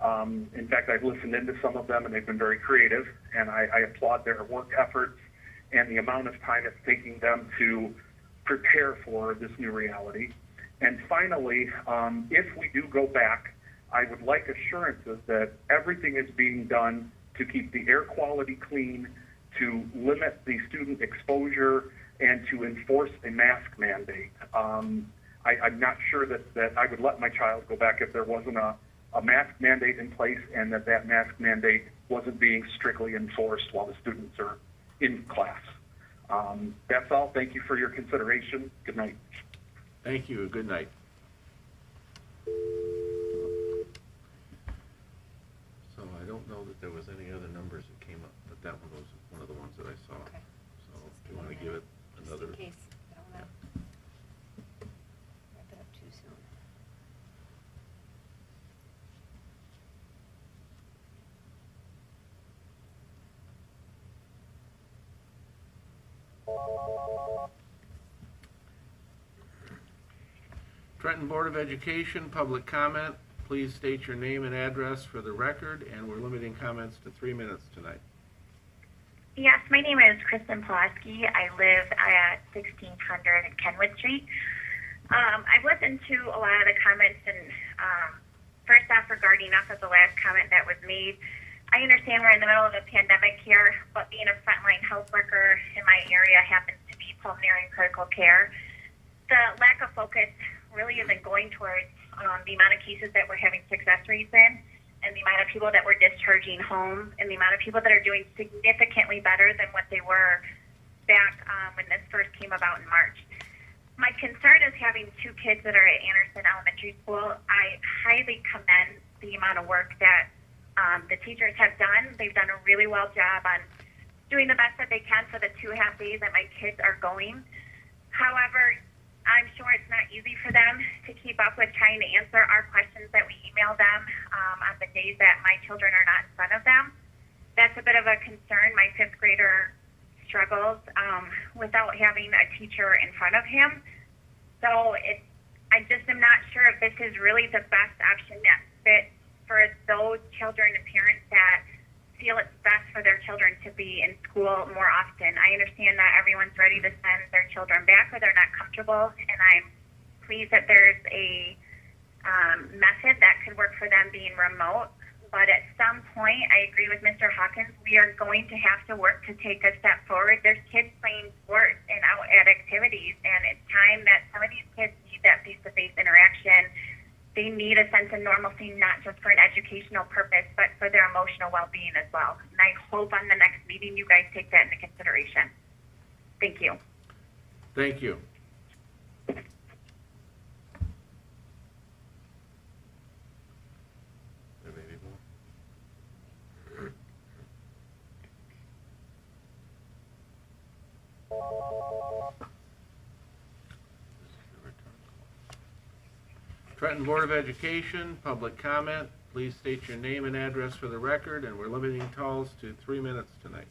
S13: In fact, I've listened into some of them, and they've been very creative, and I applaud their work efforts and the amount of time it's taking them to prepare for this new reality. And finally, if we do go back, I would like assurances that everything is being done to keep the air quality clean, to limit the student exposure, and to enforce a mask mandate. I'm not sure that I would let my child go back if there wasn't a mask mandate in place and that mask mandate wasn't being strictly enforced while the students are in class. That's all. Thank you for your consideration. Good night.
S1: Thank you. Good night. So I don't know that there was any other numbers that came up, but that one was one of the ones that I saw.
S2: Okay.
S1: So if you want to give it another.
S2: Just in case I don't know. Wrap it up too soon.
S1: Trenton Board of Education, public comment. please state your name and address for the record, and we're limiting comments to 3 minutes tonight.
S12: Yes, my name is Kristen Pulaski. I live at 1600 Kenwood Street. I've listened to a lot of the comments, and first off, regarding off of the last comment that was made, I understand we're in the middle of a pandemic here, but being a frontline health worker in my area happens to be pulmonary and critical care. The lack of focus really isn't going towards the amount of cases that we're having success rates in, and the amount of people that we're discharging home, and the amount of people that are doing significantly better than what they were back when this first came about in March. My concern is having 2 kids that are at Anderson Elementary School. I highly commend the amount of work that the teachers have done. They've done a really well job on doing the best that they can for the 2.5 days that my kids are going. However, I'm sure it's not easy for them to keep up with trying to answer our questions that we email them on the days that my children are not in front of them. That's a bit of a concern. My 5th grader struggles without having a teacher in front of him. So I just am not sure if this is really the best option that fits for those children and parents that feel it's best for their children to be in school more often. I understand that everyone's ready to send their children back or they're not comfortable, and I'm pleased that there's a method that could work for them being remote. But at some point, I agree with Mr. Hawkins, we are going to have to work to take a step forward. There's kids playing sports and out at activities, and it's time that some of these kids need that face-to-face interaction. They need a sense of normalcy, not just for an educational purpose, but for their emotional well-being as well. And I hope on the next meeting you guys take that into consideration. Thank you.
S1: Thank you. Trenton Board of Education, public comment. Please state your name and address for the record, and we're limiting calls to 3 minutes tonight.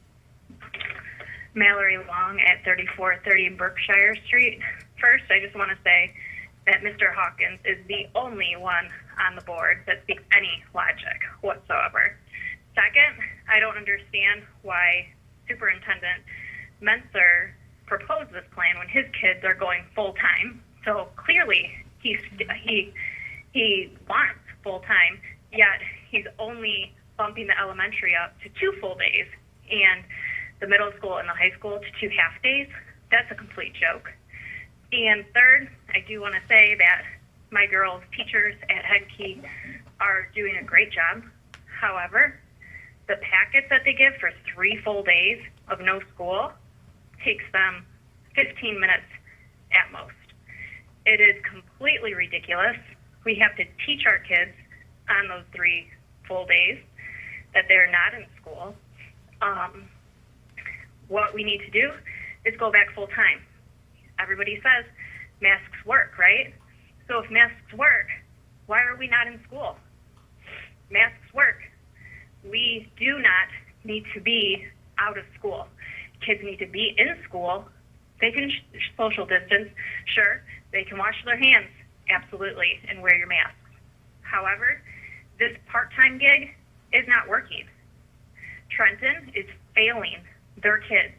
S14: Mallory Long at 3430 Berkshire Street. First, I just want to say that Mr. Hawkins is the only one on the board that speaks any logic whatsoever. Second, I don't understand why Superintendent Menser proposed this plan when his kids are going full-time. So clearly he wants full-time, yet he's only bumping the elementary up to 2 full days and the middle school and the high school to 2 half days. That's a complete joke. And third, I do want to say that my girls' teachers at Headkey are doing a great job. However, the packets that they give for 3 full days of no school takes them 15 minutes at most. It is completely ridiculous. We have to teach our kids on those 3 full days that they're not in school. What we need to do is go back full time. Everybody says masks work, right? So if masks work, why are we not in school? Masks work. We do not need to be out of school. Kids need to be in school. They can social distance, sure. They can wash their hands, absolutely, and wear your masks. However, this part-time gig is not working. Trenton is failing their kids,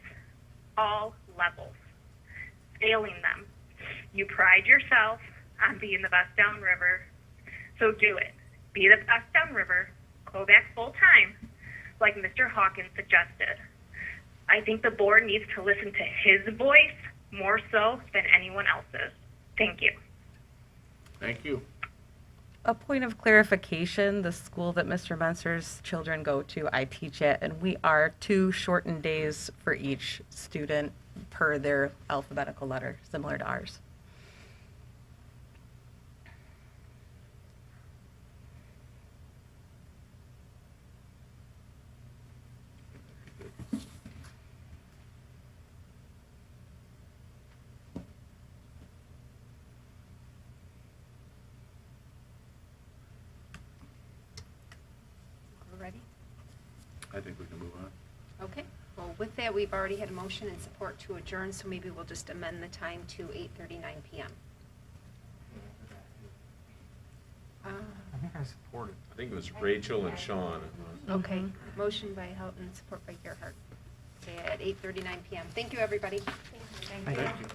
S14: all levels, failing them. You pride yourself on being the best downriver, so do it. Be the best downriver, go back full-time, like Mr. Hawkins suggested. I think the board needs to listen to his voice more so than anyone else's. Thank you.
S1: Thank you.
S6: A point of clarification, the school that Mr. Menser's children go to, I teach at, and we are 2 shortened days for each student per their alphabetical letter, similar to ours.
S2: We're ready?
S1: I think we can move on.
S2: Okay. Well, with that, we've already had a motion and support to adjourn, so maybe we'll just amend the time to 8:39 p.m.
S4: I think I support it.
S3: I think it was Rachel and Sean.
S2: Okay, motion by Houghton, support by Gerhart. Okay, at 8:39 PM. Thank you, everybody.
S4: Thank you.